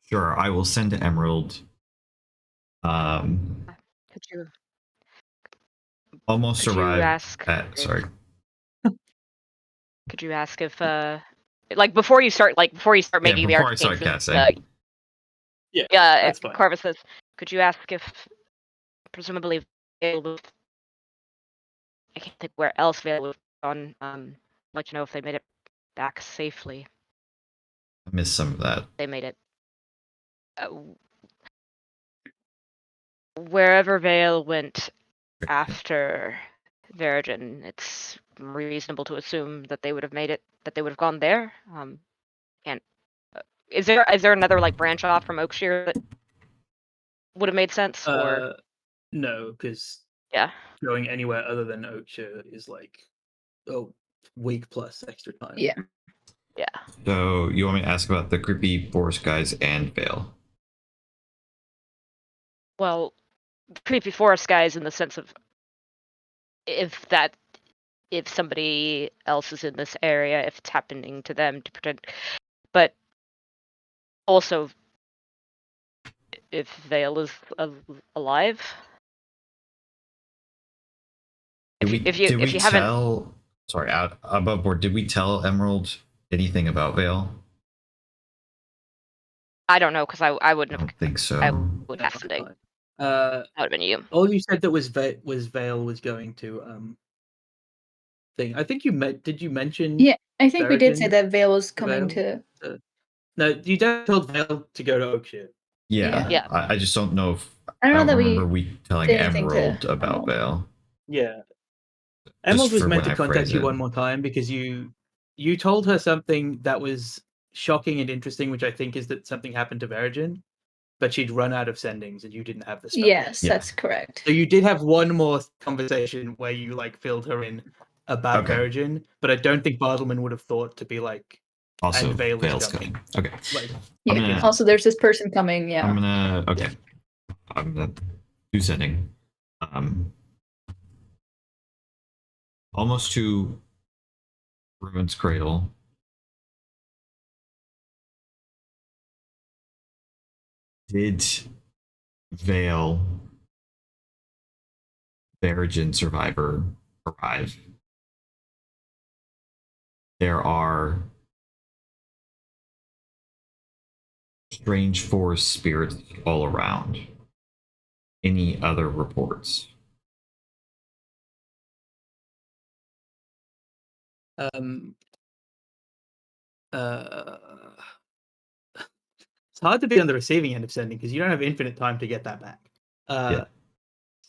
Sure, I will send to Emerald. Could you Almost could you arrived ask at. Sorry. Could you ask if like before you start making the before I start arcane casting. Yeah, that's fine. Corvus says, could you ask if presumably Vale was, I can't think where else Vale was gone, I'd like to know if they made it back safely. I missed some of that. They made it wherever Vale went after Verigen, it's reasonable to assume that they would have made it, that they would have gone there. And is there another like branch off from Oakshire that would have made sense? Or No, because yeah, going anywhere other than Oakshire is like week plus extra time. Yeah. yeah. So you want me to ask about the creepy forest guys and Vale? Well, the creepy forest guys in the sense of if somebody else is in this area, if it's happening to them to pretend, but also if Vale is alive. If you haven't, tell? Sorry, out above board. Did we tell Emerald anything about Vale? I don't know because I wouldn't I have. don't think so. I would have asked it. That would have been you. All you said that was Vale was going to thing. I think you met. Did you mention? Yeah, I think we did say Verigen that Vale was coming Vale? to No, you don't told Vale to go to Oakshire. Yeah. Yeah. I just don't know if I don't know that remember we we telling did anything to Emerald about Emerald. Vale. Yeah. Just Emerald was for meant when to I contact phrase you it. one more time because you told her something that was shocking and interesting, which I think is that something happened to Verigen, but she'd run out of sendings and you didn't have the stuff. Yes, Yeah. that's correct. So you did have one more conversation where you like filled her in about Okay. Verigen, but I don't think Bartleman would have thought to be like, Also, and Vale is Vale's coming. coming. Okay. Like, Yeah. I'm gonna- Also, there's this person coming. Yeah. I'm gonna okay. I'm gonna do sending. Almost to Ruin's Cradle. Did Vale Verigen survivor arrive? There are strange forest spirits all around. Any other reports? um, it's hard to be on the receiving end of sending because you don't have infinite time to get that back. Yeah.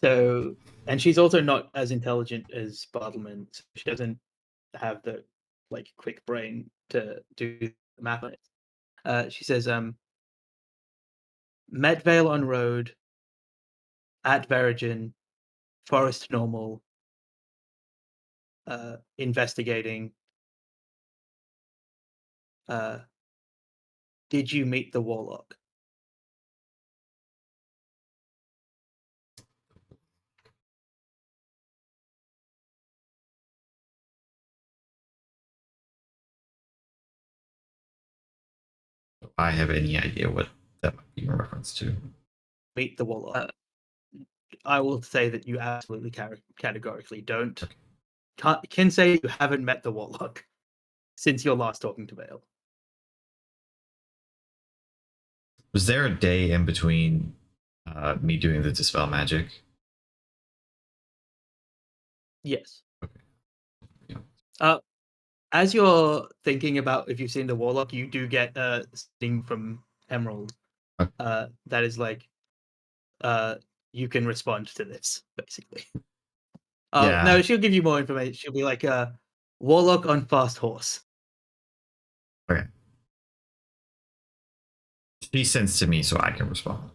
So, and she's also not as intelligent as Bartleman. So she doesn't have the like quick brain to do the math on it. She says, met Vale on road at Verigen, forest normal, investigating. Did you meet the warlock? Do I have any idea what that might be in reference to? Meet the warlock. I will say that you absolutely categorically don't. Can say you haven't met the warlock since your last talking to Vale. Was there a day in between me doing the dispel magic? Yes. Okay. Yeah. As you're thinking about if you've seen the warlock, you do get a sting from Emerald. Okay. That is like, you can respond to this basically. Yeah. No, she'll give you more information. She'll be like, warlock on fast horse. Okay. She sends to me so I can respond.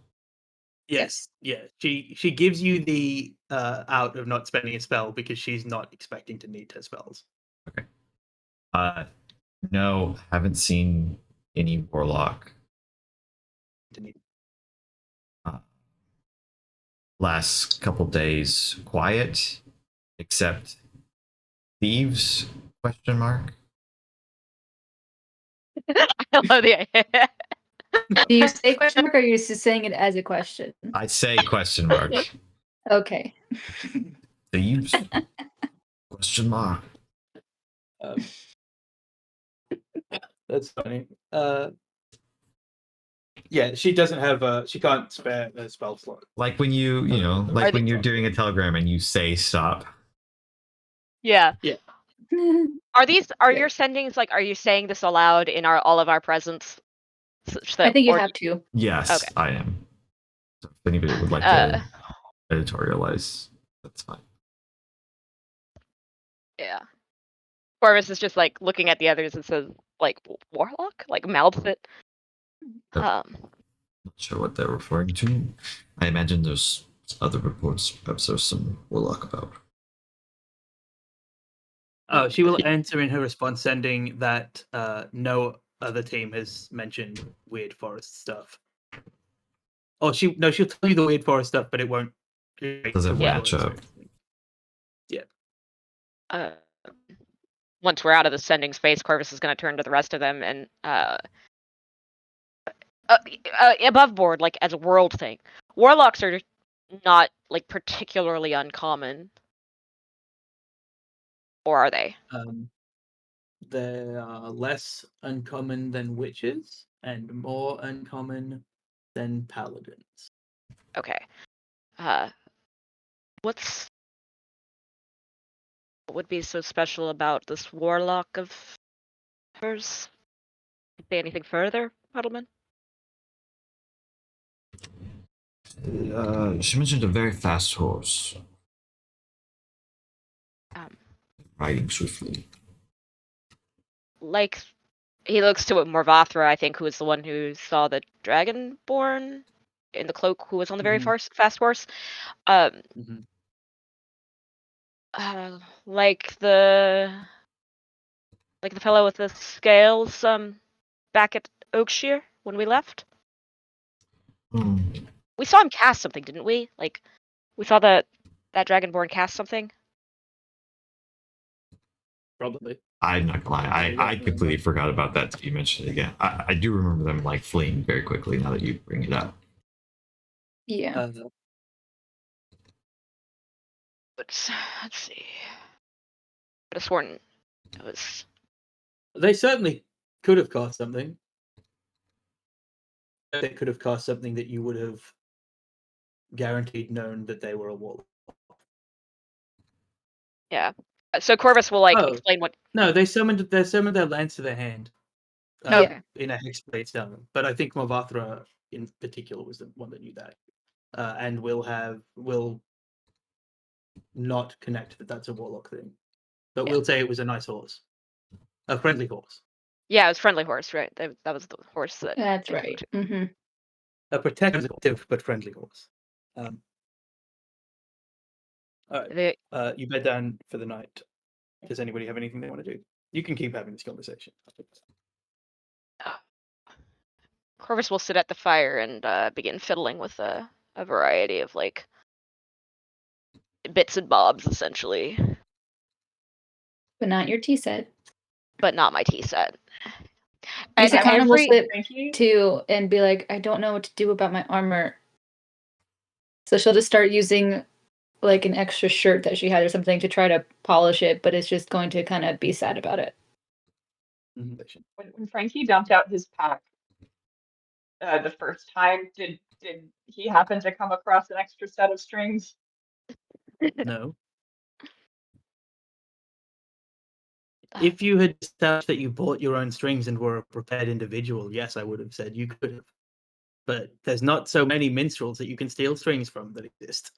Yes. Yeah. She gives you the out of not spending a spell because she's not expecting to need her spells. Okay. No, haven't seen any warlock. Last couple days quiet, except thieves? Question mark. I love the idea. Do you say question mark or are you just saying it as a question? I say question mark. Okay. Thieves? Question mark. That's funny. Yeah, she doesn't have she can't spare a spell slot. Like when you know, Are like they- when you're doing a telegram and you say stop. Yeah. Yeah. Are Yeah. your sendings like? Are you saying this aloud in all of our presence? I think you have to. Yes, Okay. I am. So if anybody would like to editorialize, that's fine. Yeah. Corvus is just like looking at the others and says, like, warlock? Like, mouths it. Not sure what they're referring to. I imagine there's other reports. Perhaps there's some warlock about. Oh, she will answer in her response, sending that no other team has mentioned weird forest stuff. Oh, she'll tell you the weird forest stuff, but it won't. Doesn't match up. Yeah. Once we're out of the sending space, Corvus is going to turn to the rest of them and above board, like as a world thing, warlocks are not like particularly uncommon, or are they? They are less uncommon than witches and more uncommon than paladins. Okay. What would be so special about this warlock of hers? Say anything further? Puddleman? She mentioned a very fast horse Um, riding swiftly. like he looks to Morvathra, I think, who is the one who saw the dragonborn in the cloak, who was on the very fast horse. Mhm. Like the fellow with the scales back at Oakshire when we left. Hmm. We saw him cast something, didn't we? Like we saw that dragonborn cast something. Probably. I'm not gonna lie, I don't I completely remember. forgot about that till you mentioned it again. I do remember them like fleeing very quickly now that you bring it up. Yeah. But let's see. But have sworn it was. They certainly could have cast something. They could have cast something that you would have guaranteed known that they were a warlock. Yeah. So Corvus will like Oh. explain what. No, they summoned their lance to their hand. Yeah. In a hexblade stone. But I think Morvathra in particular was the one that knew that. And will not connect that that's a warlock thing. But Yeah. we'll say it was a nice horse. A friendly horse. Yeah, it was friendly horse, right? That was the horse that. That's they right. took. Mm-hmm. A protective but friendly horse. All right. They, You bed down for the night. Does anybody have anything they want to do? You can keep having this conversation. Corvus will sit at the fire and begin fiddling with a variety of like bits and bobs, essentially, But not your tea set. but not my tea set. And Lisa Kana will every slip Frankie? too and be like, I don't know what to do about my armor. So she'll just start using like an extra shirt that she had or something to try to polish it, but it's just going to kind of be sad about it. When Frankie dumped out his pack the first time, did he happen to come across an extra set of strings? No. If you had established that you bought your own strings and were a prepared individual, yes, I would have said you could have. But there's not so many minstrels that you can steal strings from that exist.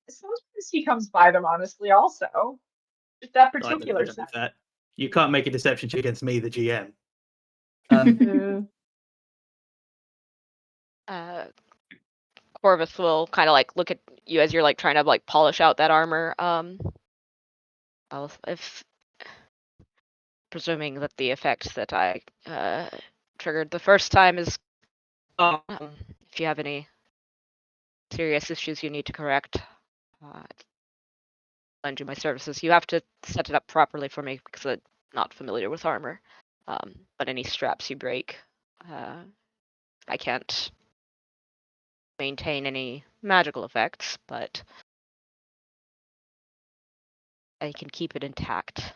Sometimes he comes by them, honestly, also. Just that I don't particular know set. that. You can't make a deception check against me, the GM. Corvus will kind of like look at you as you're like trying to like polish out that armor. If presuming that the effect that I triggered the first time is gone, if you have any serious issues you need to correct, lend you my services. You have to set it up properly for me because I'm not familiar with armor. But any straps you break, I can't maintain any magical effects, but I can keep it intact.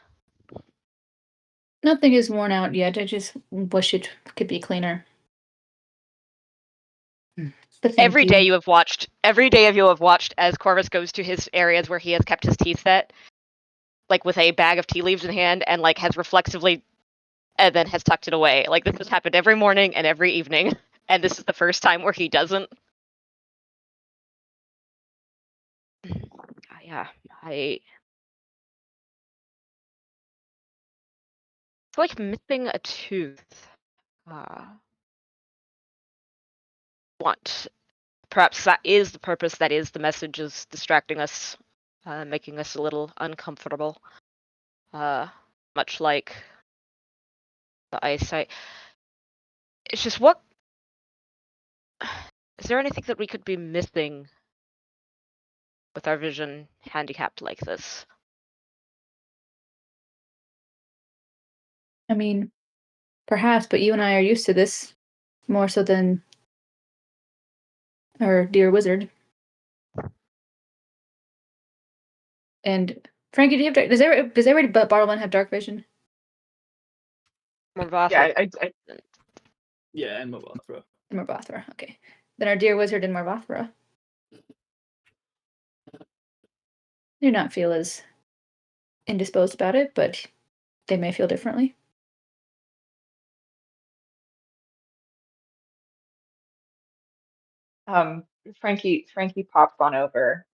Nothing is worn out yet. I just wish it could be cleaner. But thank Every day you. you have watched as Corvus goes to his areas where he has kept his tea set, like with a bag of tea leaves in hand, and like has reflexively, and then has tucked it away. Like this has happened every morning and every evening, and this is the first time where he doesn't. Yeah, it's like missing a tooth. Perhaps that is the purpose. That is the message, is distracting us, making us a little uncomfortable. Much like the eyesight. It's just what is there anything that we could be missing with our vision handicapped like this? I mean, perhaps, but you and I are used to this more so than our dear wizard. And Frankie, do you have does everybody but Bartleman have dark vision? Morvathra. Yeah, and Morvathra. Morvathra, okay. Then our dear wizard and Morvathra do not feel as indisposed about it, but they may feel differently. Frankie pops on over.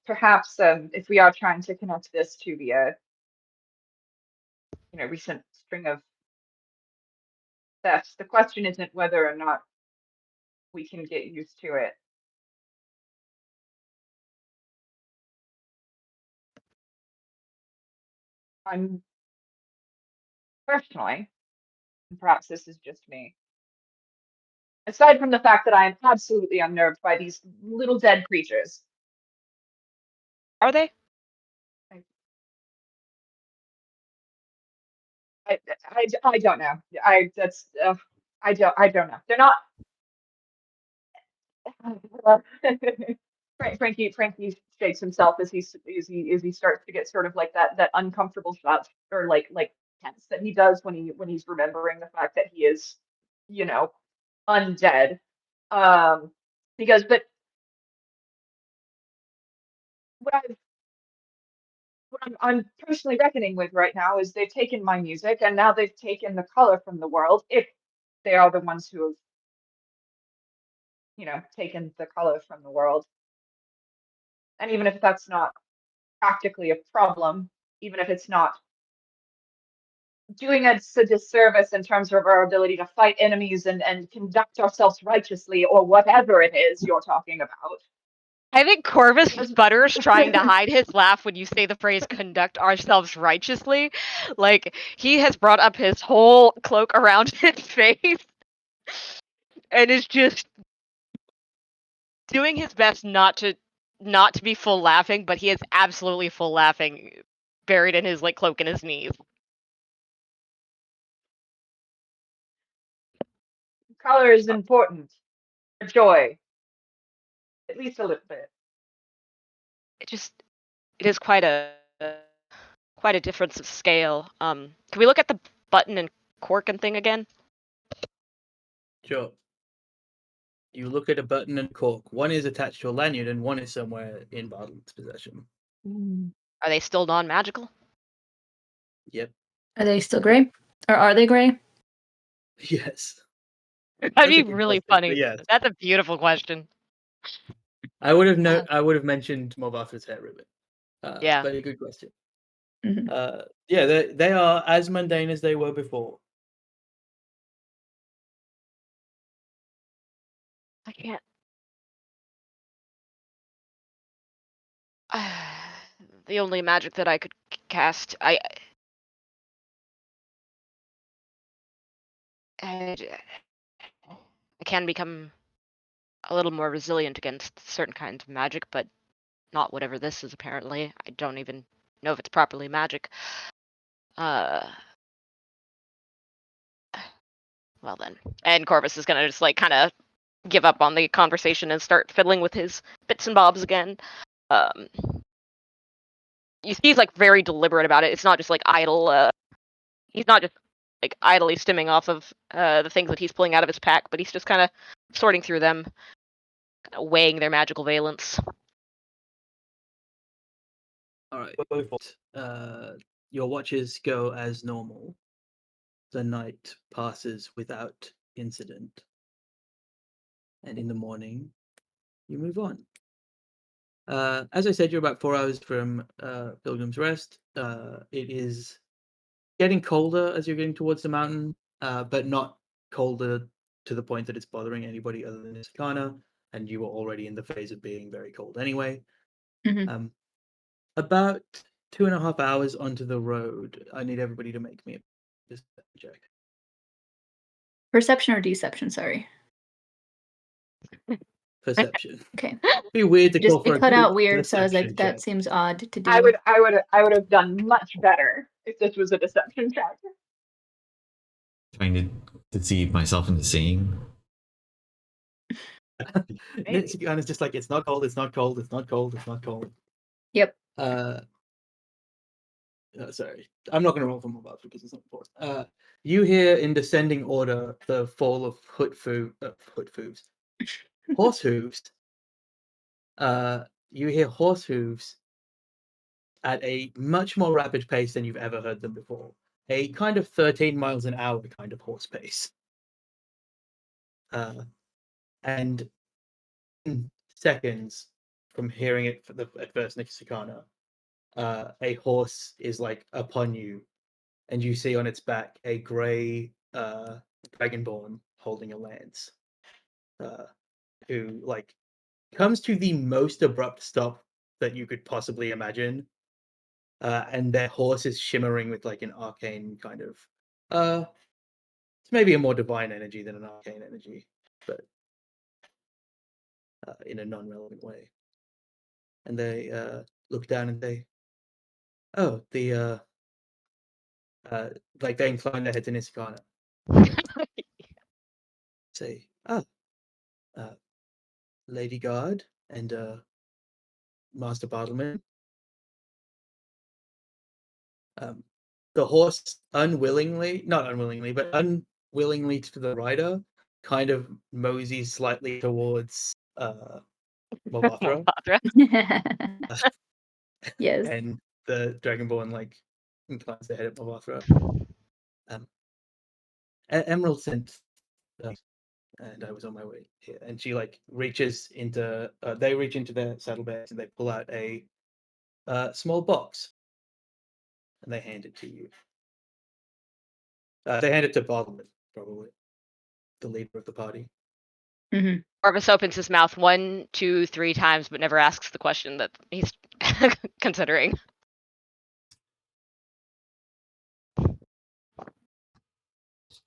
Perhaps if we are trying to connect this to the recent string of thefts, the question isn't whether or not we can get used to it. I'm personally, and perhaps this is just me, aside from the fact that I am absolutely unnerved by these little dead creatures. Are they? I don't know. I don't know. They're not. Frankie shakes himself as he starts to get sort of like that uncomfortable shot or like tense that he does when he's remembering the fact that he is, undead. He goes, but what I'm personally reckoning with right now is they've taken my music and now they've taken the color from the world. If they are the ones who have, taken the color from the world. And even if that's not practically a problem, even if it's not doing us a disservice in terms of our ability to fight enemies and conduct ourselves righteously or whatever it is you're talking about. I think Corvus sputters trying to hide his laugh when you say the phrase conduct ourselves righteously. Like, he has brought up his whole cloak around his face and is just doing his best not to be full laughing, but he is absolutely full laughing, buried in his cloak and his knees. Color is important for joy, at least a little bit. It is quite a difference of scale. Can we look at the button and cork and thing again? Sure. You look at a button and cork. One is attached to a lanyard and one is somewhere in Bartlett's possession. Are they still non-magical? Yep. Are they still gray? Or are they gray? Yes. That'd be really funny. Yes. That's a beautiful question. I would have mentioned Morvatha's hair ribbon. Yeah. But a good question. Mm-hmm. Yeah, they are as mundane as they were before. I can't. The only magic that I could cast, I can become a little more resilient against certain kinds of magic, but not whatever this is, apparently. I don't even know if it's properly magic. Well then. And Corvus is gonna just kind of give up on the conversation and start fiddling with his bits and bobs again. He's very deliberate about it. It's not just idle. He's not just idly stimming off of the things that he's pulling out of his pack, but he's just kind of sorting through them, kind of weighing their magical valence. All right. Your watches go as normal. The night passes without incident. And in the morning, you move on. As I said, you're about 4 hours from Pilgrim's Rest. It is getting colder as you're getting towards the mountain, but not colder to the point that it's bothering anybody other than Nisakana, and you were already in the phase of being very cold anyway. Mm-hmm. About 2.5 hours onto the road, I need everybody to make me a perception check. Perception or deception? Sorry. Perception. Okay. Be weird to Just call for it cut a out weird, so I was deception like, that check. seems odd to do. I would have done much better if this was a deception check. Trying to deceive myself into seeing. It's just like, it's not cold, it's not cold, it's not cold, it's not cold. Yep. Sorry, I'm not going to roll for mobile because it's not important. You hear in descending order the fall of horse hooves. You hear horse hooves at a much more rapid pace than you've ever heard them before. a kind of 13 miles an hour kind of horse pace. And in seconds from hearing it at first next to Sakana, a horse is like upon you, and you see on its back a grey dragonborn holding a lance, who like comes to the most abrupt stop that you could possibly imagine, and their horse is shimmering with like an arcane kind of it's maybe a more divine energy than an arcane energy, but in a non-relevant way. And they look down and say, "Oh, the like they incline their head to Nisakana." Say, "Oh, Lady Guard and Master Bartleman." The horse not unwillingly, but unwillingly to the rider, kind of moseys slightly towards Movathra, Yes. and the Dragonborn like inclines their head at Movathra. Emerald sent, and I was on my way here. And she like reaches into, they reach into their saddlebags and they pull out a small box, and they hand it to you. They hand it to Bartleman, probably the leader of the party. Hmm. Orvis opens his mouth 1, 2, 3 times, but never asks the question that he's considering.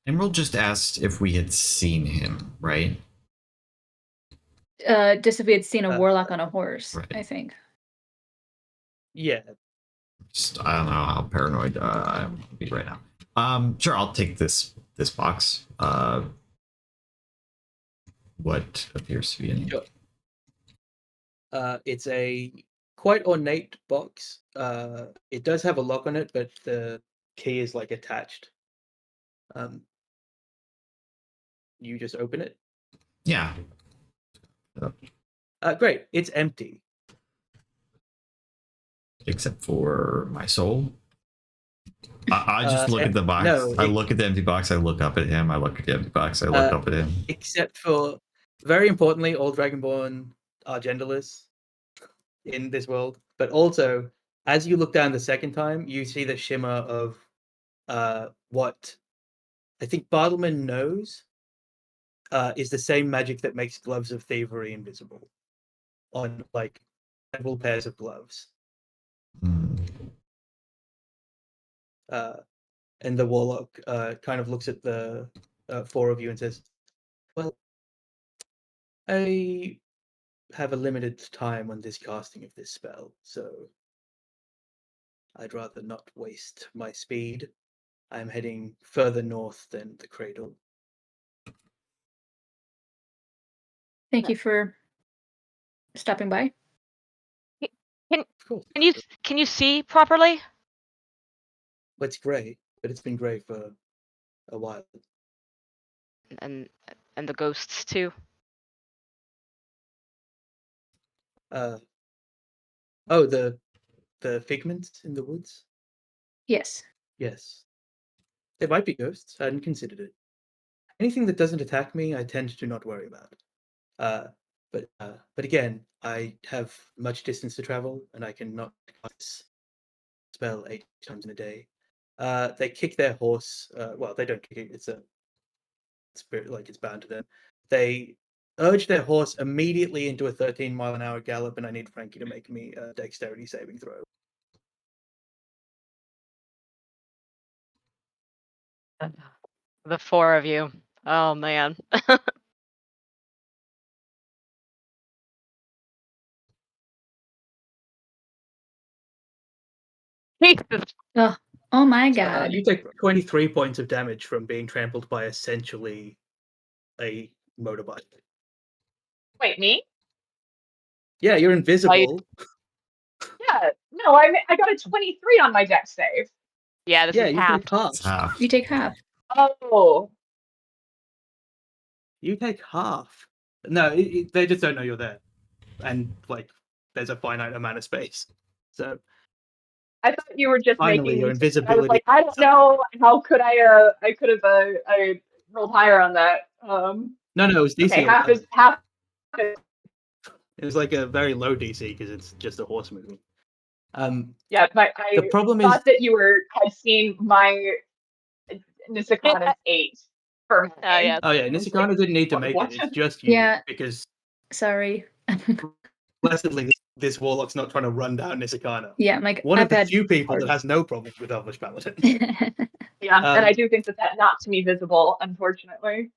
Emerald just asked if we had seen him, right? Just if we had seen a warlock on a horse, right. I think. Yeah. I don't know how paranoid I'm gonna be right now. Sure, I'll take this box. What appears to be in it? Sure. It's a quite ornate box. It does have a lock on it, but the key is like attached. You just open it. Yeah. Great. It's empty. Except for my soul. I just look at the box. No, I look at the empty box. I look up at him. I look at the empty box. I look up at him. Except for, very importantly, all Dragonborn are genderless in this world. But also, as you look down the second time, you see the shimmer of what I think Bartleman knows is the same magic that makes gloves of thievery invisible on like several pairs of gloves. And the warlock kind of looks at the 4 of you and says, "Well, I have a limited time on this casting of this spell, so I'd rather not waste my speed. I'm heading further north than the cradle." Thank you for stopping by. Of course. Can you see properly? Well, it's grey, but it's been grey for a while. And the ghosts too. Oh, the figments in the woods? Yes. Yes. There might be ghosts. I hadn't considered it. Anything that doesn't attack me, I tend to not worry about. But again, I have much distance to travel, and I cannot cast this spell 8 times in a day. They kick their horse. Well, they don't kick it. It's a spirit, like it's bound to them. They urge their horse immediately into a 13-mile-an-hour gallop, and I need Frankie to make me a dexterity saving throw. The 4 of you. Oh man. Jesus. Oh my god. You take 23 points of damage from being trampled by essentially a motorbike. Wait, me? Yeah, you're invisible. Yeah. No, I got a 23 on my dex save. Yeah, this Yeah, is you half. take half. It's half. You take half. Oh. You take half. No, they just don't know you're there, and like there's a finite amount of space. So I thought you were just Finally, making your me think. I was invisibility. like, I don't know. How could I could have I rolled higher on that. No, it was DC Okay, half 11. is half. It was like a very low DC because it's just a horse movie. Yeah, the I problem is, thought that you had seen my Nisakana's 8 for me. yeah. oh yeah, I was Nisakana like, didn't need to what make was it. It's it? just you Yeah. because Sorry. blessedly this warlock's not trying to run down Nisakana. Yeah, my One of the iPad few people that hard. has no problem with Elvish Paladin. Yeah, and I Um, do think that knocked me visible, unfortunately.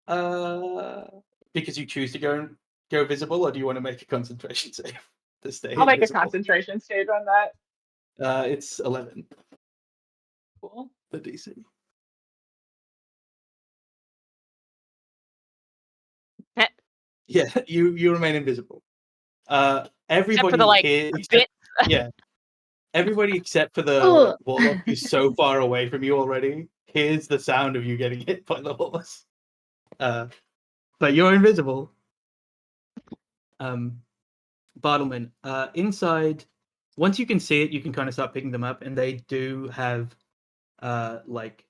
because you choose to go visible, or do you want to make a concentration save to stay I'll make a invisible? concentration stage on that. It's 11. Cool. The DC. Yeah, you remain invisible. Everybody for the, like, here, bit. yeah, everybody except for the Oh. warlock who's so far away from you already hears the sound of you getting hit by the horse. But you're invisible. Bartleman, inside, once you can see it, you can kind of start picking them up, and they do have, like,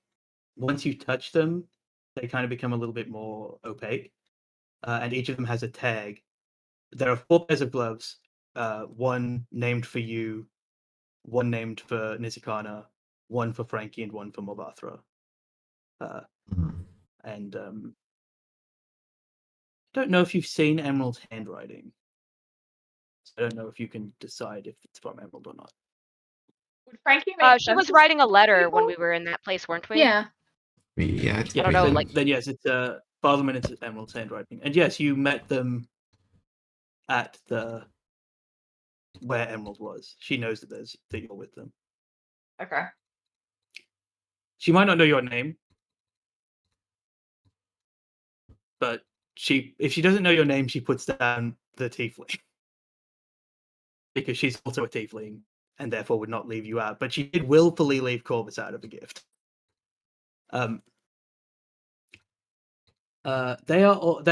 once you touch them, they kind of become a little bit more opaque, and each of them has a tag. There are 4 pairs of gloves, one named for you, one named for Nisakana, one for Frankie, and one for Mobathra. And don't know if you've seen Emerald's handwriting. I don't know if you can decide if it's from Emerald or not. Would Frankie make She sense was of writing a letter people? when we were in that place, weren't we? Yeah. Yeah, Yeah, I don't know, then, like- then yes, it's Bartleman, it's Emerald's handwriting. And yes, you met them at where Emerald was. She knows that you're with them. Okay. She might not know your name, but if she doesn't know your name, she puts down the tiefling. Because she's also a tiefling, and therefore would not leave you out. But she did willfully leave Corvus out of a gift. They're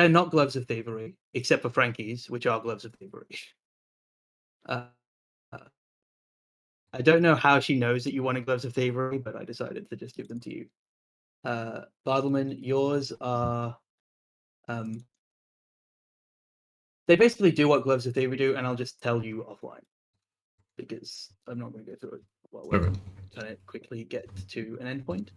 not gloves of thievery, except for Frankie's, which are gloves of thievery. I don't know how she knows that you wanted gloves of thievery, but I decided to just give them to you. Bartleman, yours are they basically do what gloves of thievery do, and I'll just tell you offline because I'm not going to go through it while we're trying to quickly get to an endpoint.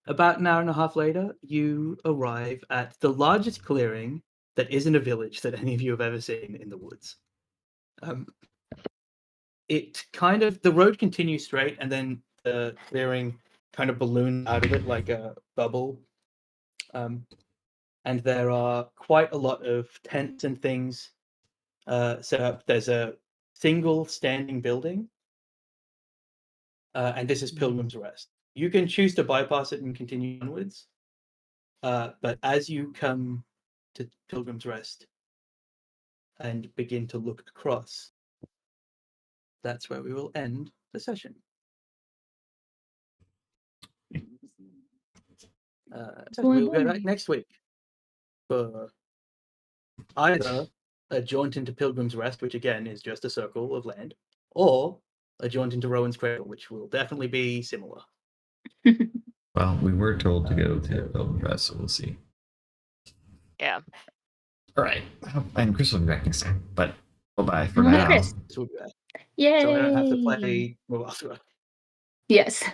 About an hour and a half later, you arrive at the largest clearing that isn't a village that any of you have ever seen in the woods. The road continues straight, and then the clearing kind of balloons out of it like a bubble. And there are quite a lot of tents and things set up. There's a single standing building, and this is Pilgrim's Rest. You can choose to bypass it and continue onwards, but as you come to Pilgrim's Rest and begin to look across, that's where we will end the session. So we'll go back next week for either a jaunt into Pilgrim's Rest, which again is just a circle of land, or a jaunt into Rowan's Cradle, which will definitely be similar. Well, we were told to go to Pilgrim's Rest, so we'll see. Yeah. All right. And Chris will be back next time. But bye-bye for Bye, now. Chris. This will be bad. Yay. So I don't have to play Mobathra. Yes.